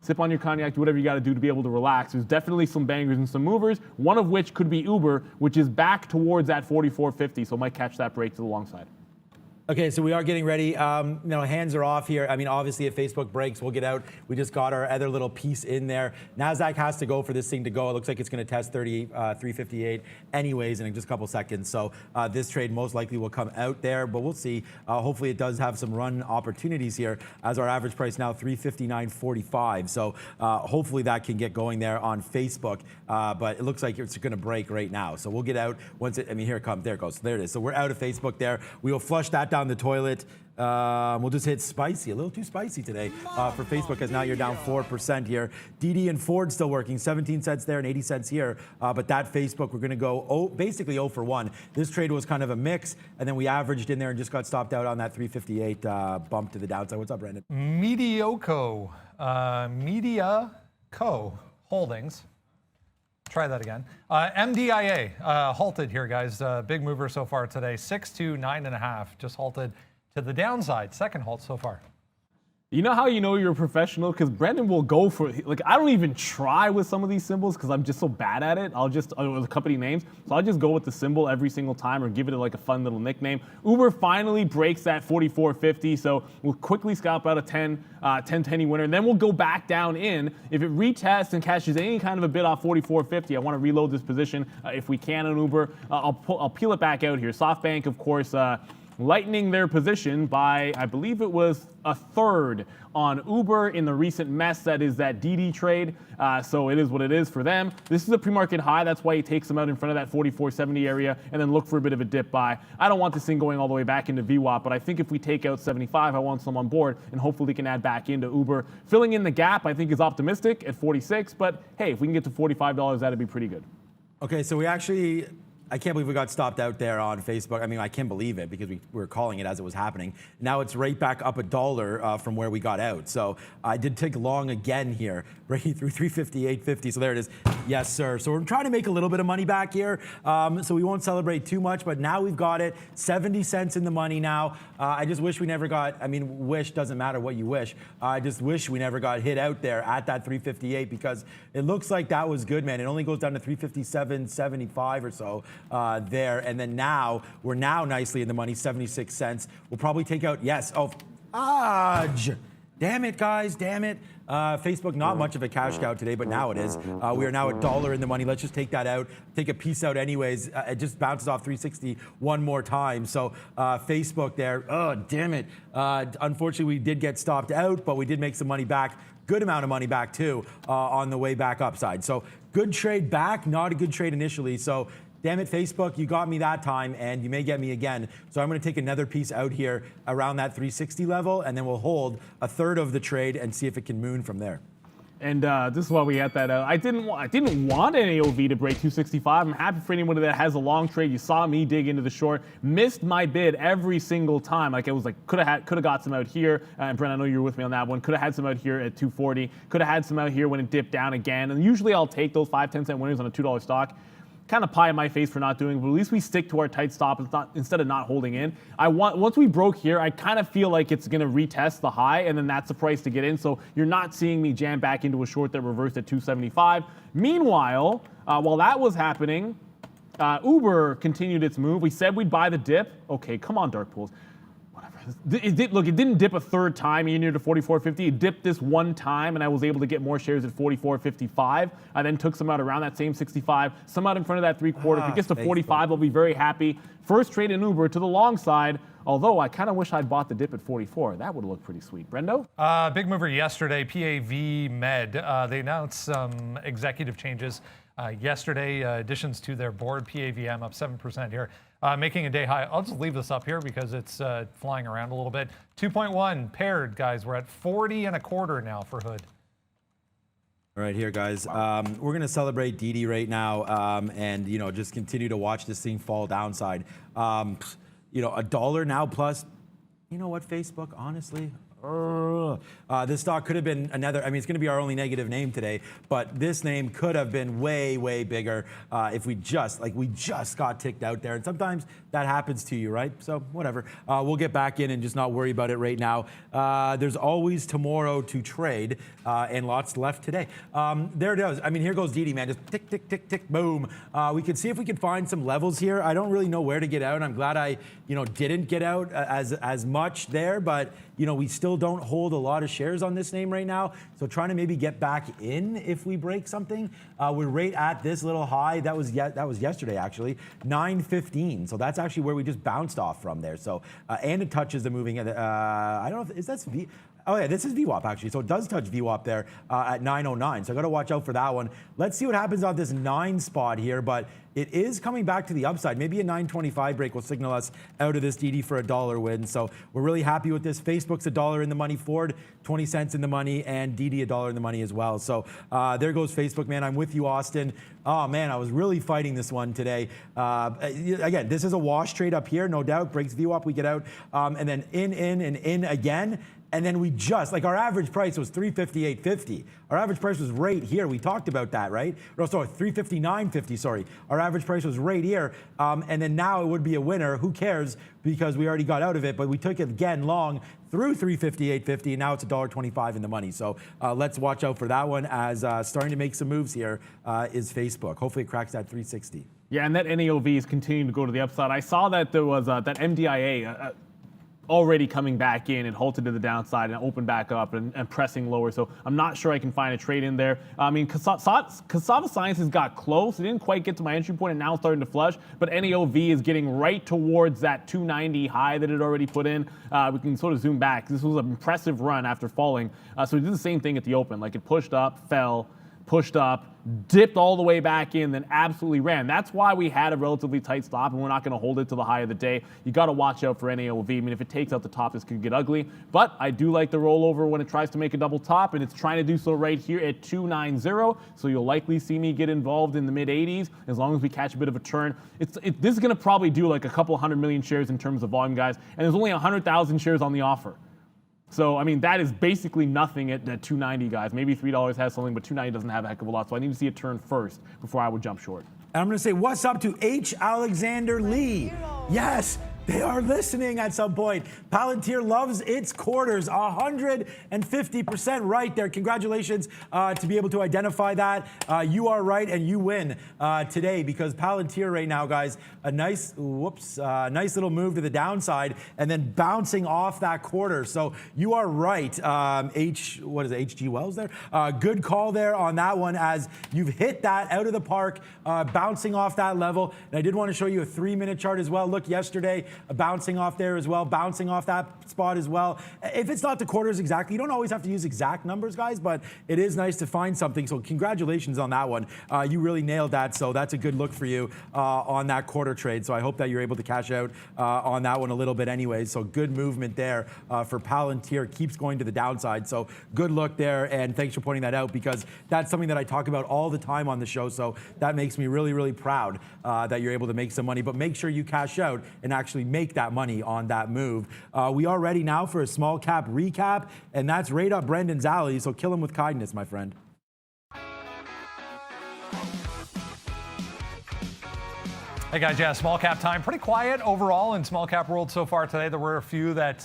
sip on your cognac, do whatever you got to do to be able to relax. There's definitely some bangers and some movers, one of which could be Uber, which is back towards that 44.50. So might catch that break to the long side. Okay, so we are getting ready. Hands are off here. I mean, obviously, if Facebook breaks, we'll get out. We just got our other little piece in there. NASDAQ has to go for this thing to go. It looks like it's going to test 358 anyways in just a couple seconds. So this trade most likely will come out there, but we'll see. Hopefully, it does have some run opportunities here, as our average price now 359.45. So hopefully that can get going there on Facebook. But it looks like it's going to break right now. So we'll get out once it. I mean, here it comes. There it goes. There it is. So we're out of Facebook there. We will flush that down the toilet. We'll just hit spicy, a little too spicy today for Facebook, as now you're down 4% here. DD and Ford still working, 17 cents there and 80 cents here. But that Facebook, we're going to go basically 0 for 1. This trade was kind of a mix, and then we averaged in there and just got stopped out on that 358 bump to the downside. What's up, Brandon? Mediaco Holdings. Try that again. MDIA halted here, guys. Big mover so far today. 6 to 9.5. Just halted to the downside. Second halt so far. You know how you know you're a professional? Because Brendan will go for, like, I don't even try with some of these symbols because I'm just so bad at it. I'll just, the company names, so I'll just go with the symbol every single time or give it like a fun little nickname. Uber finally breaks that 44.50, so we'll quickly scalp out a 10-penny winner, and then we'll go back down in. If it retests and catches any kind of a bid off 44.50, I want to reload this position if we can on Uber. I'll peel it back out here. SoftBank, of course, lightening their position by, I believe it was a third on Uber in the recent mess that is that DD trade. So it is what it is for them. This is a pre-market high. That's why he takes them out in front of that 44.70 area and then look for a bit of a dip buy. I don't want this thing going all the way back into VWAP, but I think if we take out 75, I want some on board and hopefully can add back into Uber. Filling in the gap, I think, is optimistic at 46, but hey, if we can get to $45, that'd be pretty good. Okay, so we actually, I can't believe we got stopped out there on Facebook. I mean, I can't believe it because we were calling it as it was happening. Now it's right back up $1 from where we got out. So I did take long again here, breaking through 358.50. So there it is. Yes, sir. So we're trying to make a little bit of money back here. So we won't celebrate too much, but now we've got it. 70 cents in the money now. I just wish we never got, I mean, wish doesn't matter what you wish. I just wish we never got hit out there at that 358 because it looks like that was good, man. It only goes down to 357.75 or so. There, and then now we're nicely in the money, 76 cents. We'll probably take out, yes, damn it, guys, damn it. Facebook, not much of a cash cow today, but now it is. We are now $1 in the money. Let's just take that out, take a piece out anyways. It just bounces off 360 one more time. So Facebook there, oh, damn it. Unfortunately, we did get stopped out, but we did make some money back. Good amount of money back too on the way back upside. So good trade back, not a good trade initially. So damn it, Facebook, you got me that time, and you may get me again. So I'm going to take another piece out here around that 360 level, and then we'll hold a third of the trade and see if it can moon from there. And this is why we had that out. I didn't want an AOV to break 265. I'm happy for anyone that has a long trade. You saw me dig into the short. Missed my bid every single time. Like, it was like, could have got some out here. And Brent, I know you were with me on that one. Could have had some out here at 240. Could have had some out here when it dipped down again. And usually I'll take those 5-10 cent winners on a $2 stock. Kind of pie in my face for not doing, but at least we stick to our tight stop instead of not holding in. Once we broke here, I kind of feel like it's going to retest the high, and then that's the price to get in. So you're not seeing me jam back into a short that reversed at 275. Meanwhile, while that was happening, Uber continued its move. We said we'd buy the dip. Okay, come on, dark pools. It didn't dip a third time near to 44.50. It dipped this one time, and I was able to get more shares at 44.55. I then took some out around that same 65, some out in front of that 3/4. If it gets to 45, I'll be very happy. First trade in Uber to the long side, although I kind of wish I'd bought the dip at 44. That would have looked pretty sweet. Brendo? Big mover yesterday, PAV Med. They announced some executive changes yesterday, additions to their board. PAVM up 7% here. Making a day high. I'll just leave this up here because it's flying around a little bit. 2.1 paired, guys. We're at 40 1/4 now for Hood. All right, here, guys. We're going to celebrate DD right now and, you know, just continue to watch this thing fall downside. You know, $1 now plus, you know what, Facebook, honestly, this stock could have been another, I mean, it's going to be our only negative name today, but this name could have been way, way bigger if we just got ticked out there. And sometimes that happens to you, right? So whatever. We'll get back in and just not worry about it right now. There's always tomorrow to trade and lots left today. There it is. I mean, here goes DD, man. Just tick, tick, tick, tick, boom. We can see if we can find some levels here. I don't really know where to get out. I'm glad I, you know, didn't get out as much there, but you know, we still don't hold a lot of shares on this name right now. So trying to maybe get back in if we break something. We're right at this little high. That was yesterday, actually, 915. So that's actually where we just bounced off from there. So, and it touches the moving, I don't know if, is that V? Oh yeah, this is VWAP actually. So it does touch VWAP there at 909. So I got to watch out for that one. Let's see what happens on this 9 spot here, but it is coming back to the upside. Maybe a 925 break will signal us out of this DD for $1 win. So we're really happy with this. Facebook's $1 in the money, Ford 20 cents in the money, and DD $1 in the money as well. So there goes Facebook, man. I'm with you, Austin. Oh man, I was really fighting this one today. Again, this is a wash trade up here, no doubt. Breaks VWAP, we get out, and then in again. And then we just, like our average price was $358.50. Our average price was right here. We talked about that, right? Oh, sorry, $359.50, sorry. Our average price was right here. And then now it would be a winner. Who cares? Because we already got out of it, but we took it again long through $358.50, and now it's $1.25 in the money. So let's watch out for that one as starting to make some moves here is Facebook. Hopefully it cracks that 360. Yeah, and that NAOV is continuing to go to the upside. I saw that there was that MDIA already coming back in and halted to the downside and opened back up and pressing lower. So I'm not sure I can find a trade in there. I mean, Cassava Sciences got close. It didn't quite get to my entry point and now it's starting to flush. But NAOV is getting right towards that 290 high that it already put in. We can sort of zoom back. This was an impressive run after falling. So it did the same thing at the open. Like it pushed up, fell, pushed up, dipped all the way back in, then absolutely ran. That's why we had a relatively tight stop, and we're not going to hold it to the high of the day. You got to watch out for NAOV. I mean, if it takes out the top, this could get ugly. But I do like the rollover when it tries to make a double top, and it's trying to do so right here at 290. So you'll likely see me get involved in the mid 80s as long as we catch a bit of a turn. This is going to probably do like a couple 100 million shares in terms of volume, guys, and there's only 100,000 shares on the offer. So, I mean, that is basically nothing at 290, guys. Maybe $3 has something, but 290 doesn't have a heck of a lot. So I need to see a turn first before I would jump short. And I'm going to say, what's up to H. Alexander Lee? Yes, they are listening at some point. Palantir loves its quarters, 150% right there. Congratulations to be able to identify that. You are right and you win today because Palantir right now, guys, a nice little move to the downside and then bouncing off that quarter. So you are right. H.G. Wells there? Good call there on that one as you've hit that out of the park, bouncing off that level. And I did want to show you a 3-minute chart as well. Look, yesterday, bouncing off there as well, bouncing off that spot as well. If it's not the quarters exactly, you don't always have to use exact numbers, guys, but it is nice to find something. So congratulations on that one. You really nailed that. So that's a good look for you on that quarter trade. So I hope that you're able to cash out on that one a little bit anyway. So good movement there for Palantir. Keeps going to the downside. So good look there. And thanks for pointing that out because that's something that I talk about all the time on the show. So that makes me really, really proud that you're able to make some money. But make sure you cash out and actually make that money on that move. We are ready now for a small cap recap, and that's right up Brendan's alley, so kill him with kindness, my friend. Hey guys, yeah, small cap time. Pretty quiet overall in small cap world so far today. There were a few that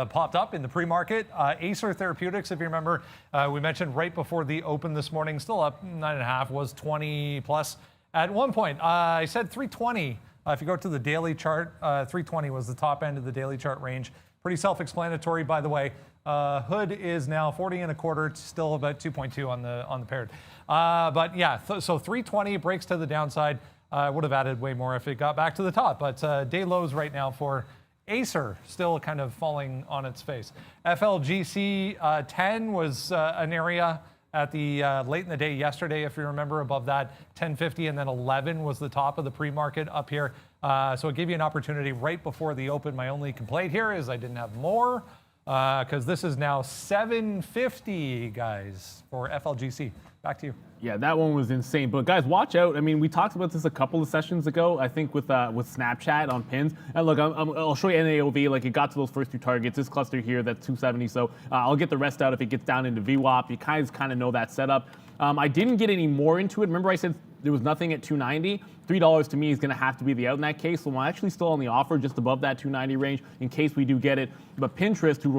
popped up in the pre-market. Acer Therapeutics, if you remember, we mentioned right before the open this morning, still up 9.5, was 20 plus. At one point, I said 320. If you go to the daily chart, 320 was the top end of the daily chart range. Pretty self-explanatory, by the way. Hood is now 40 and a quarter. It's still about 2.2 on the paired. But yeah, so 320 breaks to the downside. Would have added way more if it got back to the top. But day lows right now for Acer, still kind of falling on its face. FLGC 10 was an area at the late in the day yesterday, if you remember, above that 1050, and then 11 was the top of the pre-market up here. So it gave you an opportunity right before the open. My only complaint here is I didn't have more because this is now 750, guys, for FLGC. Back to you. Yeah, that one was insane. But guys, watch out. I mean, we talked about this a couple of sessions ago, I think with Snapchat on pins. And look, I'll show you NAOV. Like, it got to those first two targets. This cluster here, that's 270. So I'll get the rest out if it gets down into VWAP. You guys kind of know that setup. I didn't get any more into it. Remember I said there was nothing at 290? $3 to me is going to have to be the out in that case. So I'm actually still on the offer just above that 290 range in case we do get it. But Pinterest, who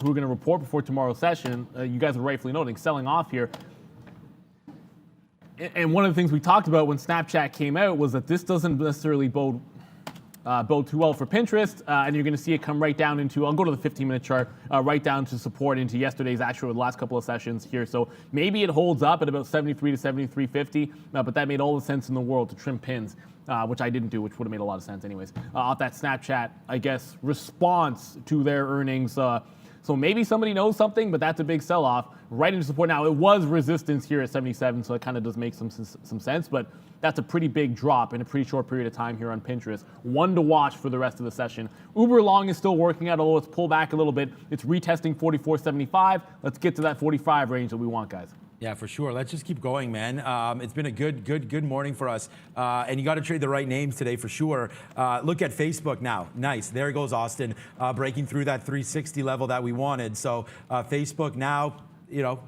are going to report before tomorrow's session, you guys are rightfully noting, selling off here. And one of the things we talked about when Snapchat came out was that this doesn't necessarily bode too well for Pinterest, and you're going to see it come right down into, I'll go to the 15-minute chart, right down to support into yesterday's actual the last couple of sessions here. So maybe it holds up at about 73 to 73.50, but that made all the sense in the world to trim pins, which I didn't do, which would have made a lot of sense anyways. Off that Snapchat, I guess, response to their earnings. So maybe somebody knows something, but that's a big sell-off right into support. Now, it was resistance here at 77, so it kind of does make some sense, but that's a pretty big drop in a pretty short period of time here on Pinterest. One to watch for the rest of the session. Uber long is still working out, although it's pulled back a little bit. It's retesting 44.75. Let's get to that 45 range that we want, guys. Yeah, for sure. Let's just keep going, man. It's been a good morning for us. And you got to trade the right names today for sure. Look at Facebook now. Nice. There goes Austin, breaking through that 360 level that we wanted. So Facebook now, you know,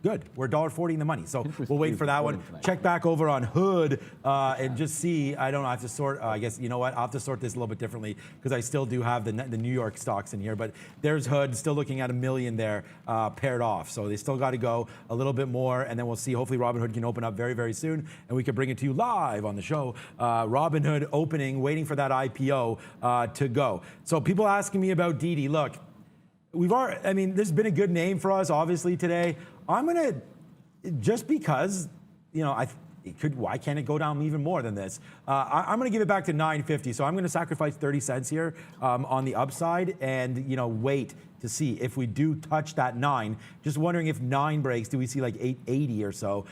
good. We're $1.40 in the money. So we'll wait for that one. Check back over on Hood and just see. I don't know. I have to sort. I guess, you know what? I'll have to sort this a little bit differently because I still do have the New York stocks in here. But there's Hood still looking at $1 million there paired off. So they still got to go a little bit more. And then we'll see. Hopefully Robinhood can open up very, very soon. And we can bring it to you live on the show. Robinhood opening, waiting for that IPO to go. So people asking me about DD. Look. I mean, there's been a good name for us, obviously, today. I'm going to, just because, you know, why can't it go down even more than this? I'm going to give it back to 950. So I'm going to sacrifice 30 cents here on the upside and, you know, wait to see if we do touch that 9. Just wondering if 9 breaks, do we see like 880 or so?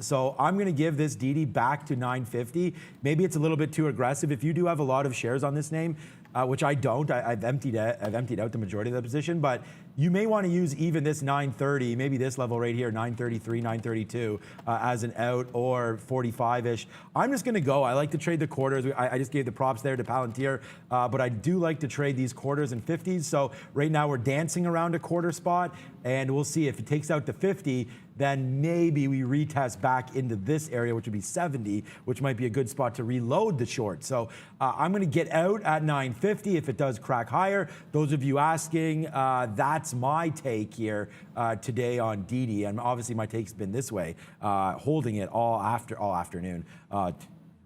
So I'm going to give this DD back to 950. Maybe it's a little bit too aggressive. If you do have a lot of shares on this name, which I don't. I've emptied out the majority of the position, but you may want to use even this 930, maybe this level right here, 933, 932, as an out, or 45-ish. I'm just going to go. I like to trade the quarters. I just gave the props there to Palantir, but I do like to trade these quarters and 50s. So right now we're dancing around a quarter spot, and we'll see if it takes out the 50. Then maybe we retest back into this area, which would be 70, which might be a good spot to reload the short. So I'm going to get out at 950 if it does crack higher. Those of you asking, that's my take here today on DD. And obviously my take's been this way, holding it all afternoon.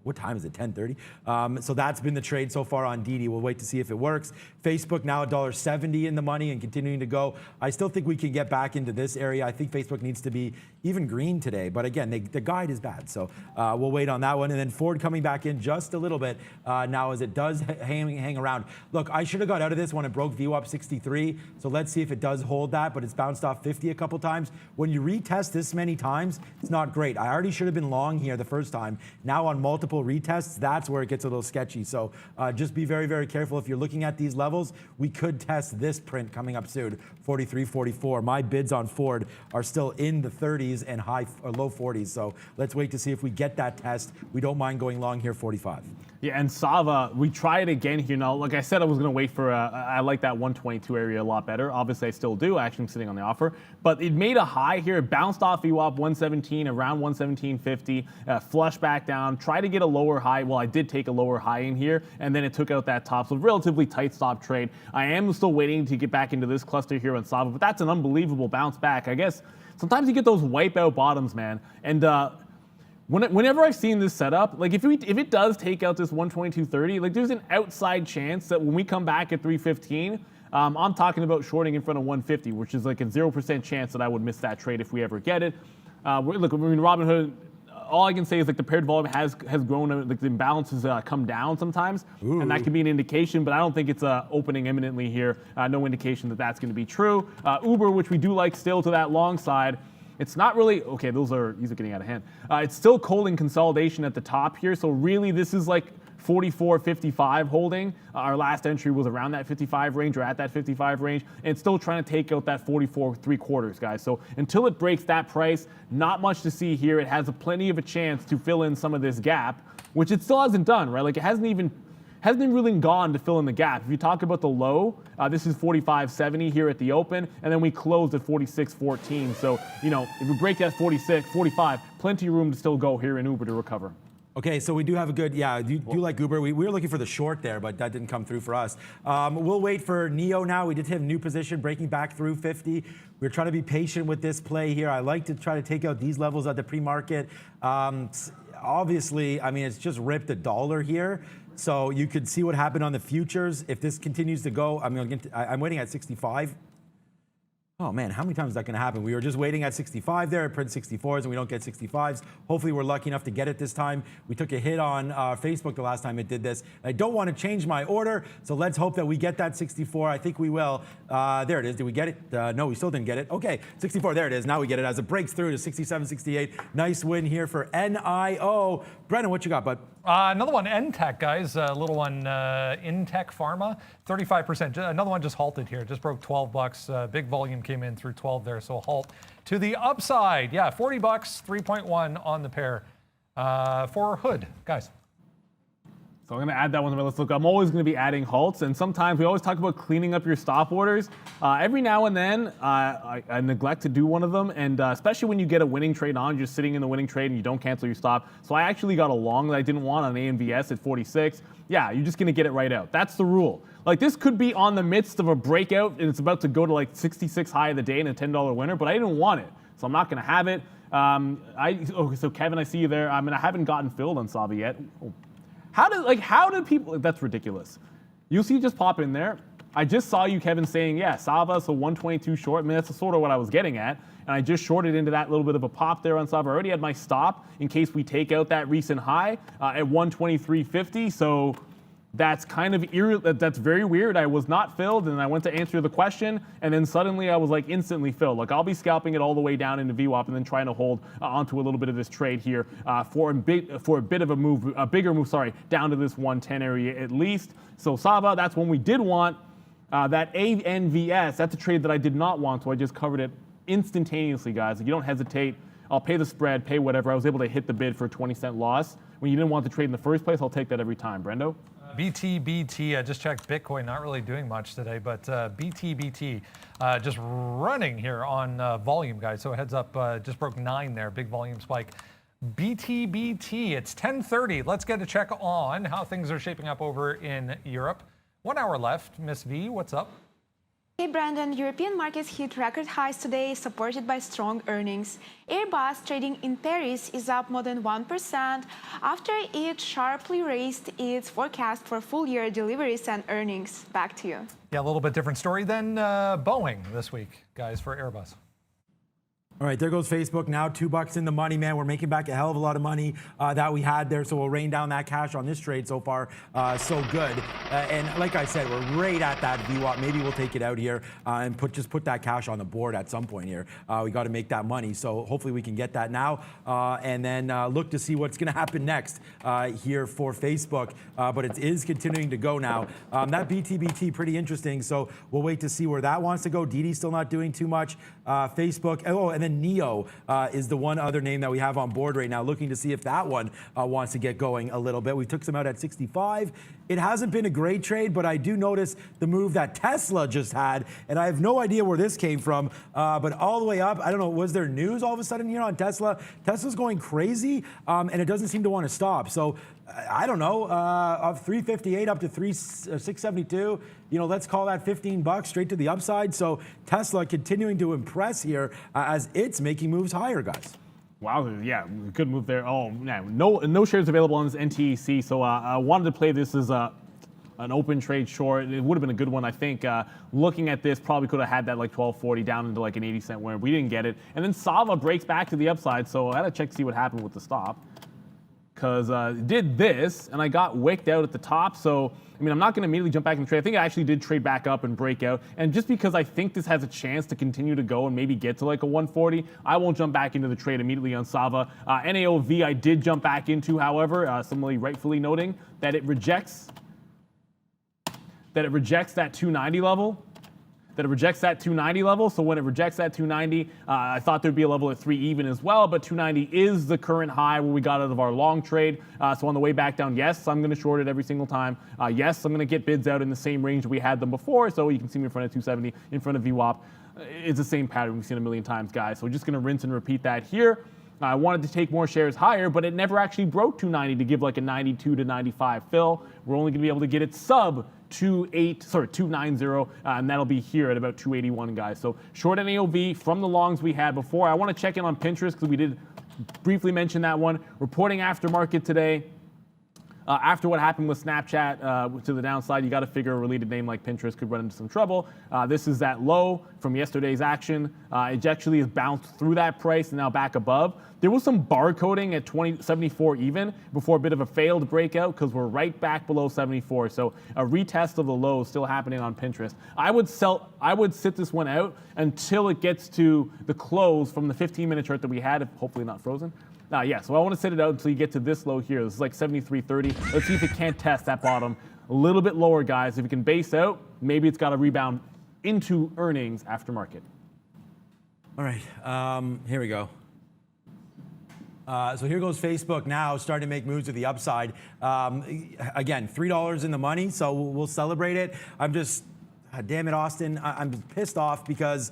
What time is it? 10:30. So that's been the trade so far on DD. We'll wait to see if it works. Facebook now $1.70 in the money and continuing to go. I still think we can get back into this area. I think Facebook needs to be even green today. But again, the guide is bad. So we'll wait on that one. And then Ford coming back in just a little bit now as it does hang around. Look, I should have got out of this when it broke VWAP 63. So let's see if it does hold that. But it's bounced off 50 a couple times. When you retest this many times, it's not great. I already should have been long here the first time. Now on multiple retests, that's where it gets a little sketchy. So just be very, very careful. If you're looking at these levels, we could test this print coming up soon, 43, 44. My bids on Ford are still in the 30s and high or low 40s. So let's wait to see if we get that test. We don't mind going long here, 45. Yeah, and Sava, we try it again here. Now, like I said, I was going to wait for, I like that 122 area a lot better. Obviously, I still do. Actually, I'm sitting on the offer. But it made a high here. It bounced off VWAP 117, around 117.50, flush back down, try to get a lower high. Well, I did take a lower high in here, and then it took out that top. So relatively tight stop trade. I am still waiting to get back into this cluster here on Sava, but that's an unbelievable bounce back. I guess sometimes you get those wipeout bottoms, man. And whenever I've seen this setup, like if it does take out this 122.30, like there's an outside chance that when we come back at 315, I'm talking about shorting in front of 150, which is like a 0% chance that I would miss that trade if we ever get it. Look, I mean, Robinhood, all I can say is like the paired volume has grown, like the imbalance has come down sometimes, and that can be an indication, but I don't think it's opening imminently here. No indication that that's going to be true. Uber, which we do like still to that long side, it's not really, okay, these are getting out of hand. It's still calling consolidation at the top here, so really this is like 44.55 holding. Our last entry was around that 55 range or at that 55 range, and it's still trying to take out that 44.75, guys. So until it breaks that price, not much to see here. It has plenty of a chance to fill in some of this gap, which it still hasn't done, right? Like it hasn't even really gone to fill in the gap. If you talk about the low, this is 45.70 here at the open, and then we closed at 46.14. So, you know, if we break that 45, plenty of room to still go here in Uber to recover. Okay, so we do have a good, do like Uber. We were looking for the short there, but that didn't come through for us. We'll wait for NEO now. We did have a new position breaking back through 50. We're trying to be patient with this play here. I like to try to take out these levels at the pre-market. Obviously, I mean, it's just ripped $1 here. So you could see what happened on the futures. If this continues to go, I'm waiting at 65. Oh man, how many times is that going to happen? We were just waiting at 65 there, it print 64s, and we don't get 65s. Hopefully we're lucky enough to get it this time. We took a hit on Facebook the last time it did this. I don't want to change my order, so let's hope that we get that 64. I think we will. There it is. Did we get it? No, we still didn't get it. Okay, 64, there it is. Now we get it as it breaks through to 67.68. Nice win here for NIO. Brennan, what you got, bud? Another one, NTech, guys. A little one, Intech Pharma, 35%. Another one just halted here. Just broke 12 bucks. Big volume came in through 12 there, so halt to the upside. Yeah, 40 bucks, 3.1 on the pair for Hood, guys. So I'm going to add that one to my list. Look, I'm always going to be adding halts, and sometimes we always talk about cleaning up your stop orders. Every now and then, I neglect to do one of them, and especially when you get a winning trade on, you're sitting in the winning trade and you don't cancel your stop. So I actually got a long that I didn't want on ANVS at 46. Yeah, you're just going to get it right out. That's the rule. Like, this could be on the midst of a breakout, and it's about to go to like 66 high of the day and a $10 winner, but I didn't want it, so I'm not going to have it. Okay, so Kevin, I see you there. I mean, I haven't gotten filled on Sava yet. How do people, that's ridiculous. You see just pop in there. I just saw you, Kevin, saying, yeah, Sava, so 122 short. I mean, that's sort of what I was getting at. And I just shorted into that little bit of a pop there on Sava. I already had my stop in case we take out that recent high at 123.50. So that's kind of that's very weird. I was not filled, and I went to answer the question, and then suddenly I was like instantly filled. Like, I'll be scalping it all the way down into VWAP and then trying to hold onto a little bit of this trade here for a bit of a move, a bigger move, down to this 110 area at least. So Sava, that's one we did want. That ANVS, that's a trade that I did not want, so I just covered it instantaneously, guys. If you don't hesitate, I'll pay the spread, pay whatever. I was able to hit the bid for a 20-cent loss. When you didn't want the trade in the first place, I'll take that every time. Brendo? BTBT, I just checked Bitcoin, not really doing much today, but BTBT just running here on volume, guys. So heads up, just broke 9 there, big volume spike. BTBT, it's 10:30. Let's get a check on how things are shaping up over in Europe. 1 hour left. Miss V, what's up? Hey Brandon, European markets hit record highs today, supported by strong earnings. Airbus trading in Paris is up more than 1% after it sharply raised its forecast for full-year deliveries and earnings. Back to you. Yeah, a little bit different story than Boeing this week, guys, for Airbus. All right, there goes Facebook. Now $2 in the money, man. We're making back a hell of a lot of money that we had there, so we'll rain down that cash on this trade so far. So good. And like I said, we're right at that VWAP. Maybe we'll take it out here and just put that cash on the board at some point here. We got to make that money, so hopefully we can get that now and then look to see what's going to happen next here for Facebook. But it is continuing to go now. That BTBT, pretty interesting, so we'll wait to see where that wants to go. DD still not doing too much. Facebook, and then NEO is the one other name that we have on board right now, looking to see if that one wants to get going a little bit. We took some out at 65. It hasn't been a great trade, but I do notice the move that Tesla just had, and I have no idea where this came from, but all the way up, I don't know, was there news all of a sudden here on Tesla? Tesla's going crazy, and it doesn't seem to want to stop. So I don't know, of 358 up to 672, you know, let's call that $15 straight to the upside. So Tesla continuing to impress here as it's making moves higher, guys. Wow, yeah, good move there. Oh, man, no shares available on this NTEC, so I wanted to play this as an open trade short. It would have been a good one, I think. Looking at this, probably could have had that like 1240 down into like an 80-cent winner. We didn't get it. And then Sava breaks back to the upside, so I had to check to see what happened with the stop. because did this and I got wicked out at the top. So, I mean, I'm not going to immediately jump back and trade. I think I actually did trade back up and break out. And just because I think this has a chance to continue to go and maybe get to like a 140, I won't jump back into the trade immediately on Sava. NAOV I did jump back into, however, somebody rightfully noting that it rejects that 290 level. So when it rejects that 290, I thought there'd be a level at 3 even as well, but 290 is the current high where we got out of our long trade. So on the way back down, yes, I'm going to short it every single time. Yes, I'm going to get bids out in the same range we had them before. So you can see me in front of 270, in front of VWAP. It's the same pattern we've seen a million times, guys. So we're just going to rinse and repeat that here. I wanted to take more shares higher, but it never actually broke 290 to give like a 92 to 95 fill. We're only going to be able to get it sub 290, and that'll be here at about 281, guys. So short NAOV from the longs we had before. I want to check in on Pinterest because we did briefly mention that one. Reporting aftermarket today. After what happened with Snapchat to the downside, you got to figure a related name like Pinterest could run into some trouble. This is that low from yesterday's action. It actually has bounced through that price and now back above. There was some barcoding at 74 even before a bit of a failed breakout because we're right back below 74. So a retest of the low is still happening on Pinterest. I would sit this one out until it gets to the close from the 15-minute chart that we had, hopefully not frozen. Yeah, so I want to sit it out until you get to this low here. This is like 73.30. Let's see if it can't test that bottom a little bit lower, guys. If it can base out, maybe it's got to rebound into earnings after market. All right, here we go. So here goes Facebook now, starting to make moves to the upside. Again, $3 in the money, so we'll celebrate it. I'm just, damn it, Austin. I'm pissed off because,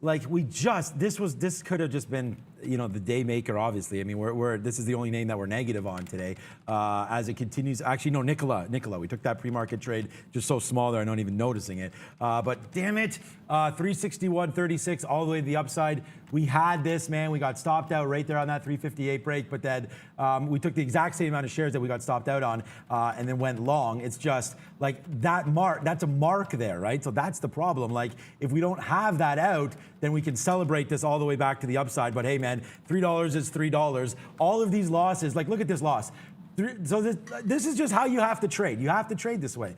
like, this could have just been, you know, the day maker, obviously. I mean, this is the only name that we're negative on today. As it continues, actually, no, Nicola, we took that pre-market trade just so small there, I'm not even noticing it. But damn it, 361.36 all the way to the upside. We had this, man. We got stopped out right there on that 358 break, but then we took the exact same amount of shares that we got stopped out on and then went long. It's just like that mark, that's a mark there, right? So that's the problem. Like, if we don't have that out, then we can celebrate this all the way back to the upside. But hey, man, $3 is $3. All of these losses, like, look at this loss. So this is just how you have to trade. You have to trade this way.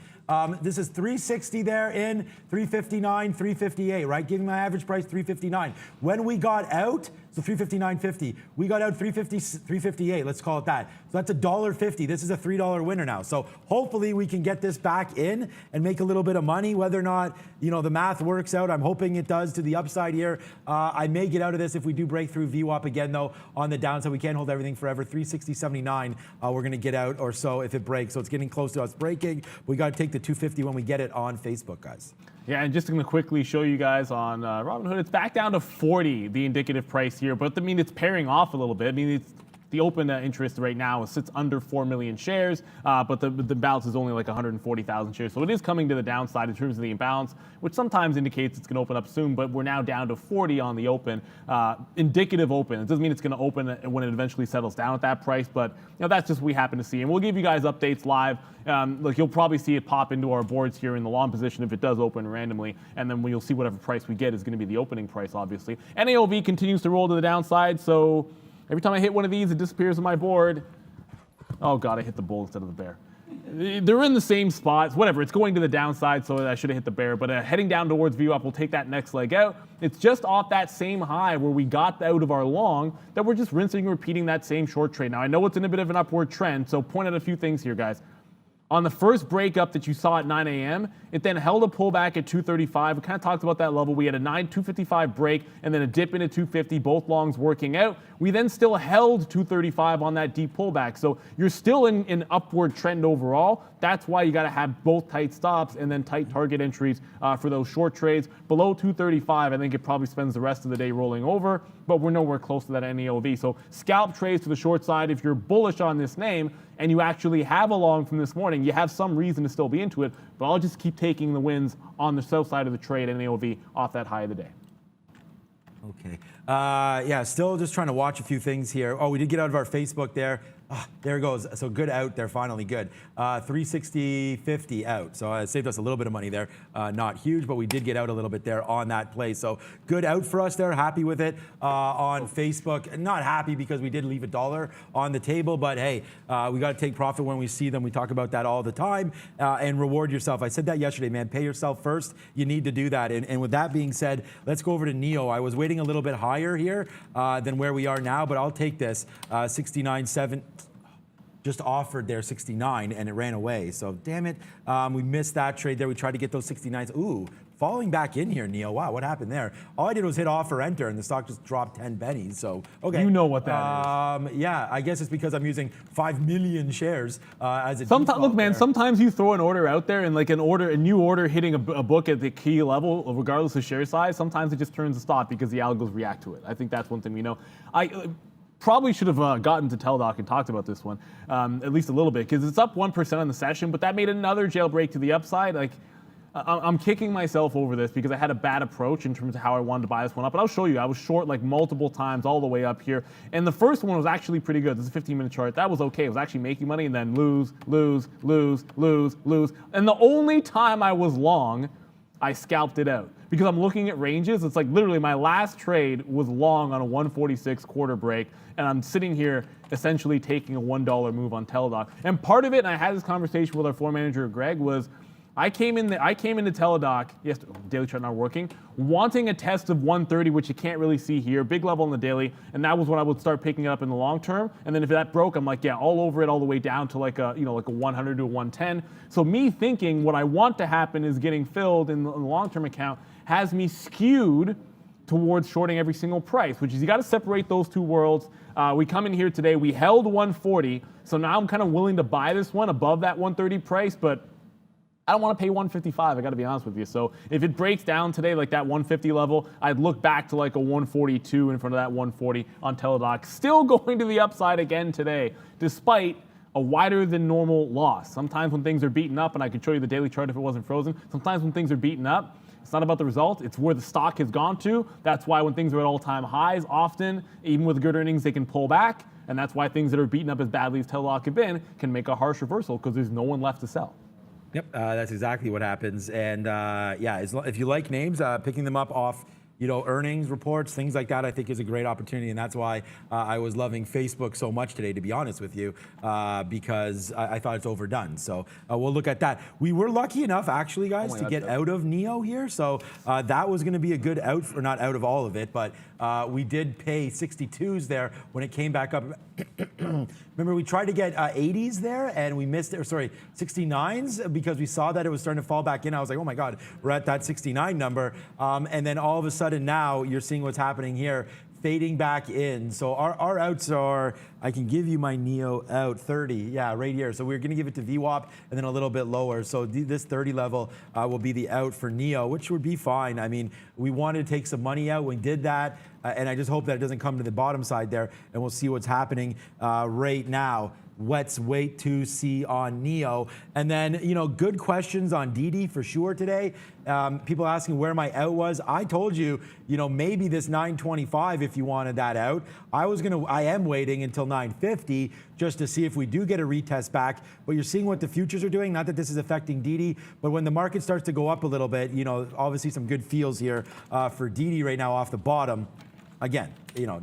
This is 360 there in, 359, 358, right? Giving my average price 359. When we got out, so 359.50, we got out 358, let's call it that. So that's $1.50. This is a $3 winner now. So hopefully we can get this back in and make a little bit of money, whether or not, you know, the math works out. I'm hoping it does to the upside here. I may get out of this if we do break through VWAP again, though, on the downside. We can't hold everything forever. 360.79, we're going to get out or so if it breaks. So it's getting close to us breaking. We got to take the 250 when we get it on Facebook, guys. Yeah, and just going to quickly show you guys on Robinhood, it's back down to 40, the indicative price here. But I mean, it's pairing off a little bit. I mean, it's the open interest right now sits under 4 million shares, but the balance is only like 140,000 shares. So it is coming to the downside in terms of the imbalance, which sometimes indicates it's going to open up soon, but we're now down to 40 on the open, indicative open. It doesn't mean it's going to open when it eventually settles down at that price, but you know, that's just what we happen to see. And we'll give you guys updates live. Look, you'll probably see it pop into our boards here in the long position if it does open randomly, and then you'll see whatever price we get is going to be the opening price, obviously. NAOV continues to roll to the downside, so every time I hit one of these, it disappears on my board. Oh God, I hit the bull instead of the bear. They're in the same spots, whatever. It's going to the downside, so I should have hit the bear. But heading down towards VWAP, we'll take that next leg out. It's just off that same high where we got out of our long that we're just rinsing and repeating that same short trade. Now, I know it's in a bit of an upward trend, so point out a few things here, guys. On the first breakup that you saw at 9 a.m., it then held a pullback at 235. We kind of talked about that level. We had a 255 break and then a dip into 250, both longs working out. We then still held 235 on that deep pullback. So you're still in an upward trend overall. That's why you got to have both tight stops and then tight target entries for those short trades. Below 235, I think it probably spends the rest of the day rolling over, but we're nowhere close to that NAOV. So scalp trades to the short side. If you're bullish on this name and you actually have a long from this morning, you have some reason to still be into it, but I'll just keep taking the wins on the south side of the trade, NAOV off that high of the day. Okay. Yeah, still just trying to watch a few things here. Oh, we did get out of our Facebook there. There it goes. So good out there, finally good. 360.50 out. So it saved us a little bit of money there. Not huge, but we did get out a little bit there on that play. So good out for us there. Happy with it on Facebook. Not happy because we did leave $1 on the table, but hey, we got to take profit when we see them. We talk about that all the time and reward yourself. I said that yesterday, man. Pay yourself first. You need to do that. And with that being said, let's go over to NEO. I was waiting a little bit higher here than where we are now, but I'll take this 69.7. Just offered there 69 and it ran away. So damn it, we missed that trade there. We tried to get those 69s. Ooh, falling back in here, Neil. Wow, what happened there? All I did was hit offer enter and the stock just dropped 10 pennies. So okay, you know what that is. Yeah, I guess it's because I'm using 5 million shares as a sometimes. Look, man. there. Sometimes you throw an order out there and like a new order hitting a book at the key level, regardless of share size. Sometimes it just turns the stock because the algos react to it. I think that's one thing we know. Probably should have gotten to Teledoc and talked about this one at least a little bit because it's up 1% on the session, but that made another jailbreak to the upside. Like I'm kicking myself over this because I had a bad approach in terms of how I wanted to buy this one up. But I'll show you. I was short like multiple times all the way up here, and the first one was actually pretty good. This is a 15-minute chart. That was okay. It was actually making money, and then lose. And the only time I was long, I scalped it out. Because I'm looking at ranges, it's like literally my last trade was long on a 146 quarter break, and I'm sitting here essentially taking a $1 move on Teledoc. And part of it, and I had this conversation with our floor manager, Greg, was I came into Teledoc, yes, daily chart not working, wanting a test of 130, which you can't really see here, big level on the daily, and that was when I would start picking it up in the long term. And then if that broke, I'm like, yeah, all over it, all the way down to like a 100 to a 110. So me thinking what I want to happen is getting filled in the long-term account has me skewed towards shorting every single price, which is you got to separate those two worlds. We come in here today, we held 140, so now I'm kind of willing to buy this one above that 130 price, but I don't want to pay 155, I got to be honest with you. So if it breaks down today like that 150 level, I'd look back to like a 142 in front of that 140 on Teledoc. Still going to the upside again today, despite a wider than normal loss. Sometimes when things are beaten up, and I could show you the daily chart if it wasn't frozen, sometimes when things are beaten up, it's not about the result, it's where the stock has gone to. That's why when things are at all-time highs, often, even with good earnings, they can pull back. And that's why things that are beaten up as badly as Teledoc have been can make a harsh reversal because there's no one left to sell. Yep, that's exactly what happens. And yeah, if you like names, picking them up off earnings reports, things like that, I think is a great opportunity. And that's why I was loving Facebook so much today, to be honest with you, because I thought it's overdone. So we'll look at that. We were lucky enough, actually, guys, to get out of NEO here. So that was going to be a good out, or not out of all of it, but we did pay 62s there when it came back up. Remember, we tried to get 80s there, and we missed it, or sorry, 69s, because we saw that it was starting to fall back in. I was like, oh my God, we're at that 69 number. And then all of a sudden now you're seeing what's happening here, fading back in. So our outs are, I can give you my NEO out 30, yeah, right here. So we're gonna give it to VWAP and then a little bit lower. So this 30 level will be the out for NEO, which would be fine. I mean, we wanted to take some money out, we did that. And I just hope that it doesn't come to the bottom side there, and we'll see what's happening right now. Let's wait to see on NEO. And then, good questions on DD for sure today. People asking where my out was. I told you, maybe this 925 if you wanted that out. I am waiting until 950 just to see if we do get a retest back. But you're seeing what the futures are doing. Not that this is affecting DD, but when the market starts to go up a little bit, obviously some good feels here for DD right now off the bottom. Again,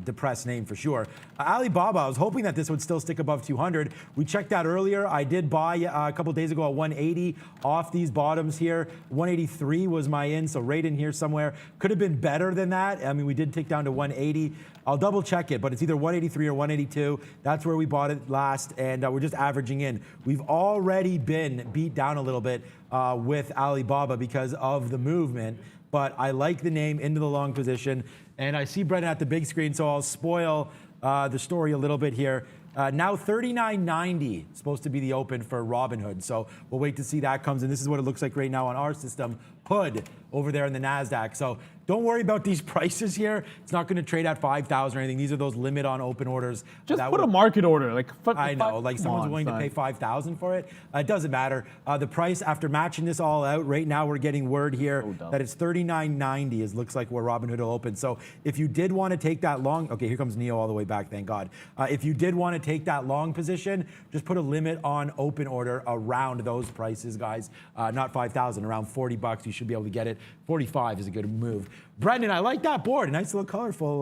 depressed name for sure. Alibaba, I was hoping that this would still stick above 200. We checked that earlier. I did buy a couple days ago at 180 off these bottoms here. 183 was my in, so right in here somewhere. Could have been better than that. I mean, we did tick down to 180. I'll double check it, but it's either 183 or 182. That's where we bought it last, and we're just averaging in. We've already been beat down a little bit with Alibaba because of the movement, but I like the name into the long position. And I see Brendan at the big screen, so I'll spoil the story a little bit here. Now $39.90 supposed to be the open for Robinhood. So we'll wait to see that comes in. This is what it looks like right now on our system. Hood over there in the NASDAQ. So don't worry about these prices here. It's not going to trade at 5,000 or anything. These are those limit on open orders. Just put a market order. I know, like someone's willing to pay 5,000 for it. It doesn't matter. The price, after matching this all out, right now we're getting word here that it's 39.90. It looks like where Robinhood will open. So if you did want to take that long, okay, here comes Neo all the way back, thank God. If you did want to take that long position, just put a limit on open order around those prices, guys. Not 5,000, around 40 bucks. You should be able to get it. 45 is a good move. Brendan, I like that board. A nice little colorful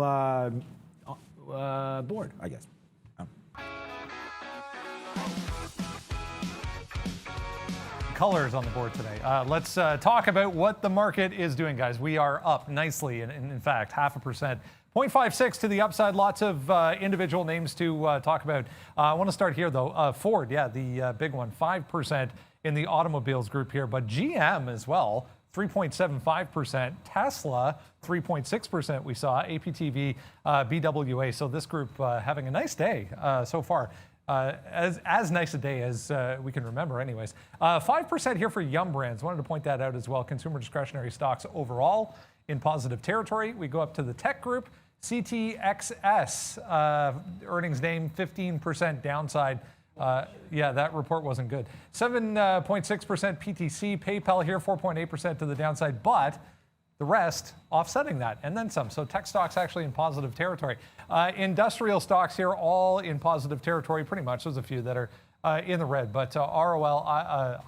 board, I guess. Colors on the board today. Let's talk about what the market is doing, guys. We are up nicely, in fact, 0.5%. 0.56 to the upside. Lots of individual names to talk about. I want to start here, though. Ford, yeah, the big one, 5% in the automobiles group here, but GM as well, 3.75%. Tesla, 3.6% we saw. APTV, BWA. So this group having a nice day so far. As nice a day as we can remember anyways. 5% here for Yum Brands. Wanted to point that out as well. Consumer discretionary stocks overall in positive territory. We go up to the tech group. CTXS, earnings name, 15% downside. Yeah, that report wasn't good. 7.6% PTC. PayPal here, 4.8% to the downside, but the rest offsetting that, and then some. So tech stocks actually in positive territory. Industrial stocks here, all in positive territory, pretty much. There's a few that are in the red, but ROL,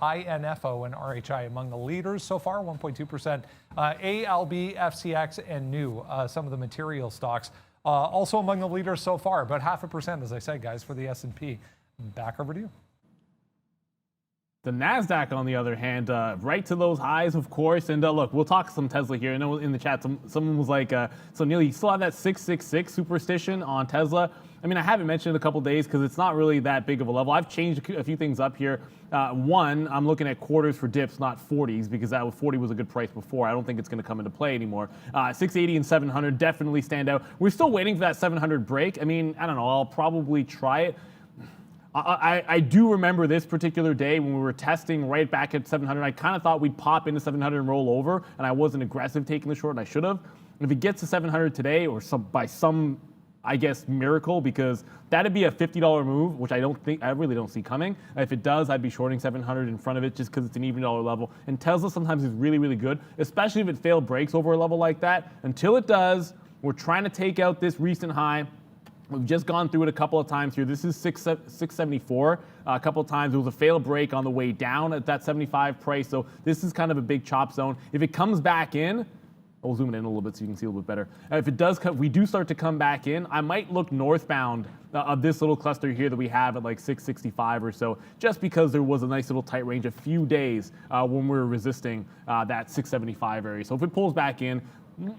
INFO, and RHI among the leaders so far, 1.2%. ALB, FCX, and new, some of the material stocks, also among the leaders so far, about 0.5%, as I said, guys, for the S&P. Back over to you. The NASDAQ, on the other hand, right to those highs, of course. And look, we'll talk some Tesla here. I know in the chat, someone was like, so Neil, you still have that 666 superstition on Tesla? I mean, I haven't mentioned it a couple days because it's not really that big of a level. I've changed a few things up here. One, I'm looking at quarters for dips, not 40s, because that 40 was a good price before. I don't think it's going to come into play anymore. 680 and 700 definitely stand out. We're still waiting for that 700 break. I mean, I don't know. I'll probably try it. I do remember this particular day when we were testing right back at 700. I kind of thought we'd pop into 700 and roll over, and I wasn't aggressive taking the short, and I should have. If it gets to 700 today, or by some, I guess, miracle, because that'd be a $50 move, which I really don't see coming. If it does, I'd be shorting 700 in front of it just because it's an even dollar level. And Tesla sometimes is really, really good, especially if it failed breaks over a level like that. Until it does, we're trying to take out this recent high. We've just gone through it a couple of times here. This is 674. A couple of times. There was a failed break on the way down at that 75 price. So this is kind of a big chop zone. If it comes back in, I'll zoom it in a little bit so you can see a little bit better. If it does come, we do start to come back in, I might look northbound of this little cluster here that we have at like 665 or so, just because there was a nice little tight range a few days when we were resisting that 675 area. So if it pulls back in,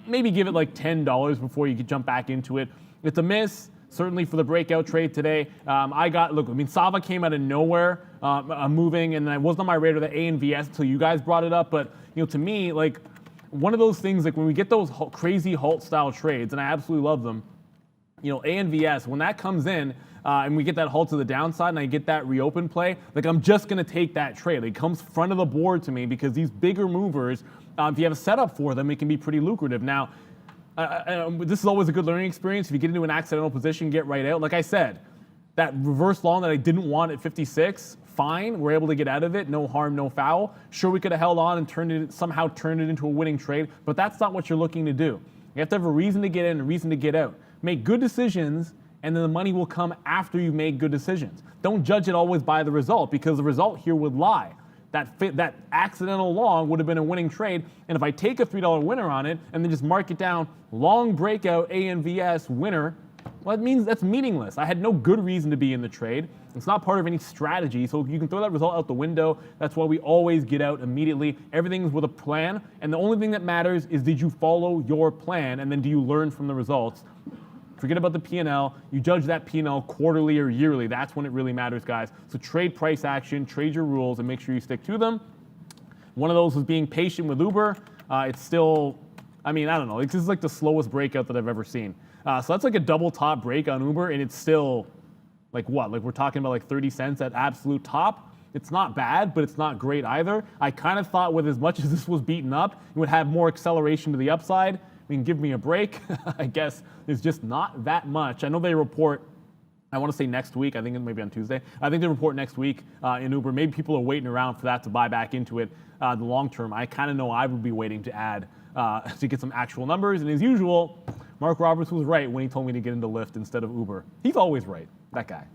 maybe give it like $10 before you could jump back into it. It's a miss. Certainly for the breakout trade today. Sava came out of nowhere, moving, and it wasn't on my radar, the ANVS, until you guys brought it up. But to me, like one of those things, like when we get those crazy halt style trades, and I absolutely love them. ANVS, when that comes in and we get that halt to the downside, and I get that reopen play, like I'm just gonna take that trade. It comes front of the board to me because these bigger movers, if you have a setup for them, it can be pretty lucrative. Now. This is always a good learning experience. If you get into an accidental position, get right out. Like I said, that reverse long that I didn't want at 56, fine. We're able to get out of it. No harm, no foul. Sure, we could have held on and somehow turned it into a winning trade, but that's not what you're looking to do. You have to have a reason to get in and a reason to get out. Make good decisions, and then the money will come after you've made good decisions. Don't judge it always by the result, because the result here would lie. That accidental long would have been a winning trade. And if I take a $3 winner on it and then just mark it down, long breakout ANVS winner, well, that means that's meaningless. I had no good reason to be in the trade. It's not part of any strategy, so you can throw that result out the window. That's why we always get out immediately. Everything's with a plan, and the only thing that matters is, did you follow your plan, and then do you learn from the results? Forget about the P&L. You judge that P&L quarterly or yearly. That's when it really matters, guys. So trade price action, trade your rules, and make sure you stick to them. One of those was being patient with Uber. It's still, I don't know. This is like the slowest breakout that I've ever seen. So that's like a double top break on Uber, and it's still like what? Like we're talking about like 30 cents at absolute top. It's not bad, but it's not great either. I kind of thought with as much as this was beaten up, it would have more acceleration to the upside. I mean, give me a break. I guess there's just not that much. I know they report, I want to say next week. I think it may be on Tuesday. I think they report next week in Uber. Maybe people are waiting around for that to buy back into it the long term. I kind of know I would be waiting to add to get some actual numbers. And as usual, Mark Roberts was right when he told me to get into Lyft instead of Uber. He's always right, that guy.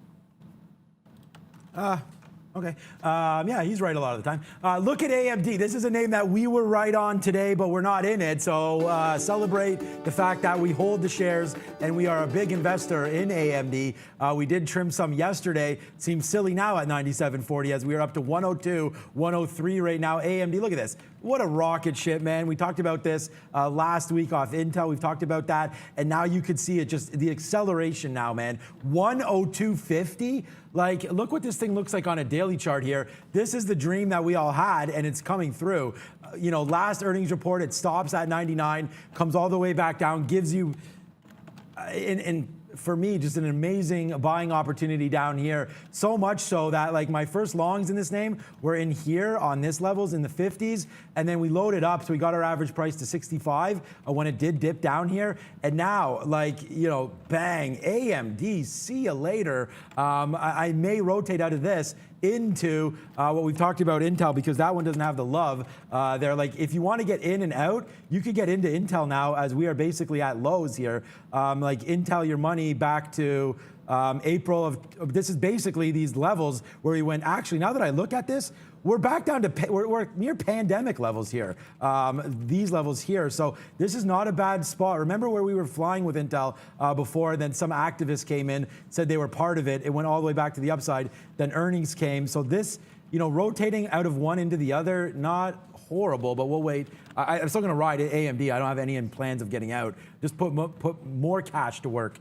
Okay. Yeah, he's right a lot of the time. Look at AMD. This is a name that we were right on today, but we're not in it. So celebrate the fact that we hold the shares and we are a big investor in AMD. We did trim some yesterday. Seems silly now at 97.40 as we are up to 102, 103 right now. AMD, look at this. What a rocket ship, man. We talked about this last week off Intel. We've talked about that. And now you could see it, just the acceleration now, man. 102.50. Like, look what this thing looks like on a daily chart here. This is the dream that we all had, and it's coming through. You know, last earnings report, it stops at 99, comes all the way back down, gives you, for me, just an amazing buying opportunity down here. So much so that like my first longs in this name were in here on this levels in the 50s. And then we loaded up. So we got our average price to 65 when it did dip down here. And now, like, you know, bang, AMD, see you later. I may rotate out of this into what we've talked about, Intel, because that one doesn't have the love there. Like, if you want to get in and out, you could get into Intel now, as we are basically at lows here. Like Intel, your money back to April of, this is basically these levels where we went, actually, now that I look at this, we're back down to, we're near pandemic levels here, these levels here. So this is not a bad spot. Remember where we were flying with Intel before, then some activists came in, said they were part of it. It went all the way back to the upside. Then earnings came. So this, you know, rotating out of one into the other, not horrible, but we'll wait. I'm still going to ride AMD. I don't have any plans of getting out. Just put more cash to work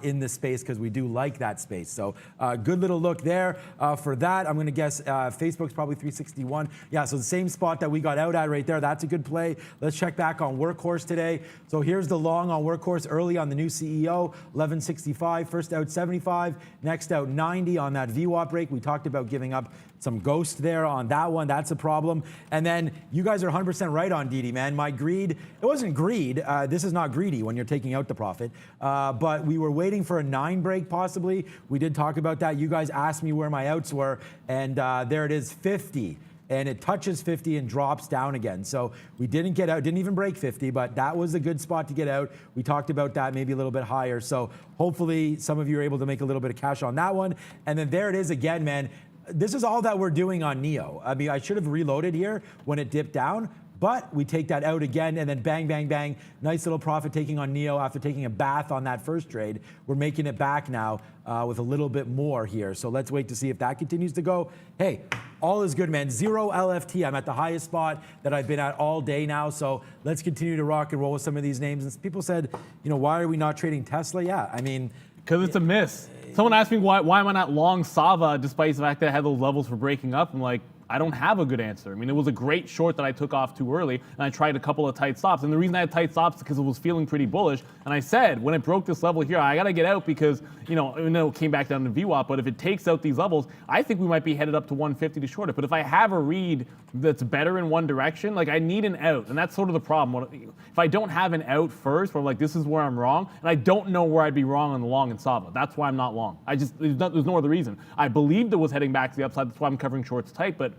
in this space because we do like that space. So good little look there for that. I'm going to guess Facebook's probably 361. Yeah, so the same spot that we got out at right there. That's a good play. Let's check back on Workhorse today. So here's the long on Workhorse early on the new CEO, 1165. First out 75, next out 90 on that VWAP break. We talked about giving up some ghost there on that one. That's a problem. And then you guys are 100% right on DD, man. My greed, it wasn't greed. This is not greedy when you're taking out the profit. But we were waiting for a 9 break possibly. We did talk about that. You guys asked me where my outs were, and there it is, 50. And it touches 50 and drops down again. So we didn't get out, didn't even break 50, but that was a good spot to get out. We talked about that, maybe a little bit higher. So hopefully some of you are able to make a little bit of cash on that one. And then there it is again, man. This is all that we're doing on NEO. I mean, I should have reloaded here when it dipped down, but we take that out again and then bang, bang, bang. Nice little profit taking on NEO after taking a bath on that first trade. We're making it back now with a little bit more here. So let's wait to see if that continues to go. Hey, all is good, man. 0 LFT. I'm at the highest spot that I've been at all day now. So let's continue to rock and roll with some of these names. And people said, you know, why are we not trading Tesla? Yeah, I mean, because it's a miss. Someone asked me why am I not long Sava despite the fact that I had those levels for breaking up. I'm like, I don't have a good answer. I mean, it was a great short that I took off too early, and I tried a couple of tight stops. And the reason I had tight stops is because it was feeling pretty bullish. And I said, when it broke this level here, I got to get out because, you know, even though it came back down to VWAP, but if it takes out these levels, I think we might be headed up to 150 to short it. But if I have a read that's better in one direction, like I need an out. And that's sort of the problem. If I don't have an out first, where I'm like, this is where I'm wrong, and I don't know where I'd be wrong on the long in Sava. That's why I'm not long. There's no other reason. I believed it was heading back to the upside. That's why I'm covering shorts tight, but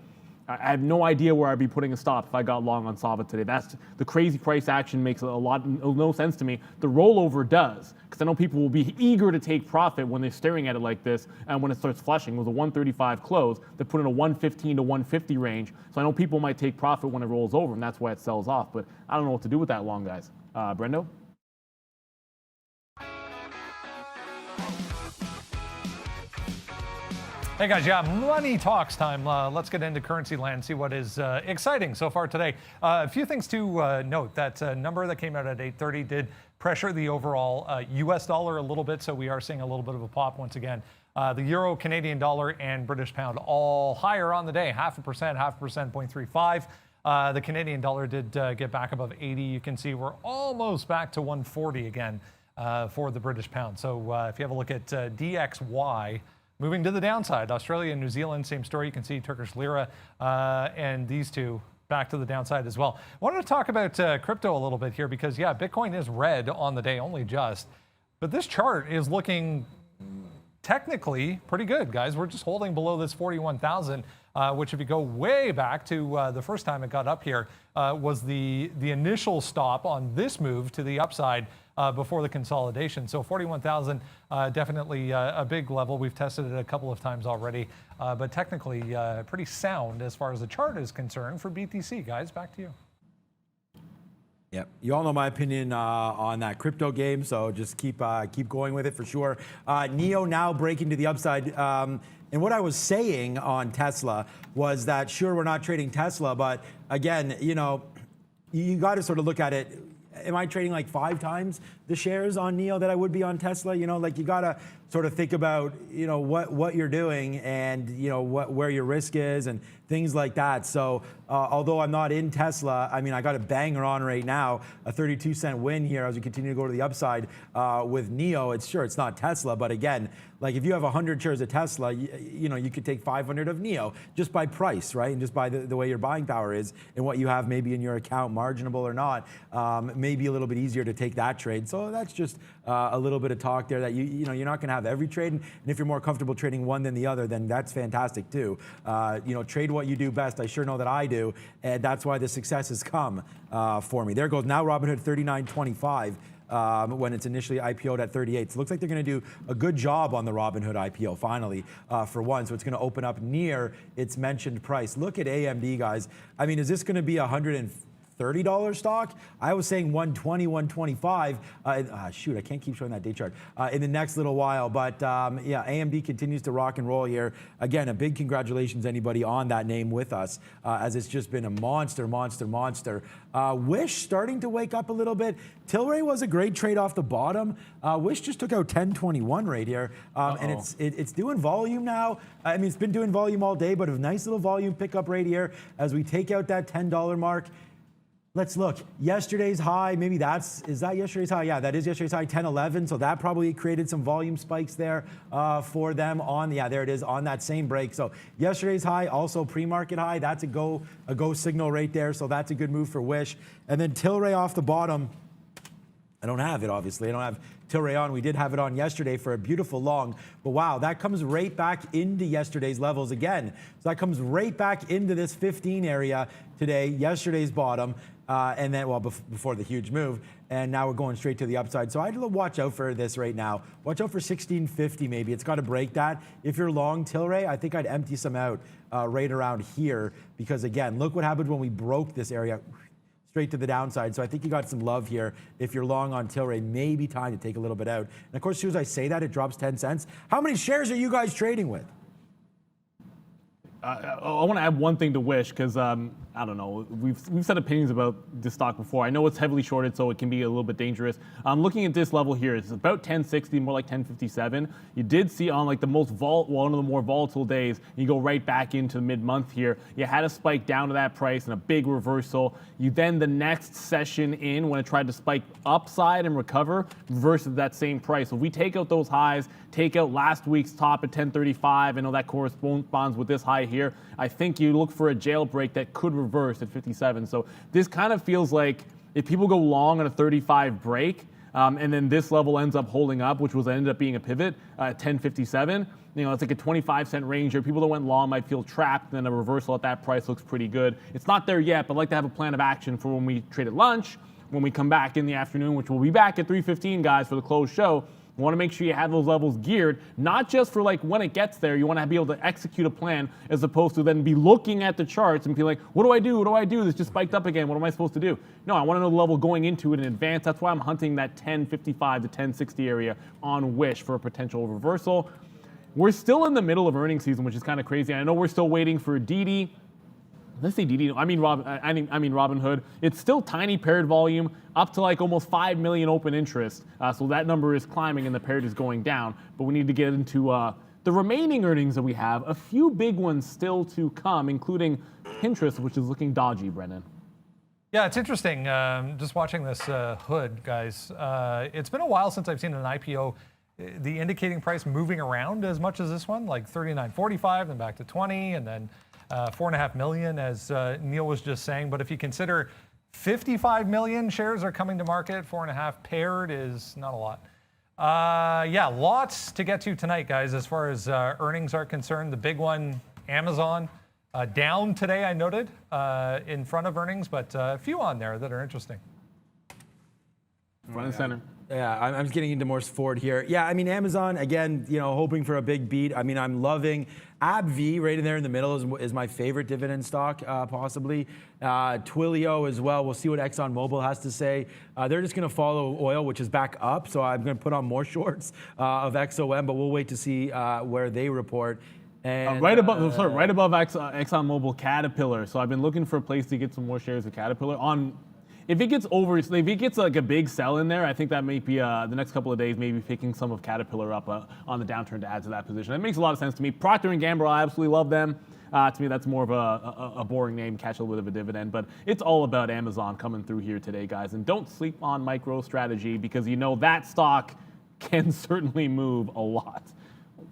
I have no idea where I'd be putting a stop if I got long on Sava today. That's the crazy price action makes no sense to me. The rollover does, because I know people will be eager to take profit when they're staring at it like this, and when it starts flushing. It was a 135 close that put in a 115 to 150 range. So I know people might take profit when it rolls over, and that's why it sells off. But I don't know what to do with that long, guys. Brendo? Hey guys, yeah, money talks time. Let's get into currency land, see what is exciting so far today. A few things to note. That number that came out at 8:30 did pressure the overall US dollar a little bit, so we are seeing a little bit of a pop once again. The euro, Canadian dollar, and British pound all higher on the day, 0.5%, 0.35. The Canadian dollar did get back above 80. You can see we're almost back to 140 again for the British pound. So if you have a look at DXY, moving to the downside. Australia and New Zealand, same story. You can see Turkish lira and these two back to the downside as well. I wanted to talk about crypto a little bit here because, yeah, Bitcoin is red on the day, only just. But this chart is looking technically pretty good, guys. We're just holding below this 41,000, which if you go way back to the first time it got up here, was the initial stop on this move to the upside before the consolidation. So 41,000, definitely a big level. We've tested it a couple of times already, but technically pretty sound as far as the chart is concerned for BTC. Guys, back to you. Yep. You all know my opinion on that crypto game, so just keep going with it for sure. NEO now breaking to the upside. And what I was saying on Tesla was that, sure, we're not trading Tesla, but again, you know, you got to sort of look at it. Am I trading like 5 times the shares on NEO that I would be on Tesla? You know, like you got to sort of think about, you know, what you're doing and, you know, where your risk is and things like that. So although I'm not in Tesla, I mean, I got a banger on right now, a 32-cent win here as we continue to go to the upside with NEO. It's sure it's not Tesla, but again, like if you have 100 shares of Tesla, you know, you could take 500 of NEO just by price, right? And just by the way your buying power is and what you have maybe in your account, marginable or not, maybe a little bit easier to take that trade. So that's just a little bit of talk there that you know, you're not going to have every trade. And if you're more comfortable trading one than the other, then that's fantastic too. You know, trade what you do best. I sure know that I do. And that's why the success has come for me. There goes now Robinhood 39.25. When it's initially IPO'd at 38. So it looks like they're going to do a good job on the Robinhood IPO finally for one. So it's going to open up near its mentioned price. Look at AMD, guys. I mean, is this going to be $130 stock? I was saying 120, 125. Shoot, I can't keep showing that day chart in the next little while. But yeah, AMD continues to rock and roll here. Again, a big congratulations anybody on that name with us, as it's just been a monster. Wish starting to wake up a little bit. Tilray was a great trade off the bottom. Wish just took out 1021 right here, and it's doing volume now. I mean, it's been doing volume all day, but a nice little volume pickup right here as we take out that $10 mark. Let's look. Yesterday's high, maybe is that yesterday's high? Yeah, that is yesterday's high, 10.11. So that probably created some volume spikes there for them there it is, on that same break. So yesterday's high, also pre-market high. That's a go signal right there. So that's a good move for Wish. And then Tilray off the bottom. I don't have it, obviously. I don't have Tilray on. We did have it on yesterday for a beautiful long. But wow, that comes right back into yesterday's levels again. So that comes right back into this 15 area today, yesterday's bottom. And then, well, before the huge move, and now we're going straight to the upside. So I'd watch out for this right now. Watch out for 1650 maybe. It's got to break that. If you're long Tilray, I think I'd empty some out right around here because, again, look what happened when we broke this area straight to the downside. So I think you got some love here. If you're long on Tilray, maybe time to take a little bit out. And, of course, as soon as I say that, it drops 10 cents. How many shares are you guys trading with? I want to add one thing to Wish because I don't know. We've said opinions about this stock before. I know it's heavily shorted, so it can be a little bit dangerous. Looking at this level here, it's about 1060, more like 1057. You did see on like the one of the more volatile days, you go right back into mid-month here. You had a spike down to that price and a big reversal. You then the next session in when it tried to spike upside and recover, versus that same price. So if we take out those highs, take out last week's top at 1035, I know that corresponds with this high here. I think you look for a jailbreak that could reverse at 57. So this kind of feels like if people go long on a 35 break, and then this level ends up holding up, which ended up being a pivot at 1057. You know, it's like a 25-cent range here. People that went long might feel trapped, and then a reversal at that price looks pretty good. It's not there yet, but I'd like to have a plan of action for when we trade at lunch, when we come back in the afternoon, which we'll be back at 3:15, guys, for the closed show. You want to make sure you have those levels geared, not just for like when it gets there. You want to be able to execute a plan as opposed to then be looking at the charts and be like, what do I do? What do I do? This just spiked up again. What am I supposed to do? No, I want to know the level going into it in advance. That's why I'm hunting that 1055 to 1060 area on Wish for a potential reversal. We're still in the middle of earnings season, which is kind of crazy. I know we're still waiting for DD. Let's say DD. I mean Robinhood. It's still tiny paired volume, up to like almost 5 million open interest. So that number is climbing and the paired is going down. But we need to get into the remaining earnings that we have. A few big ones still to come, including Pinterest, which is looking dodgy, Brendan. Yeah, it's interesting. Just watching this hood, guys. It's been a while since I've seen an IPO the indicating price moving around as much as this one, like 39.45, then back to 20, and then 4.5 million, as Neil was just saying. But if you consider 55 million shares are coming to market, 4.5 paired is not a lot. Yeah, lots to get to tonight, guys, as far as earnings are concerned. The big one, Amazon, down today, I noted, in front of earnings, but a few on there that are interesting. Front and center. Yeah, I'm just getting into more Ford here. Yeah, I mean, Amazon, again, hoping for a big beat. I mean, I'm loving AbbVie right in there in the middle is my favorite dividend stock, possibly. Twilio as well. We'll see what ExxonMobil has to say. They're just going to follow oil, which is back up, so I'm going to put on more shorts of XOM, but we'll wait to see where they report. And, right above ExxonMobil, Caterpillar. So I've been looking for a place to get some more shares of Caterpillar. If it gets like a big sell in there, I think that may be the next couple of days, maybe picking some of Caterpillar up on the downturn to add to that position. That makes a lot of sense to me. Procter & Gamble, I absolutely love them. To me, that's more of a boring name, catch a little bit of a dividend. But it's all about Amazon coming through here today, guys. And don't sleep on MicroStrategy, because that stock can certainly move a lot.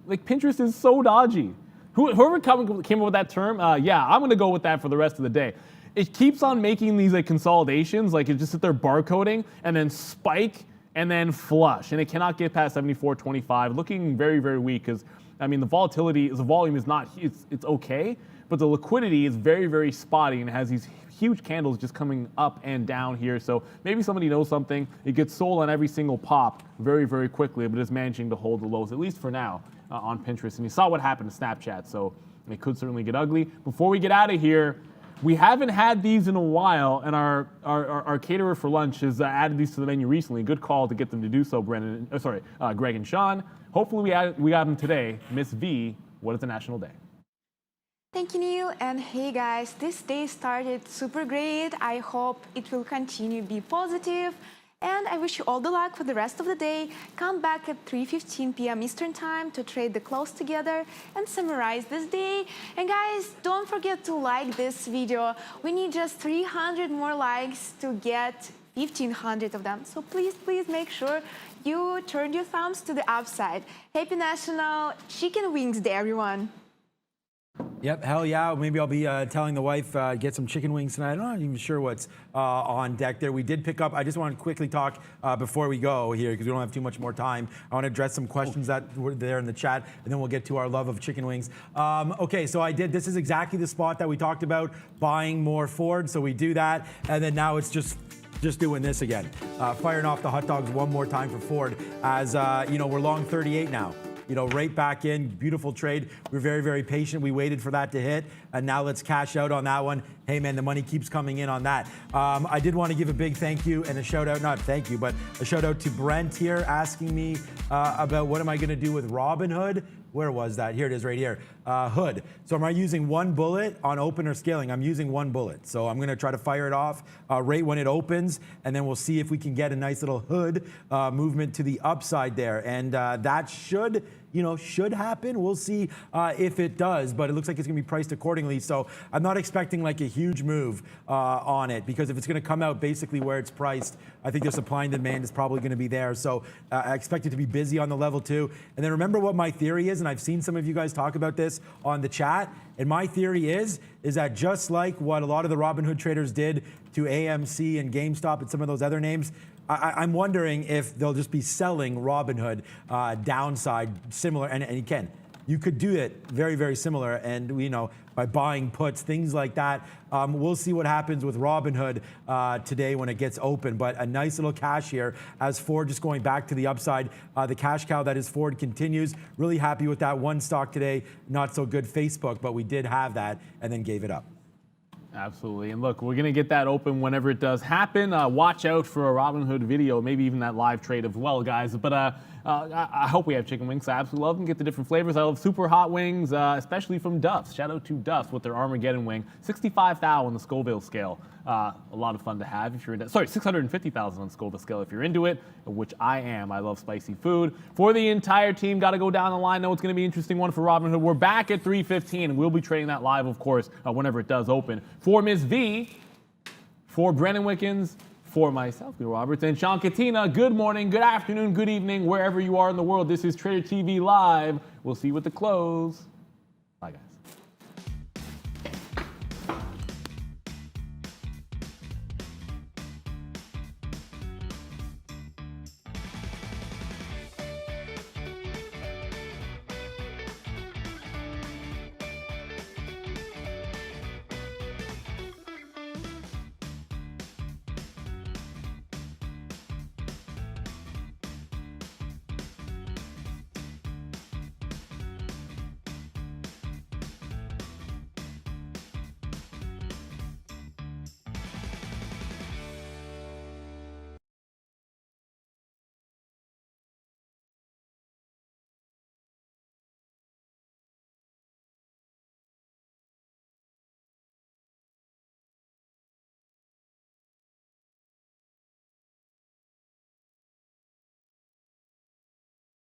Like, Pinterest is so dodgy. Whoever came up with that term, yeah, I'm going to go with that for the rest of the day. It keeps on making these like consolidations, like it just sit there barcoding and then spike and then flush, and it cannot get past 74.25, looking very, very weak. Because I mean, the volume is not, it's okay, but the liquidity is very, very spotty, and it has these huge candles just coming up and down here. So maybe somebody knows something. It gets sold on every single pop very, very quickly, but it's managing to hold the lows, at least for now, on Pinterest. And you saw what happened to Snapchat, so it could certainly get ugly. Before we get out of here, we haven't had these in a while, and our caterer for lunch has added these to the menu recently. Good call to get them to do so, Greg and Sean. Hopefully we got them today. Miss V, what is the national day? Thank you, Neil. And hey, guys, this day started super great. I hope it will continue to be positive. And I wish you all the luck for the rest of the day. Come back at 3:15 p.m. Eastern Time to trade the close together and summarize this day. And guys, don't forget to like this video. We need just 300 more likes to get 1,500 of them. So please, please make sure you turn your thumbs to the upside. Happy National Chicken Wings Day, everyone. Yep, hell yeah. Maybe I'll be telling the wife, get some chicken wings tonight. I'm not even sure what's on deck there. We did pick up, I just want to quickly talk before we go here, because we don't have too much more time. I want to address some questions that were there in the chat, and then we'll get to our love of chicken wings. Okay, so this is exactly the spot that we talked about, buying more Ford. So we do that, and then now it's just doing this again. Firing off the hot dogs one more time for Ford, as we're long 38 now. Right back in, beautiful trade. We're very, very patient. We waited for that to hit, and now let's cash out on that one. Hey man, the money keeps coming in on that. I did want to give a big thank you and a shout out, not thank you, but a shout out to Brent here, asking me about what am I going to do with Robinhood. Where was that? Here it is right here. Hood. So am I using one bullet on open or scaling? I'm using one bullet. So I'm going to try to fire it off right when it opens, and then we'll see if we can get a nice little hood movement to the upside there. And that should happen. We'll see if it does, but it looks like it's going to be priced accordingly. So I'm not expecting like a huge move on it, because if it's going to come out basically where it's priced, I think the supply and demand is probably going to be there. So I expect it to be busy on the level 2. And then remember what my theory is, and I've seen some of you guys talk about this on the chat. And my theory is that just like what a lot of the Robinhood traders did to AMC and GameStop and some of those other names, I'm wondering if they'll just be selling Robinhood downside similar, and you could do it very, very similar, and by buying puts, things like that. We'll see what happens with Robinhood today when it gets open, but a nice little cash here as Ford just going back to the upside. The cash cow that is Ford continues. Really happy with that one stock today. Not so good Facebook, but we did have that and then gave it up. Absolutely. And look, we're going to get that open whenever it does happen. Watch out for a Robinhood video, maybe even that live trade as well, guys. But I hope we have chicken wings. I absolutely love them. Get the different flavors. I love super hot wings, especially from Duff's. Shout out to Duff's with their Armageddon wing. 65,000 on the Scoville scale. A lot of fun to have if you're into, 650,000 on Scoville scale if you're into it, which I am. I love spicy food. For the entire team, got to go down the line. Know it's going to be an interesting one for Robinhood. We're back at 3:15, and we'll be trading that live, of course, whenever it does open. For Ms. V, for Brennan Wickens, For myself, Bill Roberts, and Sean Katina, good morning, good afternoon, good evening, wherever you are in the world. This is Trader TV Live. We'll see you at the close.